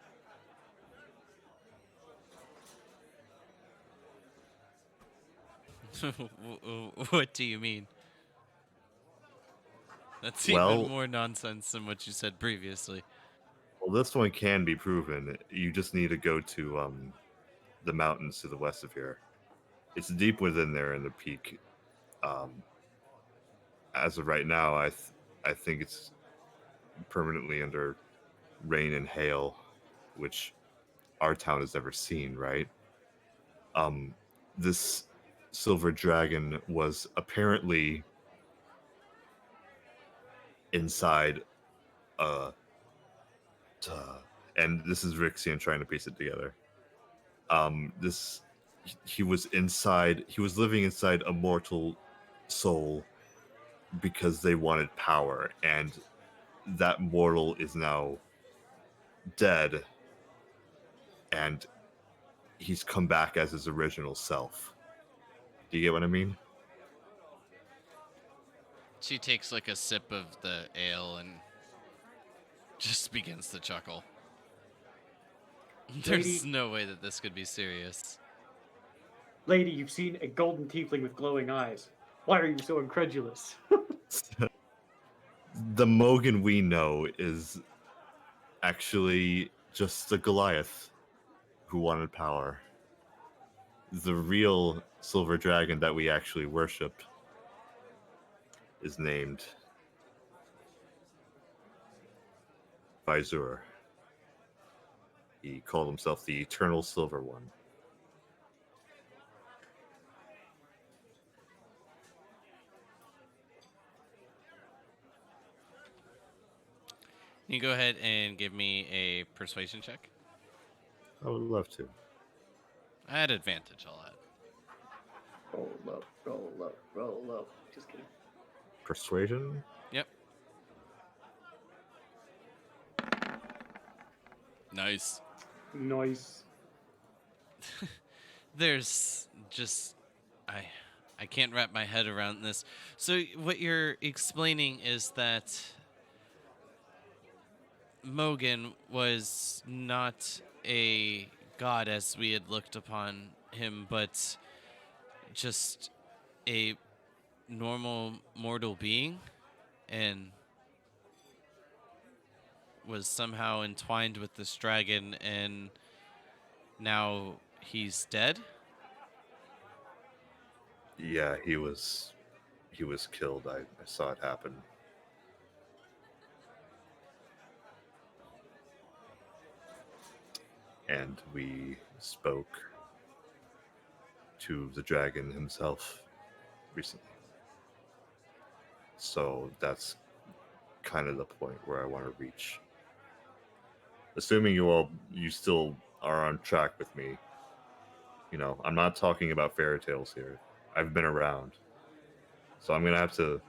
it. What do you mean? That's Well- even more nonsense than what you said previously. Well, this one can be proven. You just need to go to the mountains to the west of here. It's deep within there in the peak. As of right now, I think it's permanently under rain and hail, which our town has never seen, right? This silver dragon was apparently inside and this is Rixian trying to piece it together. He was living inside a mortal soul because they wanted power, and that mortal is now dead, and he's come back as his original self. Do you get what I mean? She takes like a sip of the ale and just begins to chuckle. There's no way that this could be serious. Lady, you've seen a golden tiefling with glowing eyes. Why are you so incredulous? The Mogan we know is actually just the Goliath who wanted power. The real silver dragon that we actually worshipped is named Vizur. He called himself the Eternal Silver One. Can you go ahead and give me a persuasion check? I would love to. I had advantage, I'll add. Roll up, roll up, roll up. Just kidding. Persuasion. Yep. Nice. Nice. There's just I can't wrap my head around this. So what you're explaining is that Mogan was not a god as we had looked upon him, but just a normal mortal being, and was somehow entwined with this dragon, and now he's dead. Yeah, he was killed. I saw it happen. And we spoke to the dragon himself recently. So that's kind of the point where I want to reach. Assuming you still are on track with me. You know, I'm not talking about fairy tales here. I've been around. So I'm going to have to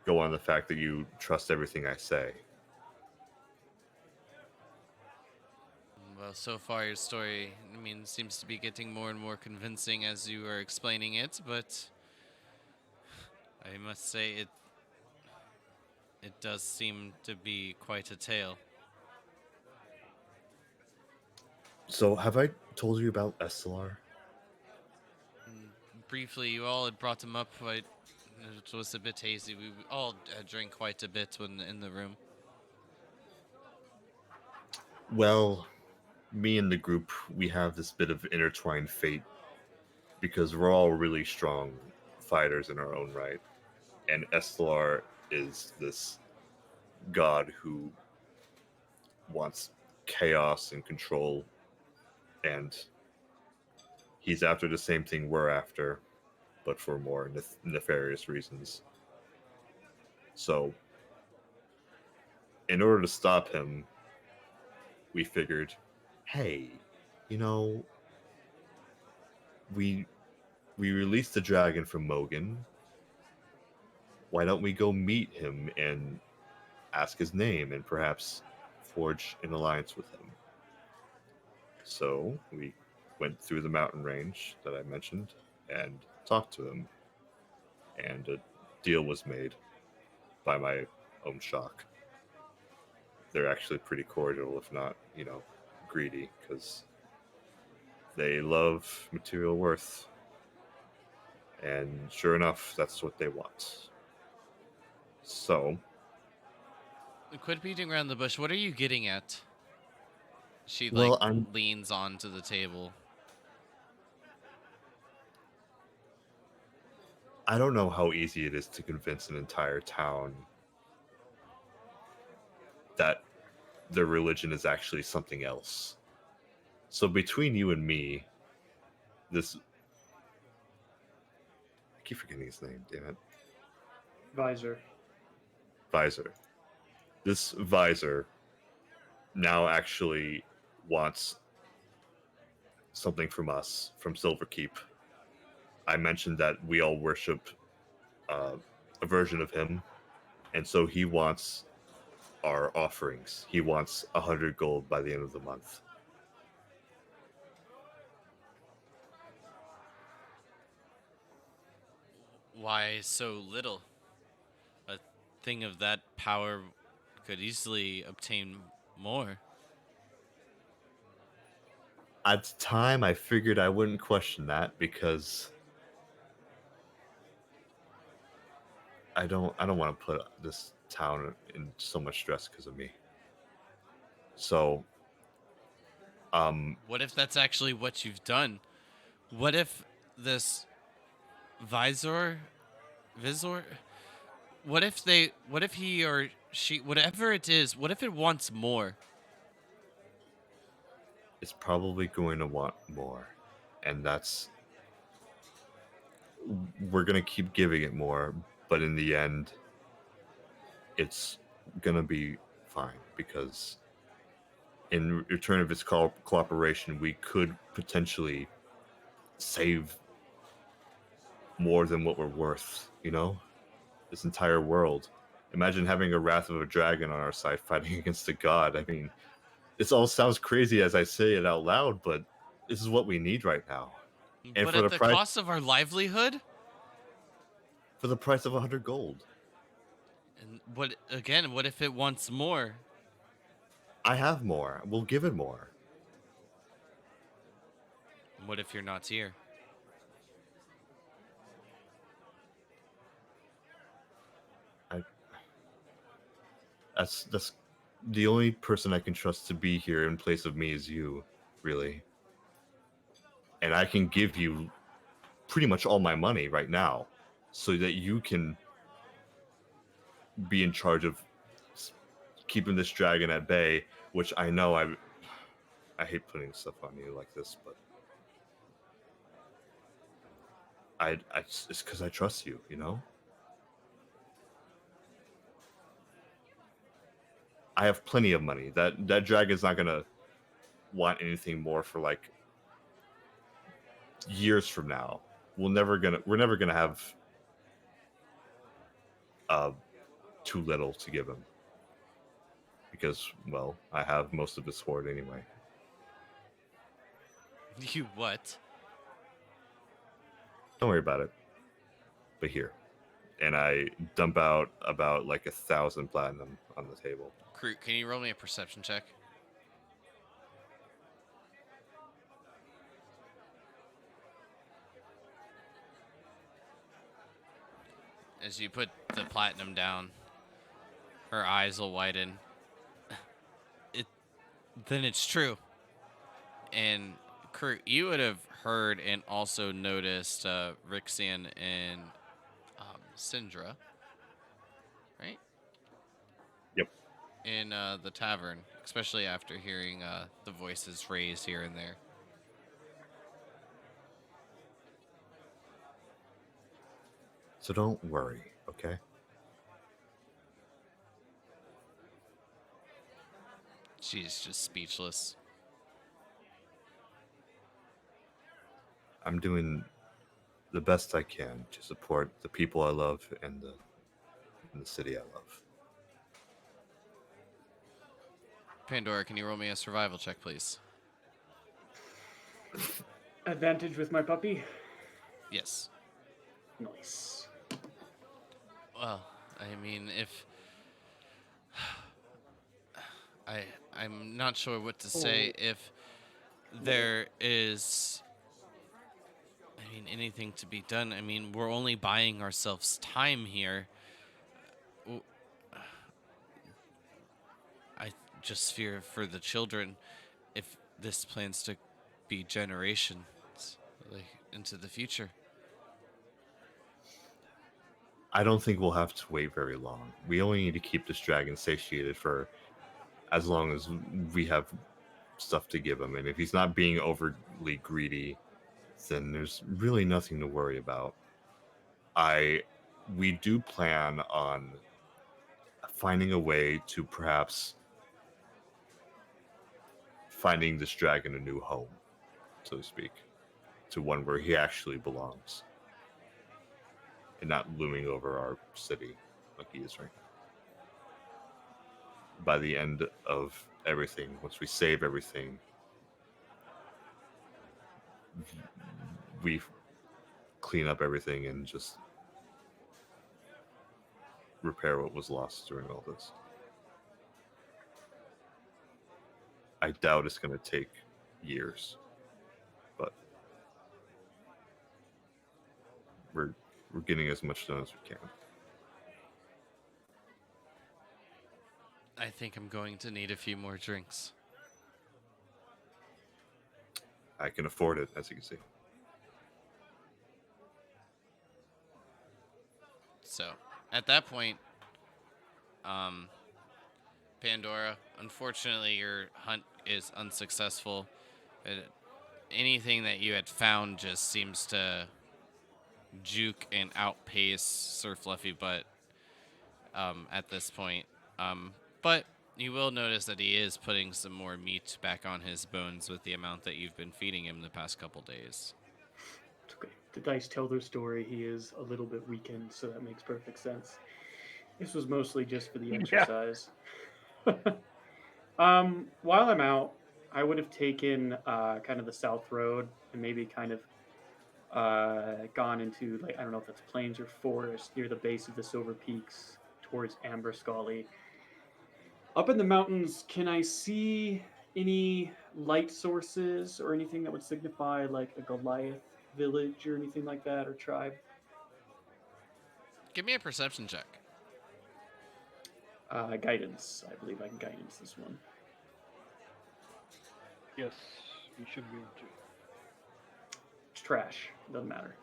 go on the fact that you trust everything I say. Well, so far your story, I mean, seems to be getting more and more convincing as you are explaining it, but I must say it does seem to be quite a tale. So have I told you about Estelar? Briefly, you all had brought him up. It was a bit hazy. We all drank quite a bit when in the room. Well, me and the group, we have this bit of intertwined fate because we're all really strong fighters in our own right. And Estelar is this god who wants chaos and control, and he's after the same thing we're after, but for more nefarious reasons. So, in order to stop him, we figured, hey, you know, we released the dragon from Mogan. Why don't we go meet him and ask his name and perhaps forge an alliance with him? So we went through the mountain range that I mentioned and talked to him, and a deal was made by my own shock. They're actually pretty cordial, if not, greedy, because they love material worth. And sure enough, that's what they want. So, Quit beating around the bush. What are you getting at? She well, leans onto the table. I don't know how easy it is to convince an entire town that their religion is actually something else. So between you and me, I keep forgetting his name, damn it. Visor. This visor now actually wants something from us, from Silverkeep. I mentioned that we all worship a version of him, and so he wants our offerings. He wants 100 gold by the end of the month. Why so little? A thing of that power could easily obtain more. At the time, I figured I wouldn't question that because I don't want to put this town in so much stress because of me. So, What if that's actually what you've done? What if this visor, what if he or she, whatever it is, what if it wants more? it's probably going to want more, and we're going to keep giving it more, but in the end, it's going to be fine because in return of its cooperation, we could potentially save more than what we're worth, you know? This entire world. Imagine having a wrath of a dragon on our side fighting against a god. I mean, this all sounds crazy as I say it out loud, but this is what we need right now. And But for at the the price cost of our livelihood? of 100 gold. And what if it wants more? I have more. We'll give it more. What if you're not here? That's the only person I can trust to be here in place of me is you, really. And I can give you pretty much all my money right now so that you can be in charge of keeping this dragon at bay, which I know I hate putting stuff on you like this, but it's because I trust you, you know? I have plenty of money. That dragon's not gonna want anything more for like years from now. We're never gonna have too little to give him. Because, well, I have most of his hoard anyway. You what? Don't worry about it. But here. And I dump out about like 1,000 platinum on the table. Kroot, can you roll me a perception check? As you put the platinum down, her eyes will widen. Then it's true. And Kroot, you would have heard and also noticed Rixian and Syndra, right? Yep. In the tavern, especially after hearing the voices raised here and there. So don't worry, okay? She's just speechless. I'm doing the best I can to support the people I love and the city I love. Pandora, can you roll me a survival check, please? Advantage with my puppy. Yes. Nice. Well, I mean, if I'm not sure what to say if there is anything to be done. I mean, we're only buying ourselves time here. I just fear for the children if this plans to be generations like into the future. I don't think we'll have to wait very long. We only need to keep this dragon satiated for as long as we have stuff to give him. And if he's not being overly greedy, then there's really nothing to worry about. We do plan on finding a way to perhaps finding this dragon a new home, so to speak, to one where he actually belongs and not looming over our city like he is right now. By the end of everything, once we save everything, we clean up everything and just repair what was lost during all this. I doubt it's going to take years, but we're getting as much done as we can. I think I'm going to need a few more drinks. I can afford it, as you can see. So, at that point, Pandora, unfortunately, your hunt is unsuccessful. Anything that you had found just seems to juke and outpace Sir Fluffy Butt at this point. But you will notice that he is putting some more meat back on his bones with the amount that you've been feeding him the past couple days. It's okay. the dice tell their story, he is a little bit weakened, so that makes perfect sense. This was mostly just for the Yeah. exercise. While I'm out, I would have taken kind of the south road and maybe kind of gone into, like, I don't know if that's plains or forest near the base of the Silver Peaks towards Amber Scully. Up in the mountains, can I see any light sources or anything that would signify like a Goliath village or anything like that, or tribe? Give me a perception check. Guidance. I believe I can guidance this one. Yes, you should be able to. It's trash. Doesn't matter.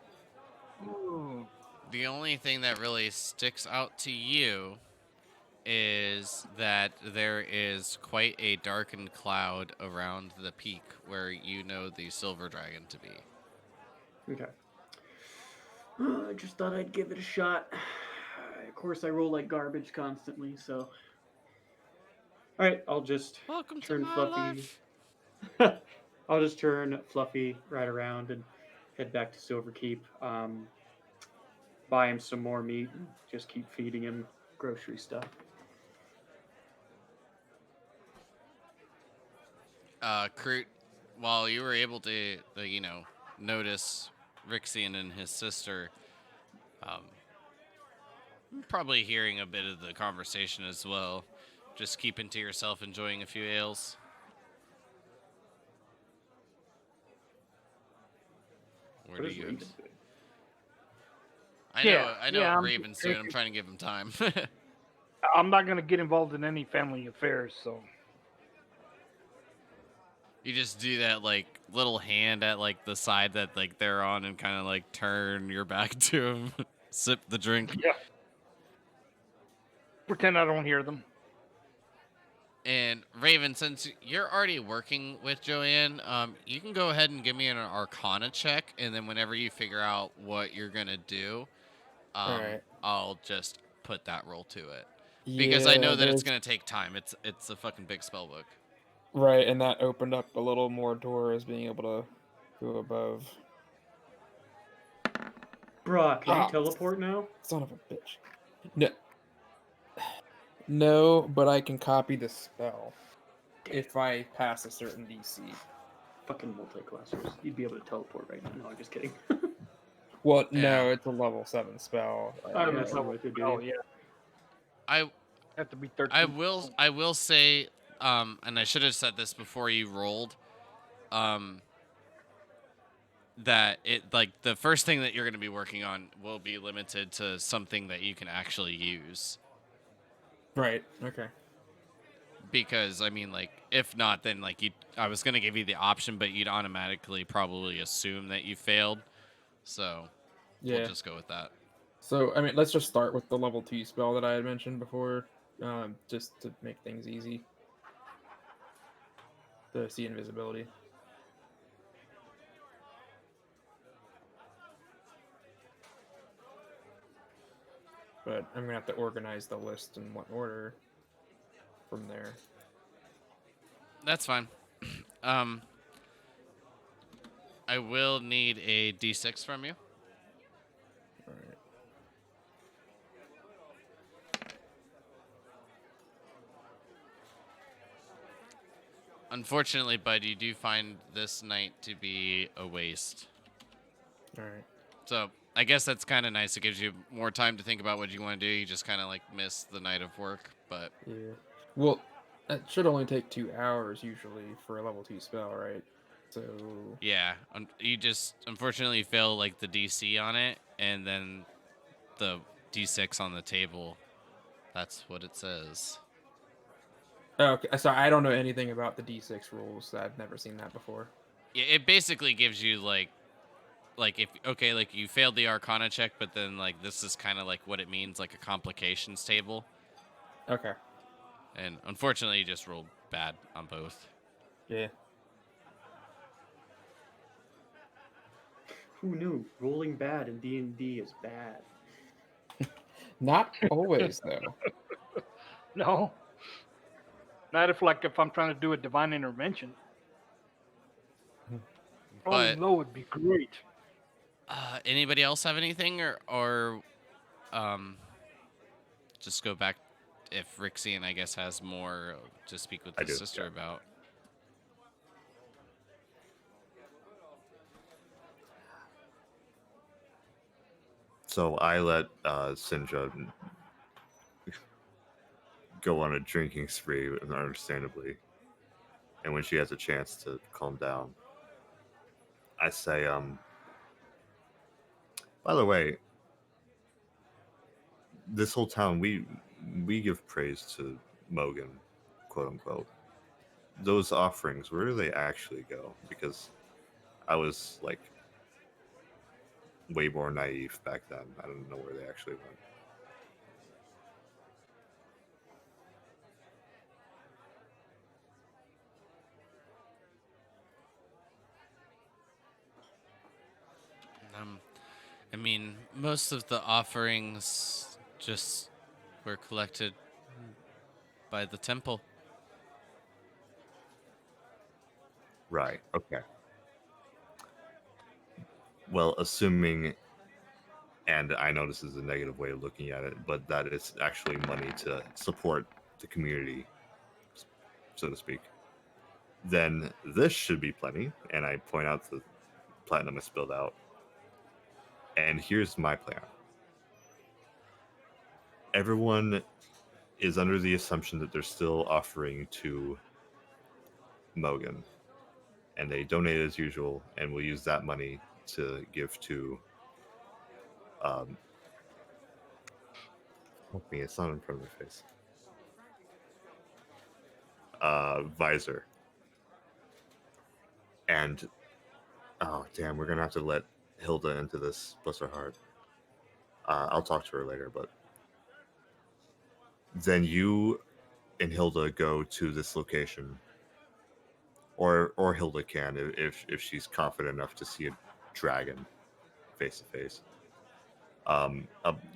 Ooh. The only thing that really sticks out to you is that there is quite a darkened cloud around the peak where you know the silver dragon to be. Okay. I just thought I'd give it a shot. Of course, I roll like garbage constantly, so. All right, I'll just Welcome to turn my Fluffy. life. I'll just turn Fluffy right around and head back to Silver Keep. Buy him some more meat and just keep feeding him grocery stuff. Kroot, while you were able to, notice Rixian and his sister, probably hearing a bit of the conversation as well. Just keeping to yourself, enjoying a few ales. Where What do is you? Raven doing? I Yeah, know yeah, what I'm Raven's doing. I'm trying to give him time. I'm not gonna get involved in any family affairs, so You just do that like little hand at like the side that like they're on and kind of like turn your back to him, sip the drink. yeah. Pretend I don't hear them. And Raven, since you're already working with Joanne, you can go ahead and give me an Arcana check, and then whenever you figure out what you're gonna do, Alright. I'll just put that roll to it because I Yeah, know that it's there's gonna take time. It's a fucking big spell book. right, and that opened up a little more doors being able to go above. Bruh, can you Ah, teleport now? son of a bitch. No, no, but I can copy the spell if I pass a certain DC. Fucking multi-classers. You'd be able to teleport right now. No, I'm just kidding. Well, Yeah. no, it's a level 7 spell. I'm Yeah. messing with it, Oh dude. yeah, I have to be 13. I will say, and I should have said this before you rolled, that it like the first thing that you're going to be working on will be limited to something that you can actually use. Right, okay. Because I mean, like, if not, then like I was going to give you the option, but you'd automatically probably assume that you failed. So Yeah. we'll just go with that. So, I mean, let's just start with the level 2 spell that I had mentioned before, just to make things easy. The see invisibility. But I'm gonna have to organize the list in what order from there. That's fine. I will need a D6 from you. Alright. Unfortunately, bud, you do find this night to be a waste. Alright. So I guess that's kind of nice. It gives you more time to think about what you want to do. You just kind of like miss the night of work, but Yeah. Well, that should only take 2 hours usually for a level 2 spell, right? So yeah, you just unfortunately fail like the DC on it, and then the D6 on the table. That's what it says. okay, so I don't know anything about the D6 rules. I've never seen that before. Yeah, it basically gives you like if okay, like you failed the Arcana check, but then like this is kind of like what it means, like a complications table. Okay. And unfortunately, you just rolled bad on both. Yeah. Who knew? Rolling bad in D&D is bad. Not always though. No, not if I'm trying to do a divine intervention. Rolling But low would be great. Anybody else have anything, or um, just go back if Rixian, I guess, has more to speak with I his do, sister yeah. about. So I let Sinja go on a drinking spree, understandably. And when she has a chance to calm down, I say, by the way, this whole town, we give praise to Mogan, quote unquote. Those offerings, where do they actually go? Because I was like way more naive back then. I don't know where they actually went. Um, I mean, most of the offerings just were collected by the temple. Right. Okay. Well, assuming, and I know this is a negative way of looking at it, but that it's actually money to support the community, so to speak, then this should be plenty. And I point out the platinum is spilled out. And here's my plan. Everyone is under the assumption that they're still offering to Mogan, and they donate as usual, and we'll use that money to give to. Help me, it's not in front of my face. Visor. And oh damn, we're gonna have to let Hilda into this. Bless her heart. I'll talk to her later, but then you and Hilda go to this location, or Hilda can if she's confident enough to see a dragon face to face.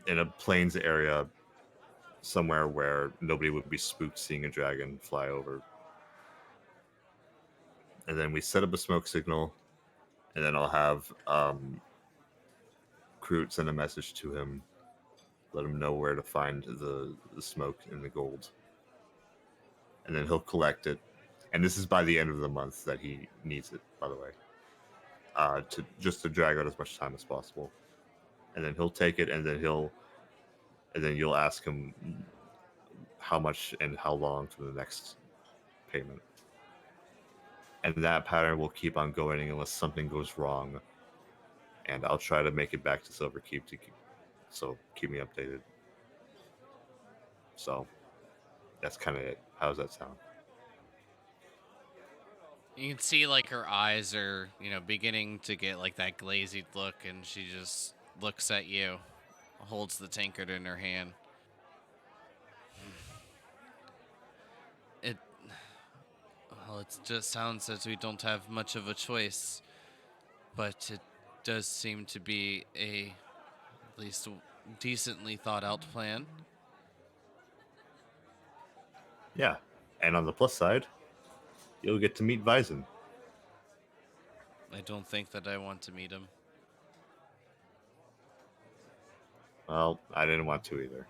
In a plains area, somewhere where nobody would be spooked seeing a dragon fly over. And then we set up a smoke signal, and then I'll have Kroot send a message to him, let him know where to find the smoke and the gold. And then he'll collect it. And this is by the end of the month that he needs it, by the way. To drag out as much time as possible. And then he'll take it, and then you'll ask him how much and how long for the next payment. And that pattern will keep on going unless something goes wrong. And I'll try to make it back to Silverkeep so keep me updated. So that's kind of it. How does that sound? You can see like her eyes are, beginning to get like that glazed look, and she just looks at you, holds the tankard in her hand. It just sounds as we don't have much of a choice, but it does seem to be at least decently thought out plan. Yeah. And on the plus side, you'll get to meet Vizon. I don't think that I want to meet him. Well, I didn't want to either.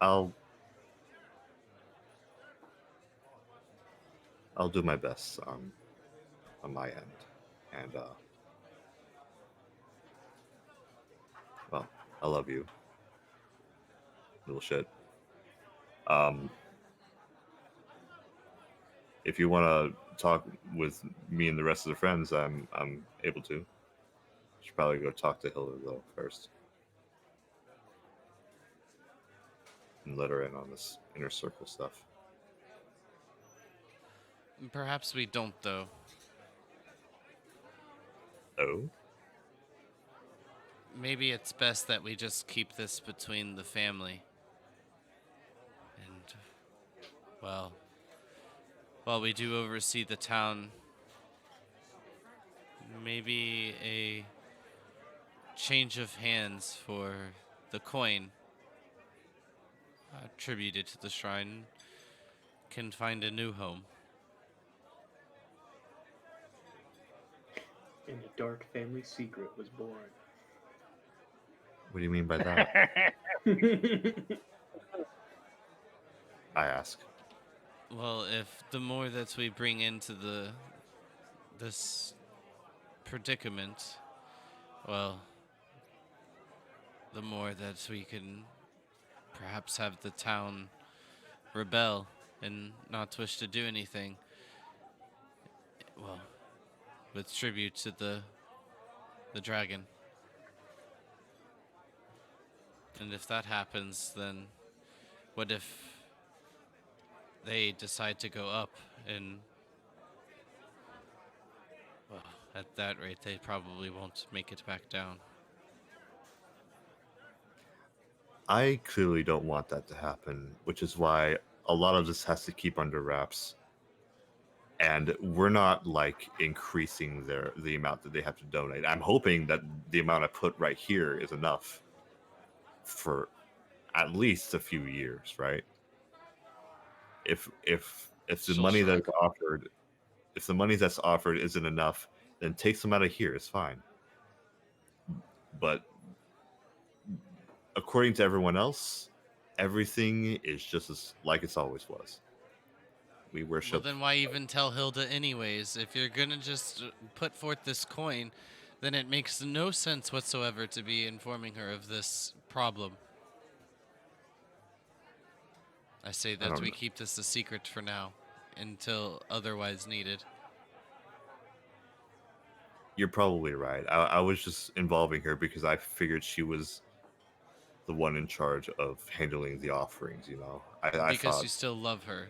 I'll do my best on my end. And well, I love you. Little shit. If you want to talk with me and the rest of the friends, I'm able to. Should probably go talk to Hilda though first, and let her in on this inner circle stuff. Perhaps we don't, though. Oh, Maybe it's best that we just keep this between the family. And, well, while we do oversee the town, maybe a change of hands for the coin attributed to the shrine can find a new home. And a dark family secret was born. What do you mean by that? I ask. Well, if the more that we bring into this predicament, well, the more that we can perhaps have the town rebel and not wish to do anything. Well, with tribute to the dragon. And if that happens, then what if they decide to go up and, well, at that rate, they probably won't make it back down. I clearly don't want that to happen, which is why a lot of this has to keep under wraps. And we're not like increasing the amount that they have to donate. I'm hoping that the amount I put right here is enough for at least a few years, right? If the She'll money shrug. that's offered, if the money that's offered isn't enough, then take some out of here. It's fine. But according to everyone else, everything is just as like it's always was. We Well, worship. then why even tell Hilda anyways? If you're gonna just put forth this coin, then it makes no sense whatsoever to be informing her of this problem. I say that don't we know. keep this a secret for now, until otherwise needed. You're probably right. I was just involving her because I figured she was the one in charge of handling the offerings. You know, I Because thought, you still love her.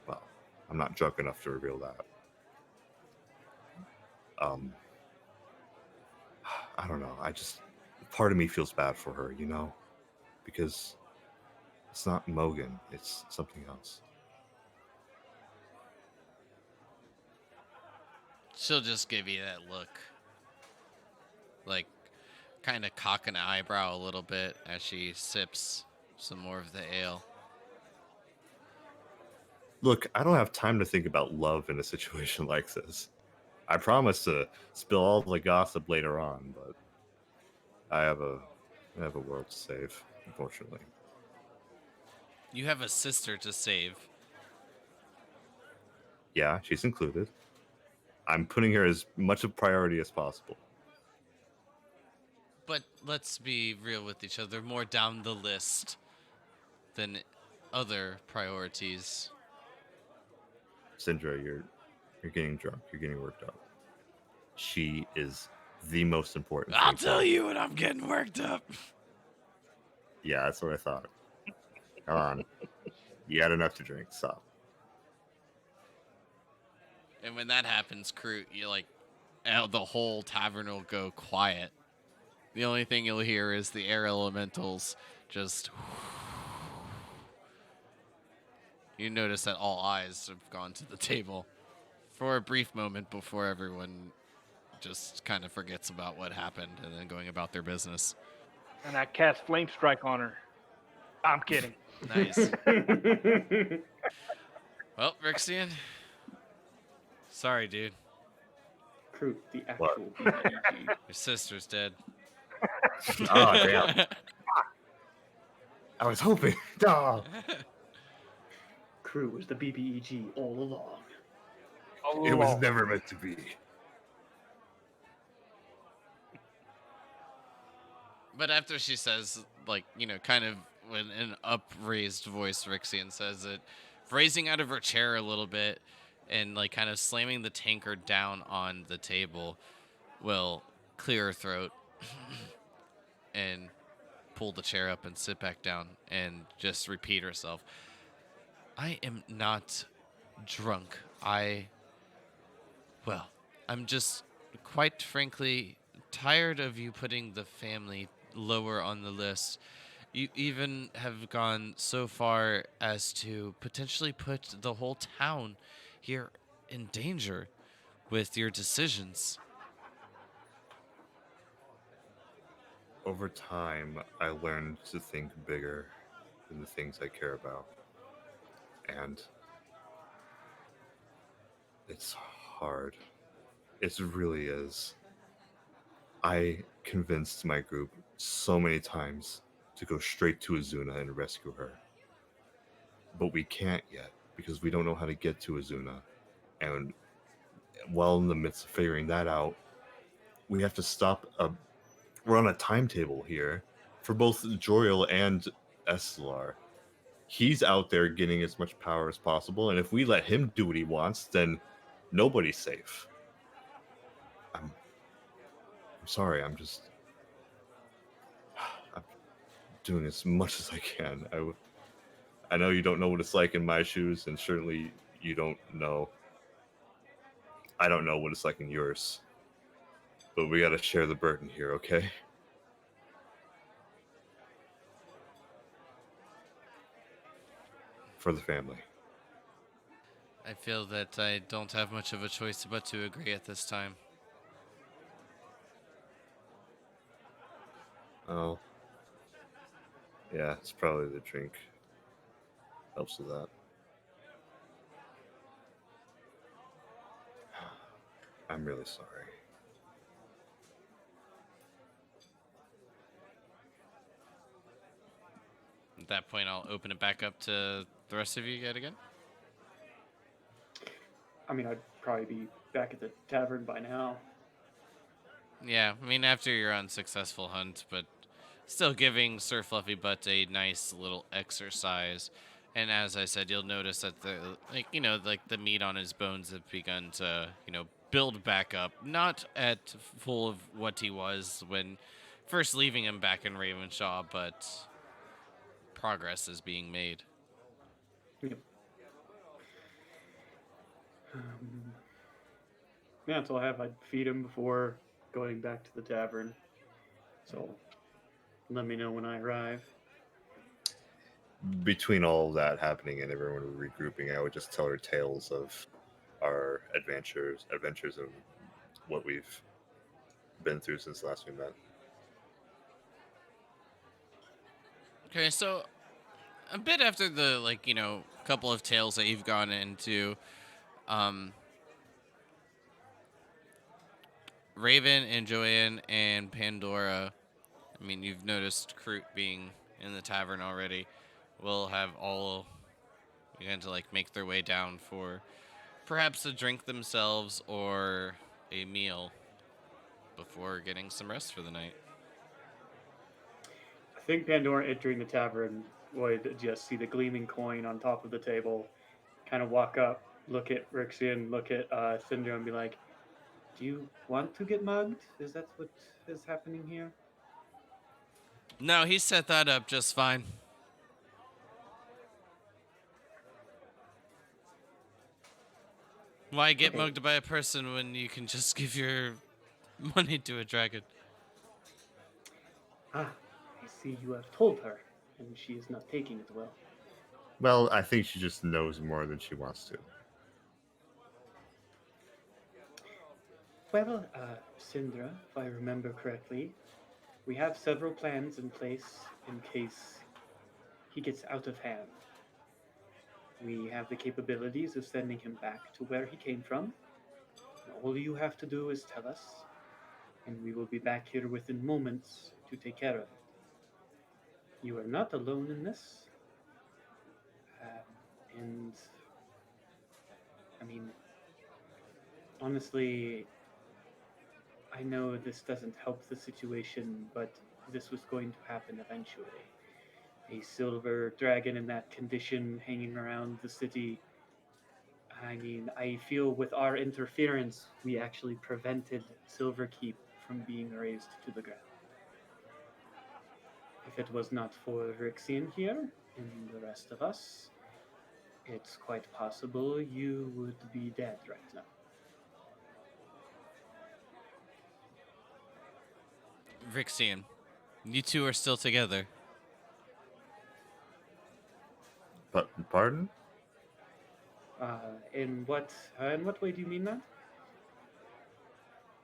well, I'm not drunk enough to reveal that. I don't know. Part of me feels bad for her, you know, because it's not Mogan, it's something else. She'll just give you that look. Like, kind of cock an eyebrow a little bit as she sips some more of the ale. Look, I don't have time to think about love in a situation like this. I promise to spill all the gossip later on, but I have a world to save, unfortunately. You have a sister to save. Yeah, she's included. I'm putting her as much a priority as possible. But let's be real with each other, more down the list than other priorities. Syndra, you're getting drunk. You're getting worked up. She is the most important I'll thing. tell you when I'm getting worked up. Yeah, that's what I thought. Come on. You had enough to drink. Stop. And when that happens, crew, you like, the whole tavern will go quiet. The only thing you'll hear is the air elementals just. You notice that all eyes have gone to the table for a brief moment before everyone just kind of forgets about what happened and then going about their business. And I cast Flame Strike on her. I'm kidding. Nice. Well, Rixian, sorry, dude. Kroot, the What? actual BBG. Your sister's dead. Oh, damn. I was hoping. Oh. Kroot was the BBEG all along. It was never meant to be. But after she says, like, you know, kind of in an upraised voice, Rixian says it, raising out of her chair a little bit and, like, kind of slamming the tankard down on the table, will clear her throat and pull the chair up and sit back down and just repeat herself. I am not drunk. Well, I'm just, quite frankly, tired of you putting the family lower on the list. You even have gone so far as to potentially put the whole town here in danger with your decisions. Over time, I learned to think bigger. and the things I care about. And it's hard. It really is. I convinced my group so many times to go straight to Azuna and rescue her. But we can't yet because we don't know how to get to Azuna. And while in the midst of figuring that out, we have to stop. We're on a timetable here for both Joriel and Estelar. He's out there getting as much power as possible, and if we let him do what he wants, then nobody's safe. I'm sorry. I'm doing as much as I can. I know you don't know what it's like in my shoes, and certainly you don't know. I don't know what it's like in yours. But we gotta share the burden here, okay? For the family. I feel that I don't have much of a choice but to agree at this time. Oh. Yeah, it's probably the drink. Helps with that. I'm really sorry. At that point, I'll open it back up to the rest of you yet again. I mean, I'd probably be back at the tavern by now. Yeah, I mean, after your unsuccessful hunt, but still giving Sir Fluffy Butt a nice little exercise. And as I said, you'll notice that the meat on his bones have begun to, build back up. Not at full of what he was when first leaving him back in Ravenshaw, but progress is being made. Yep. Yeah, that's all I have. I'd feed him before going back to the tavern. So let me know when I arrive. Between all of that happening and everyone regrouping, I would just tell her tales of our adventures and what we've been through since last we met. Okay, so a bit after the couple of tales that you've gone into, Raven and Joanne and Pandora, I mean, you've noticed Kroot being in the tavern already, will have all begin to make their way down for perhaps a drink themselves or a meal before getting some rest for the night. I think Pandora entering the tavern would just see the gleaming coin on top of the table, kind of walk up, look at Rixian, look at Syndra, and be like, "Do you want to get mugged? Is that what is happening here?" No, he set that up just fine. Why get Okay. mugged by a person when you can just give your money to a dragon? Ah, I see you have told her, and she is not taking it well. Well, I think she just knows more than she wants to. Well, Syndra, if I remember correctly, we have several plans in place in case he gets out of hand. We have the capabilities of sending him back to where he came from. All you have to do is tell us, and we will be back here within moments to take care of it. You are not alone in this. And, I mean, honestly, I know this doesn't help the situation, but this was going to happen eventually. A silver dragon in that condition hanging around the city. I mean, I feel with our interference, we actually prevented Silverkeep from being razed to the ground. If it was not for Rixian here and the rest of us, it's quite possible you would be dead right now. Rixian, you two are still together. But pardon? In what way do you mean that?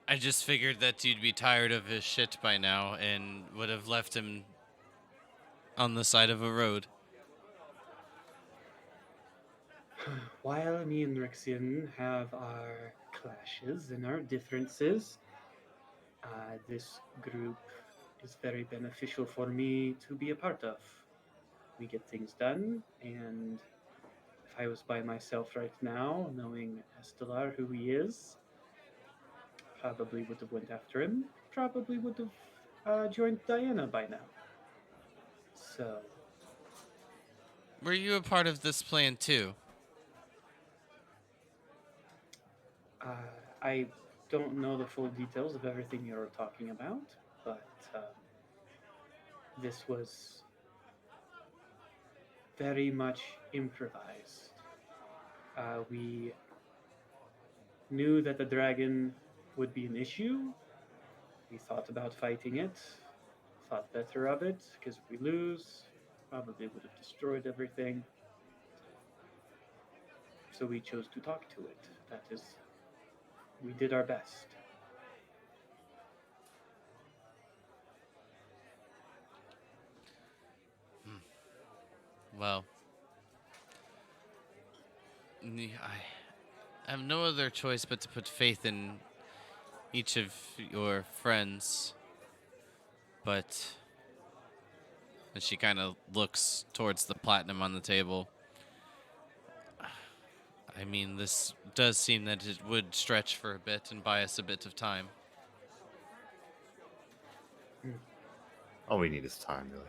I just figured that you'd be tired of his shit by now and would have left him on the side of a road. While me and Rexian have our clashes and our differences, this group is very beneficial for me to be a part of. We get things done, and if I was by myself right now, knowing Estelar who he is, probably would have went after him. Probably would have joined Diana by now. So Were you a part of this plan too? I don't know the full details of everything you're talking about, but this was very much improvised. We knew that the dragon would be an issue. We thought about fighting it, thought better of it, because if we lose, probably would have destroyed everything. So we chose to talk to it. That is, we did our best. Well, I have no other choice but to put faith in each of your friends. But and she kind of looks towards the platinum on the table. I mean, this does seem that it would stretch for a bit and buy us a bit of time. All we need is time, really.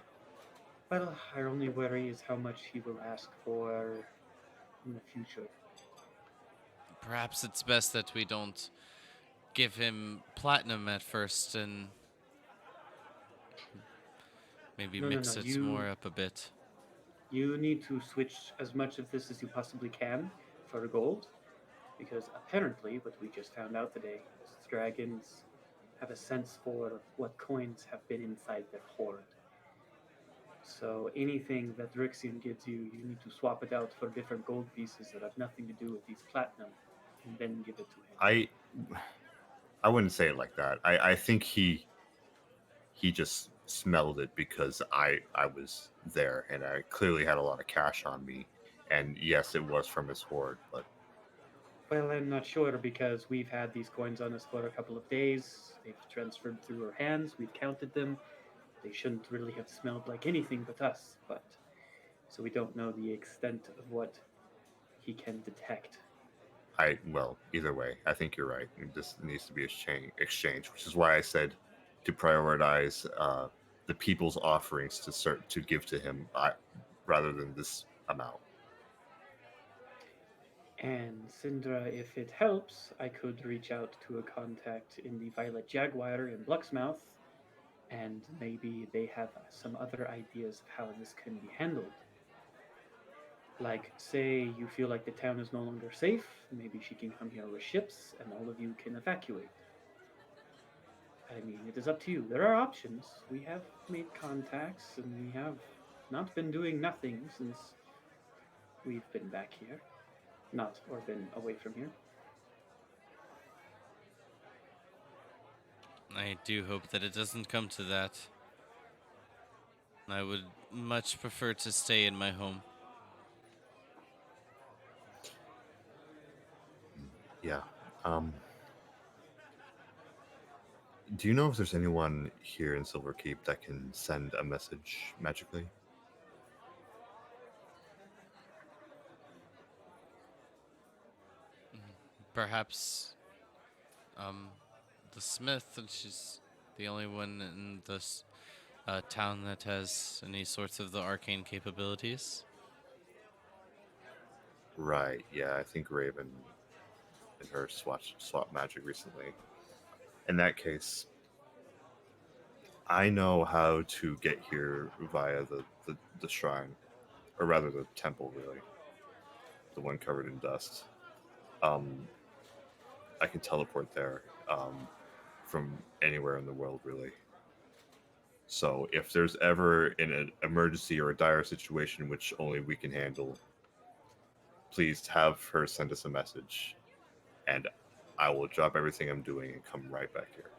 Well, our only worry is how much he will ask for in the future. Perhaps it's best that we don't give him platinum at first and maybe No, no, no. mix it more up a bit. You need to switch as much of this as you possibly can for gold, because apparently, what we just found out today is dragons have a sense for what coins have been inside their hoard. So anything that Rixian gives you, you need to swap it out for different gold pieces that have nothing to do with these platinum, and then give it to him. I wouldn't say it like that. I think he just smelled it because I was there and I clearly had a lot of cash on me. And yes, it was from his hoard, but Well, I'm not sure because we've had these coins on us for a couple of days. They've transferred through our hands. We've counted them. They shouldn't really have smelled like anything but us, but so we don't know the extent of what he can detect. well, either way, I think you're right. This needs to be exchange, which is why I said to prioritize the people's offerings to give to him, rather than this amount. And Sindra, if it helps, I could reach out to a contact in the Violet Jaguar in Blucksmouth, and maybe they have some other ideas of how this can be handled. Like, say you feel like the town is no longer safe, maybe she can come here with ships and all of you can evacuate. I mean, it is up to you. There are options. We have made contacts and we have not been doing nothing since we've been back here. Not, or been away from here. I do hope that it doesn't come to that. I would much prefer to stay in my home. Yeah. Do you know if there's anyone here in Silver Keep that can send a message magically? Perhaps the smith, and she's the only one in this town that has any sorts of the arcane capabilities. Right. Yeah, I think Raven and her swap magic recently. In that case, I know how to get here via the shrine, or rather the temple, really, the one covered in dust. Um, I can teleport there from anywhere in the world, really. So if there's ever an emergency or a dire situation which only we can handle, please have her send us a message, and I will drop everything I'm doing and come right back here.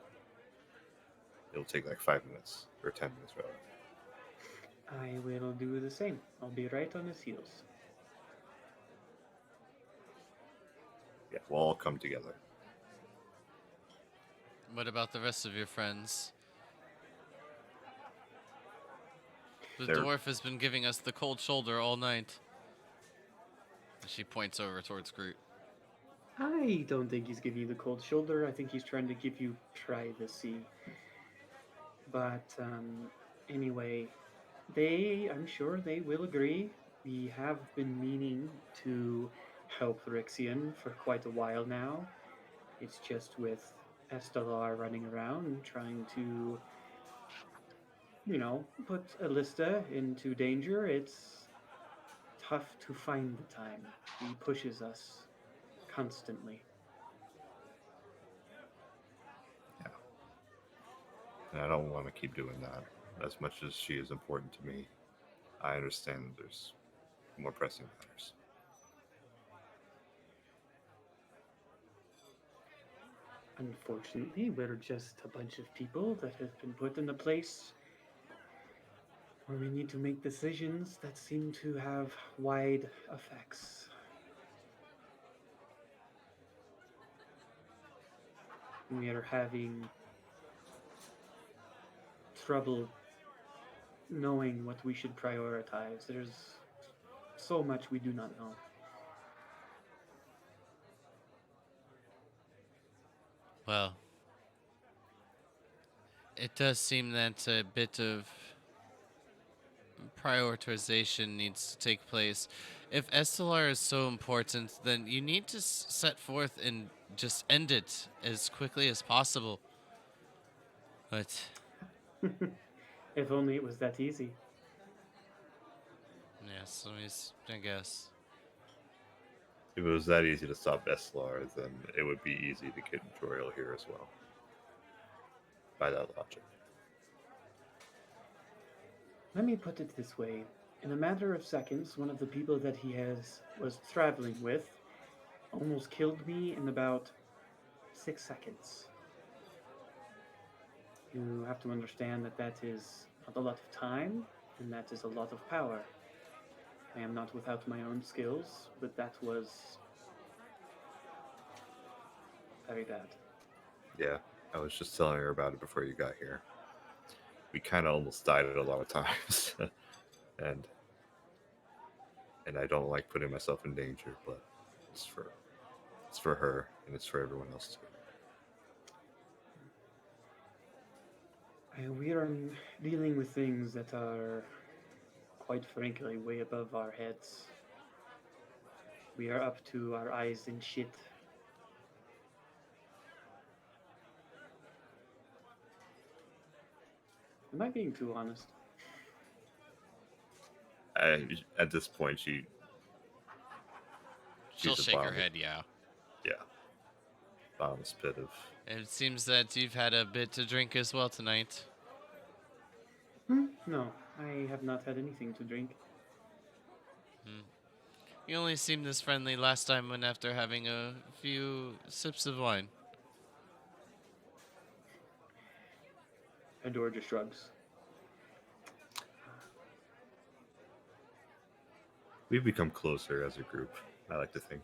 It'll take like 5 minutes or 10 minutes, rather. I will do the same. I'll be right on his heels. Yeah, we'll all come together. What about the rest of your friends? The They're- dwarf has been giving us the cold shoulder all night. She points over towards Groot. I don't think he's giving you the cold shoulder. I think he's trying to give you privacy. But anyway, I'm sure they will agree. We have been meaning to help Rixian for quite a while now. It's just with Estelar running around trying to, put Elista into danger. It's tough to find the time. He pushes us constantly. Yeah. And I don't want to keep doing that. As much as she is important to me, I understand that there's more pressing matters. Unfortunately, we're just a bunch of people that have been put in a place where we need to make decisions that seem to have wide effects. We are having trouble knowing what we should prioritize. There's so much we do not know. Well, it does seem that a bit of prioritization needs to take place. If Estelar is so important, then you need to set forth and just end it as quickly as possible. But If only it was that easy. yes, I guess. If it was that easy to stop Eslar, then it would be easy to get Joriel here as well. By that logic. Let me put it this way. In a matter of seconds, one of the people that he was traveling with almost killed me in about 6 seconds. You have to understand that that is not a lot of time, and that is a lot of power. I am not without my own skills, but that was very bad. Yeah, I was just telling her about it before you got here. We kind of almost died a lot of times, and I don't like putting myself in danger, but it's for her and it's for everyone else too. We are dealing with things that are, quite frankly, way above our heads. We are up to our eyes in shit. Am I being too honest? At this point, She'll she's a shake her bottom- head, yeah. Yeah, bottomless pit of. It seems that you've had a bit to drink as well tonight. No, I have not had anything to drink. You only seemed this friendly last time when after having a few sips of wine. Adora just shrugs. We've become closer as a group, I like to think.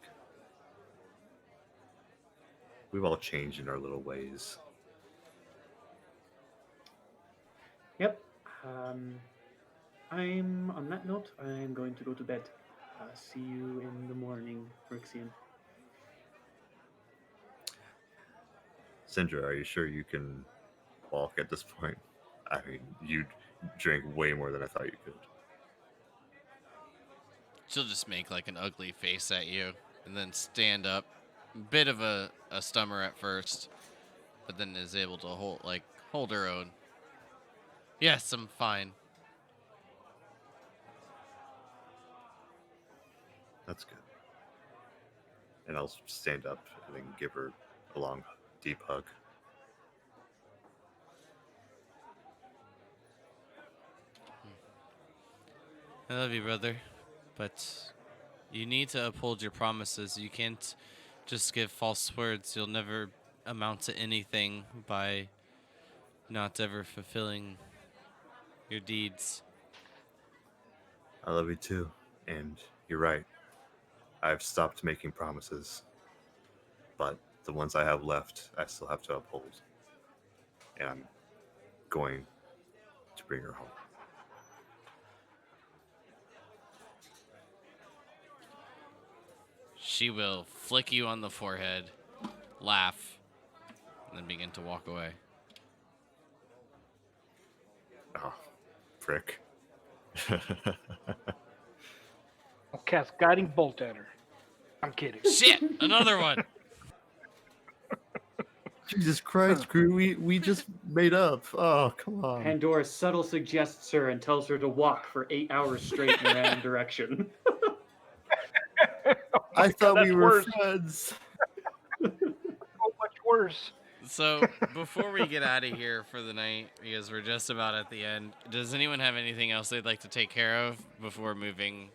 We've all changed in our little ways. Yep. On that note, I'm going to go to bed. See you in the morning, Rixian. Sindra, are you sure you can walk at this point? I mean, you drank way more than I thought you could. She'll just make like an ugly face at you and then stand up. Bit of a stummer at first, but then is able to hold her own. Yes, I'm fine. That's good. And I'll stand up and then give her a long, deep hug. I love you, brother, but you need to uphold your promises. You can't just give false words. You'll never amount to anything by not ever fulfilling your deeds. I love you too. And you're right. I've stopped making promises. but the ones I have left, I still have to uphold. And I'm going to bring her home. She will flick you on the forehead, laugh, and then begin to walk away. Oh, frick. I'll cast Guiding Bolt at her. I'm kidding. Shit! Another one! Jesus Christ, crew, we just made up. Oh, come on. Pandora subtle suggests her and tells her to walk for 8 hours straight in a random direction. I thought we that's were worse. friends. So much worse. So, before we get out of here for the night, because we're just about at the end, does anyone have anything else they'd like to take care of before moving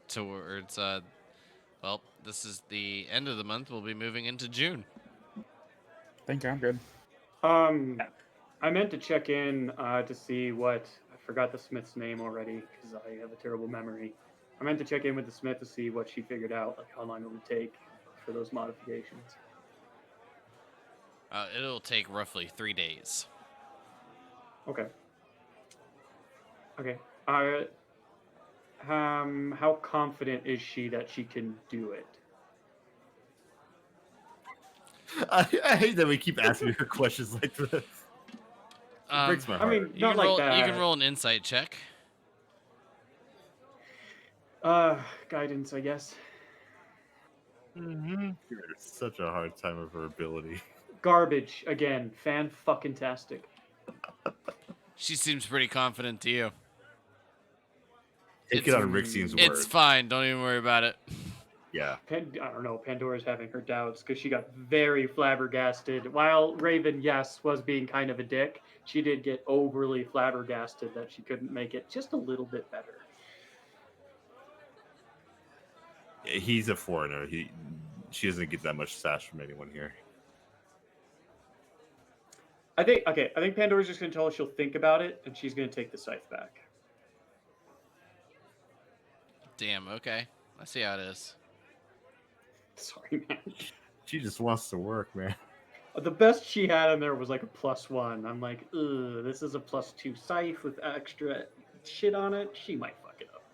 towards, well, this is the end of the month. We'll be moving into June. I think I'm good. I meant to check in to see what I forgot the smith's name already because I have a terrible memory. I meant to check in with the smith to see what she figured out, like how long it would take for those modifications. It'll take roughly 3 days. Okay. Okay. How confident is she that she can do it? I hate that we keep asking her questions like this. It breaks my I heart. mean, You not can like roll. that. You can roll an insight check. Guidance, I guess. Mm-hmm. You're such a hard time of her ability. Garbage again. Fan-fucking-tastic. She seems pretty confident to you. Take it on Rixian's word. It's fine. Don't even worry about it. Yeah. I don't know. Pandora's having her doubts because she got very flabbergasted. While Raven, yes, was being kind of a dick, she did get overly flabbergasted that she couldn't make it just a little bit better. He's a foreigner. She doesn't get that much sass from anyone here. I think Pandora's just gonna tell her she'll think about it and she's gonna take the scythe back. Damn. Okay. I see how it is. Sorry, man. She just wants to work, man. The best she had in there was like a +1. I'm like, ugh, this is a +2 scythe with extra shit on it. She might fuck it up.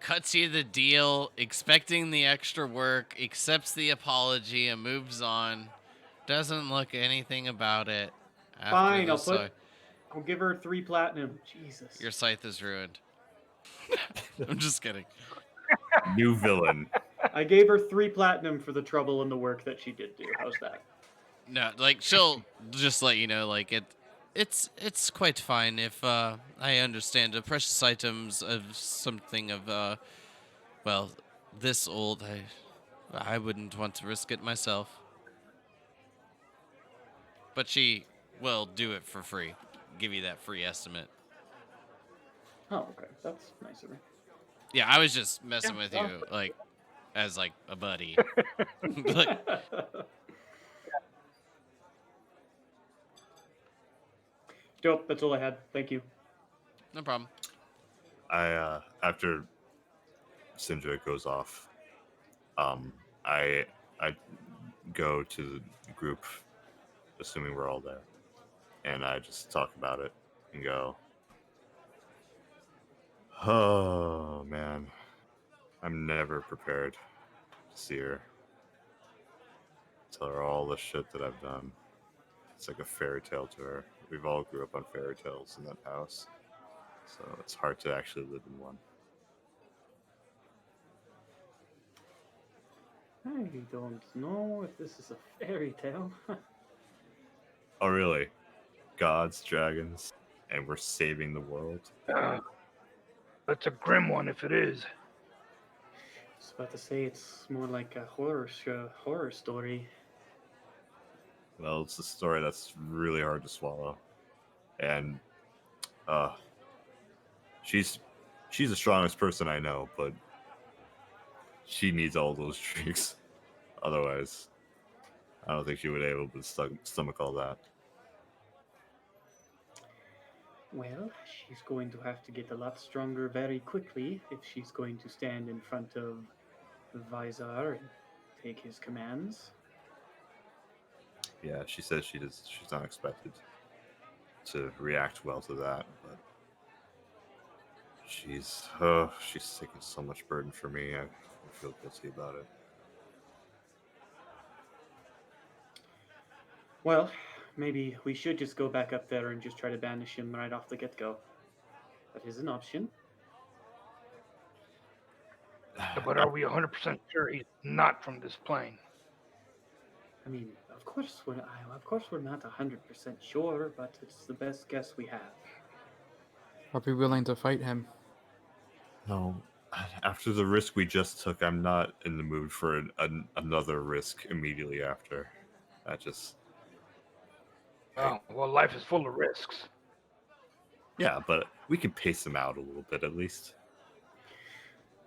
Cuts you the deal, expecting the extra work, accepts the apology, and moves on. Doesn't look anything about it. After Fine, the I'll give her 3 platinum. Jesus. your scythe is ruined. I'm just kidding. New villain. I gave her 3 platinum for the trouble and the work that she did do. How's that? No, like she'll just let you know, like it's quite fine if I understand the precious items of something of well, this old I wouldn't want to risk it myself. But she will do it for free. Give you that free estimate. Oh, okay. That's nice of her. Yeah, I was just messing with well, you, like, as, like, a buddy. Like, Dope. That's all I had. Thank you. no problem. I after Sindra goes off, I go to the group, assuming we're all there, and I just talk about it and go, oh man, I'm never prepared to see her. Tell her all the shit that I've done. It's like a fairy tale to her. We've all grew up on fairy tales in that house, so it's hard to actually live in one. I don't know if this is a fairy tale. Oh really? Gods, dragons, and we're saving the world? That's a grim one if it is. I was about to say it's more like a horror story. Well, it's a story that's really hard to swallow. And she's the strongest person I know, but she needs all those drinks. Otherwise, I don't think she would be able to stomach all that. Well, she's going to have to get a lot stronger very quickly if she's going to stand in front of Vizar and take his commands. Yeah, she says she's not expected to react well to that, but she's taking so much burden for me. I feel guilty about it. Well, maybe we should just go back up there and just try to banish him right off the get-go. That is an option. But are we 100% sure he's not from this plane? I mean, of course we're not 100% sure, but it's the best guess we have. I'll be willing to fight him. No, after the risk we just took, I'm not in the mood for another risk immediately after. I just Well, life is full of risks. yeah, but we can pace them out a little bit at least.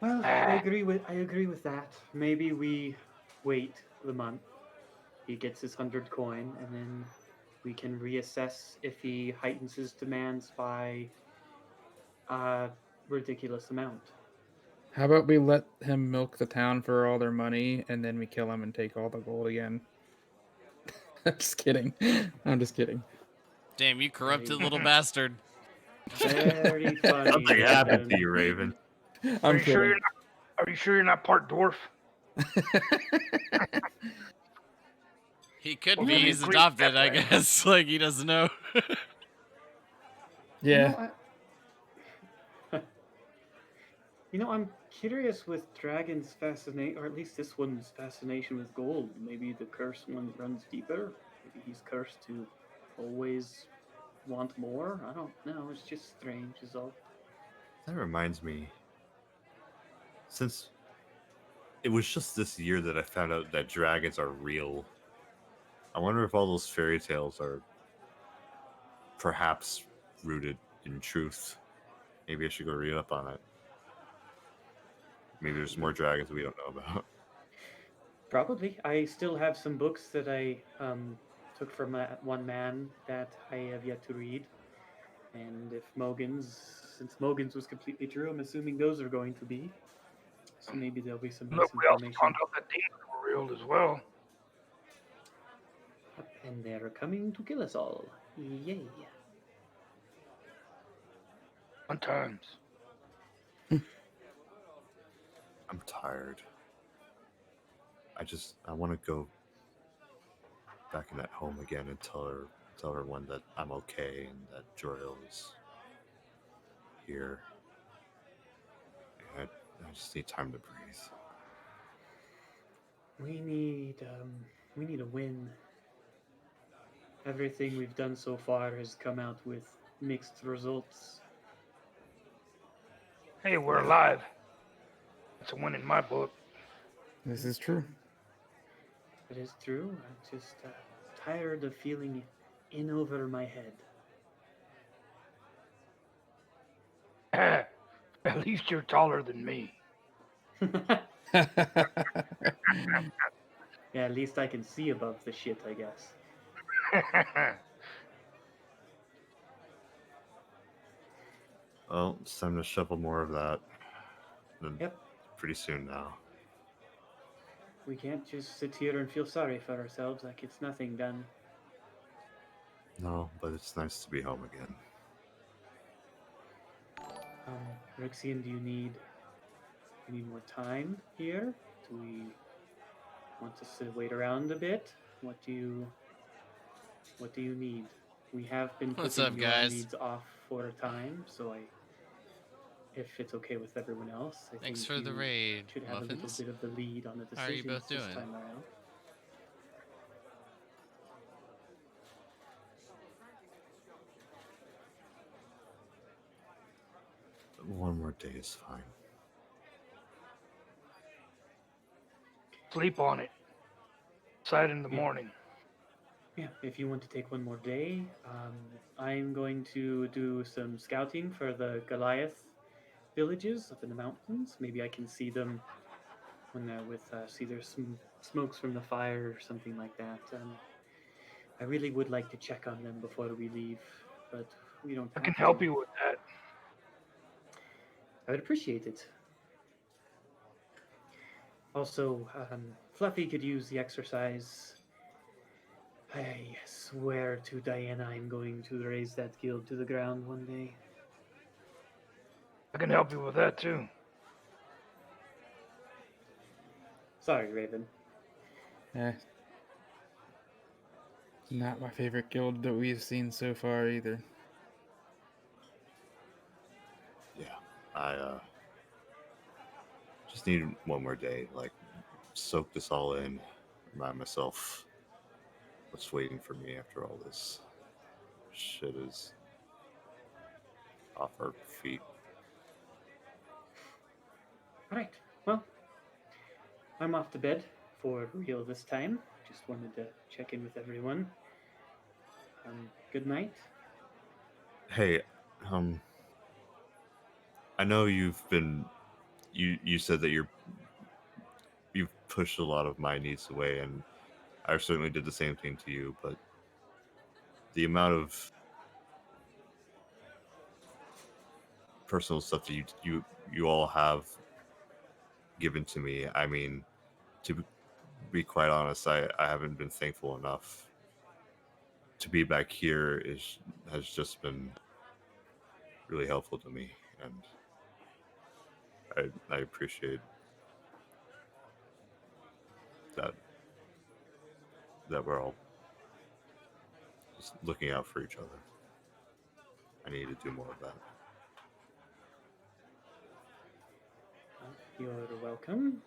Well, I agree with that. Maybe we wait the month. He gets his 100 coin, and then we can reassess if he heightens his demands by a ridiculous amount. How about we let him milk the town for all their money, and then we kill him and take all the gold again? I'm just kidding. I'm just kidding. Damn, you corrupted little bastard. Very funny. Something happened to Raven. you, Raven. I'm Are you sure kidding. you're not part dwarf? He could Well, be. then He's agree adopted, that I way. guess. Like, he doesn't know. Yeah. I'm curious with Dragon's fascination, or at least this one's fascination with gold. Maybe the cursed one runs deeper. Maybe he's cursed to always want more. I don't know. It's just strange, is all. That reminds me, since it was just this year that I found out that dragons are real, I wonder if all those fairy tales are perhaps rooted in truth. Maybe I should go read up on it. Maybe there's more dragons we don't know about. Probably. I still have some books that I took from that one man that I have yet to read. And since Mogan's was completely true, I'm assuming those are going to be. So maybe there'll be some nice Look, we also information. found out that demons were real as well. And they're coming to kill us all. Yay. Fun times. I'm tired. I want to go back in that home again and tell everyone that I'm okay and that Jor-El is here. And I just need time to breathe. We need a win. Everything we've done so far has come out with mixed results. Hey, we're alive. That's a win in my book. This is true. It is true. I'm just tired of feeling in over my head. At least you're taller than me. Yeah, at least I can see above the shit, I guess. Well, it's time to shovel more of that. Then Yep. pretty soon now. We can't just sit here and feel sorry for ourselves like it's nothing done. No, but it's nice to be home again. Rixian, do you need more time here? Do we want us to wait around a bit? What do you need? We have been What's putting up, your guys? needs off for a time, so if it's okay with everyone else, I Thanks think for the you raid, should have a Muffins. little bit of the lead on the How are you decisions both this doing? time around. One more day is fine. Sleep on it. Decide in the Yeah. morning. Yeah, if you want to take one more day, I'm going to do some scouting for the Goliath villages up in the mountains. Maybe I can see them when they're see their smokes from the fire or something like that. I really would like to check on them before we leave, but we don't I have can to. help you with that. I would appreciate it. Also, Fluffy could use the exercise. I swear to Diana I'm going to raise that guild to the ground one day. I can help you with that too. Sorry, Raven. Eh. Not my favorite guild that we've seen so far either. Yeah, I just need one more day. Like, soak this all in, remind myself what's waiting for me after all this shit is off our feet. Alright, well, I'm off to bed for real this time. Just wanted to check in with everyone. Good night. Hey, I know you said that you've pushed a lot of my needs away, and I certainly did the same thing to you, but the amount of personal stuff that you all have given to me, I mean, to be quite honest, I haven't been thankful enough. To be back here has just been really helpful to me, and I appreciate that we're all just looking out for each other. I need to do more of that. You're welcome.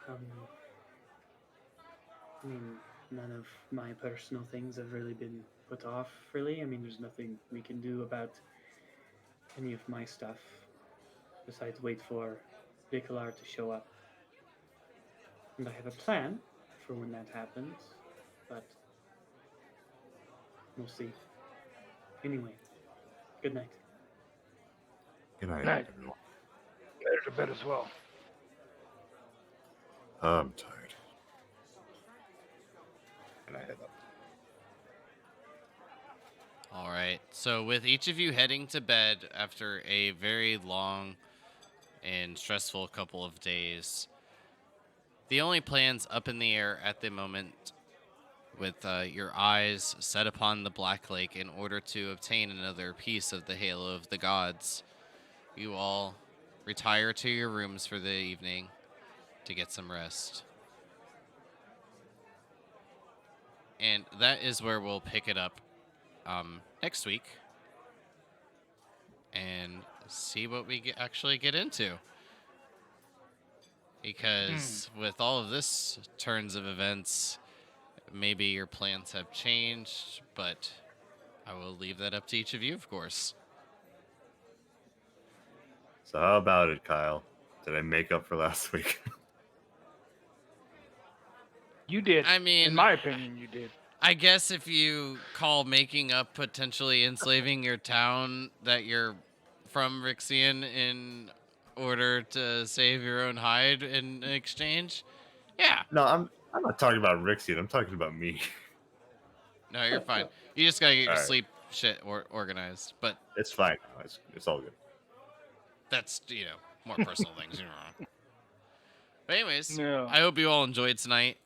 I mean, none of my personal things have really been put off, really. I mean, there's nothing we can do about any of my stuff besides wait for Vicalar to show up. And I have a plan for when that happens, but we'll see. Anyway, good night. Good night, Night. everyone. Better to bed as well. I'm tired. And I head up. All right. So, with each of you heading to bed after a very long and stressful couple of days, the only plans up in the air at the moment, with your eyes set upon the Black Lake in order to obtain another piece of the Halo of the Gods, you all retire to your rooms for the evening to get some rest. And that is where we'll pick it up next week and see what we actually get into. Because with all of this turns of events, maybe your plans have changed, but I will leave that up to each of you, of course. So how about it, Kyle? Did I make up for last week? You did. I mean, in my opinion, you did. I guess if you call making up potentially enslaving your town that you're from Rixian in order to save your own hide in exchange, yeah. No, I'm not talking about Rixian. I'm talking about me. No, you're fine. You just gotta get your All right. sleep shit organized. But It's fine. It's all good. that's, more personal things. But anyways, No. I hope you all enjoyed tonight.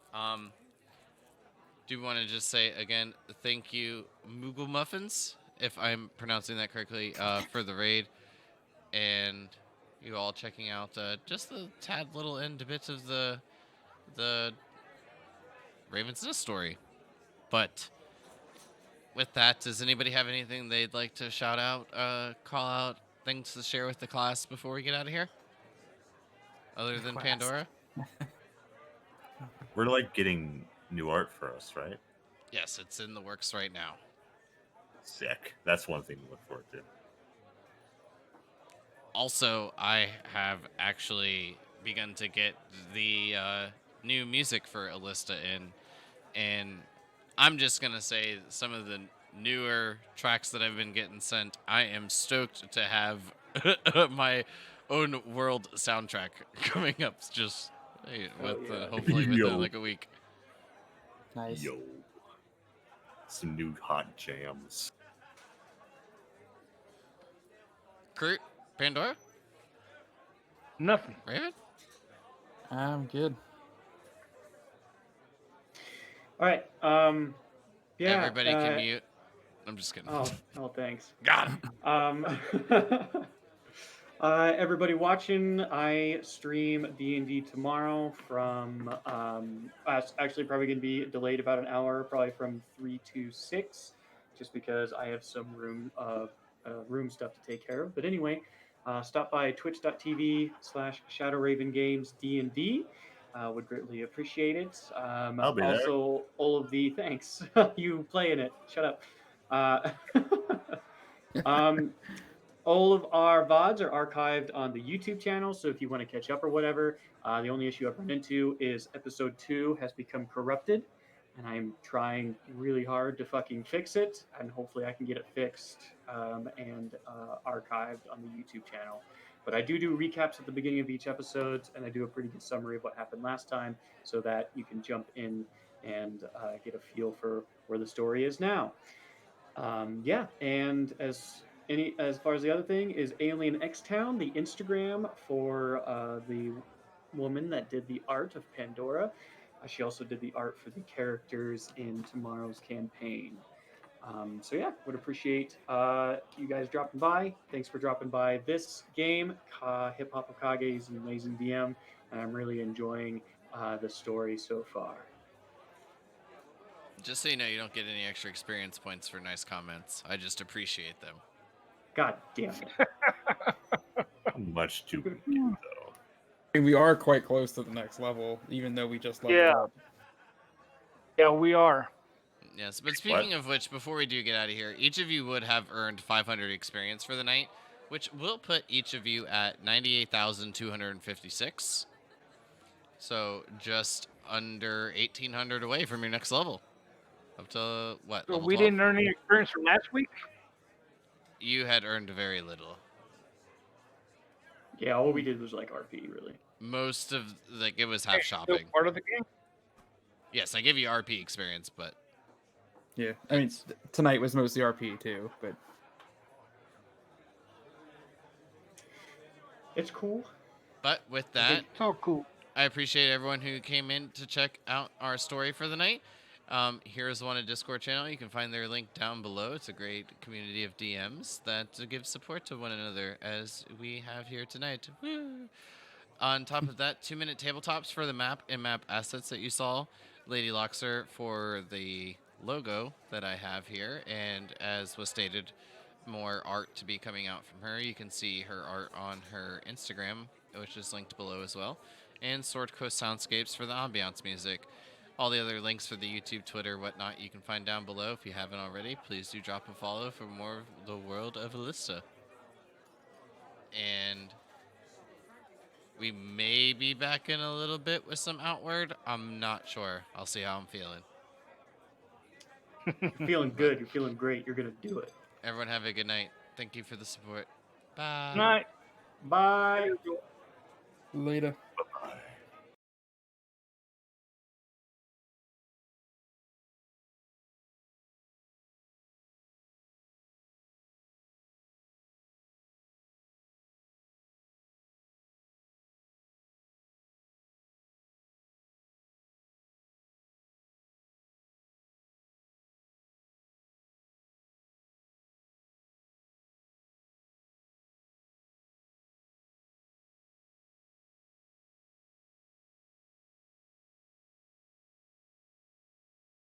Do want to just say again, thank you, Moogle Muffins, if I'm pronouncing that correctly, for the raid, and you all checking out just the tad little end bits of the Raven's Nest story. But with that, does anybody have anything they'd like to shout out, call out, things to share with the class before we get out of here? Other than Class. Pandora? We're like getting new art for us, right? Yes, it's in the works right now. Sick. That's one thing to look forward to. Also, I have actually begun to get the new music for Elista in, and I'm just gonna say some of the newer tracks that I've been getting sent. I am stoked to have my own world soundtrack coming up. Just with yeah. hopefully within Yo. like a week. Nice. Yo. Some new hot jams. Kurt, Pandora, Nothing. Raven. I'm good. All right. Yeah. Everybody can mute. I'm just kidding. Oh, thanks. Got him. Everybody watching, I stream D&D tomorrow from actually probably gonna be delayed about an hour, probably from 3 to 6, just because I have some room stuff to take care of. But anyway, stop by twitch.tv/ShadowRavenGames D&D. Would greatly appreciate it. I'll be there. Also, all of the thanks you playing it. Shut up. All of our VODs are archived on the YouTube channel, so if you want to catch up or whatever, the only issue I've run into is episode 2 has become corrupted, and I'm trying really hard to fucking fix it, and hopefully I can get it fixed and archived on the YouTube channel. But I do recaps at the beginning of each episode, and I do a pretty good summary of what happened last time, so that you can jump in and get a feel for where the story is now. Yeah, and as far as the other thing is Alien X Town, the Instagram for the woman that did the art of Pandora. She also did the art for the characters in tomorrow's campaign. So yeah, would appreciate you guys dropping by. Thanks for dropping by this game. Hip Hop Okage is an amazing DM, and I'm really enjoying the story so far. Just so you know, you don't get any extra experience points for nice comments. I just appreciate them. God damn it. How much do we get, though? I mean, we are quite close to the next level, even though we just leveled Yeah. up. Yeah, we are. Yes, but speaking of which, before we do get out of here, each of you would have earned 500 experience for the night, which will put each of you at 98,256. So just under 1,800 away from your next level. Up to what? So Level we 12? didn't earn any experience from last week? You had earned very little. Yeah, all we did was like RP, really. Most of it was half Still shopping. part of the game? Yes, I give you RP experience, but Yeah, I mean, tonight was mostly RP too, but It's cool. But with that, It's all cool. I appreciate everyone who came in to check out our story for the night. Here's one a Discord channel. You can find their link down below. It's a great community of DMs that give support to one another, as we have here tonight. Woo! On top of that, 2-minute tabletops for the map and map assets that you saw. Lady Loxer for the logo that I have here, and as was stated, more art to be coming out from her. You can see her art on her Instagram, which is linked below as well, and Sword Coast Soundscapes for the ambiance music. All the other links for the YouTube, Twitter, whatnot you can find down below. If you haven't already, please do drop a follow for more of the world of Elista. And we may be back in a little bit with some Outward. I'm not sure. I'll see how I'm feeling. You're feeling good. You're feeling great. You're going to do it. Everyone have a good night. Thank you for the support. Bye. Night. Bye. later.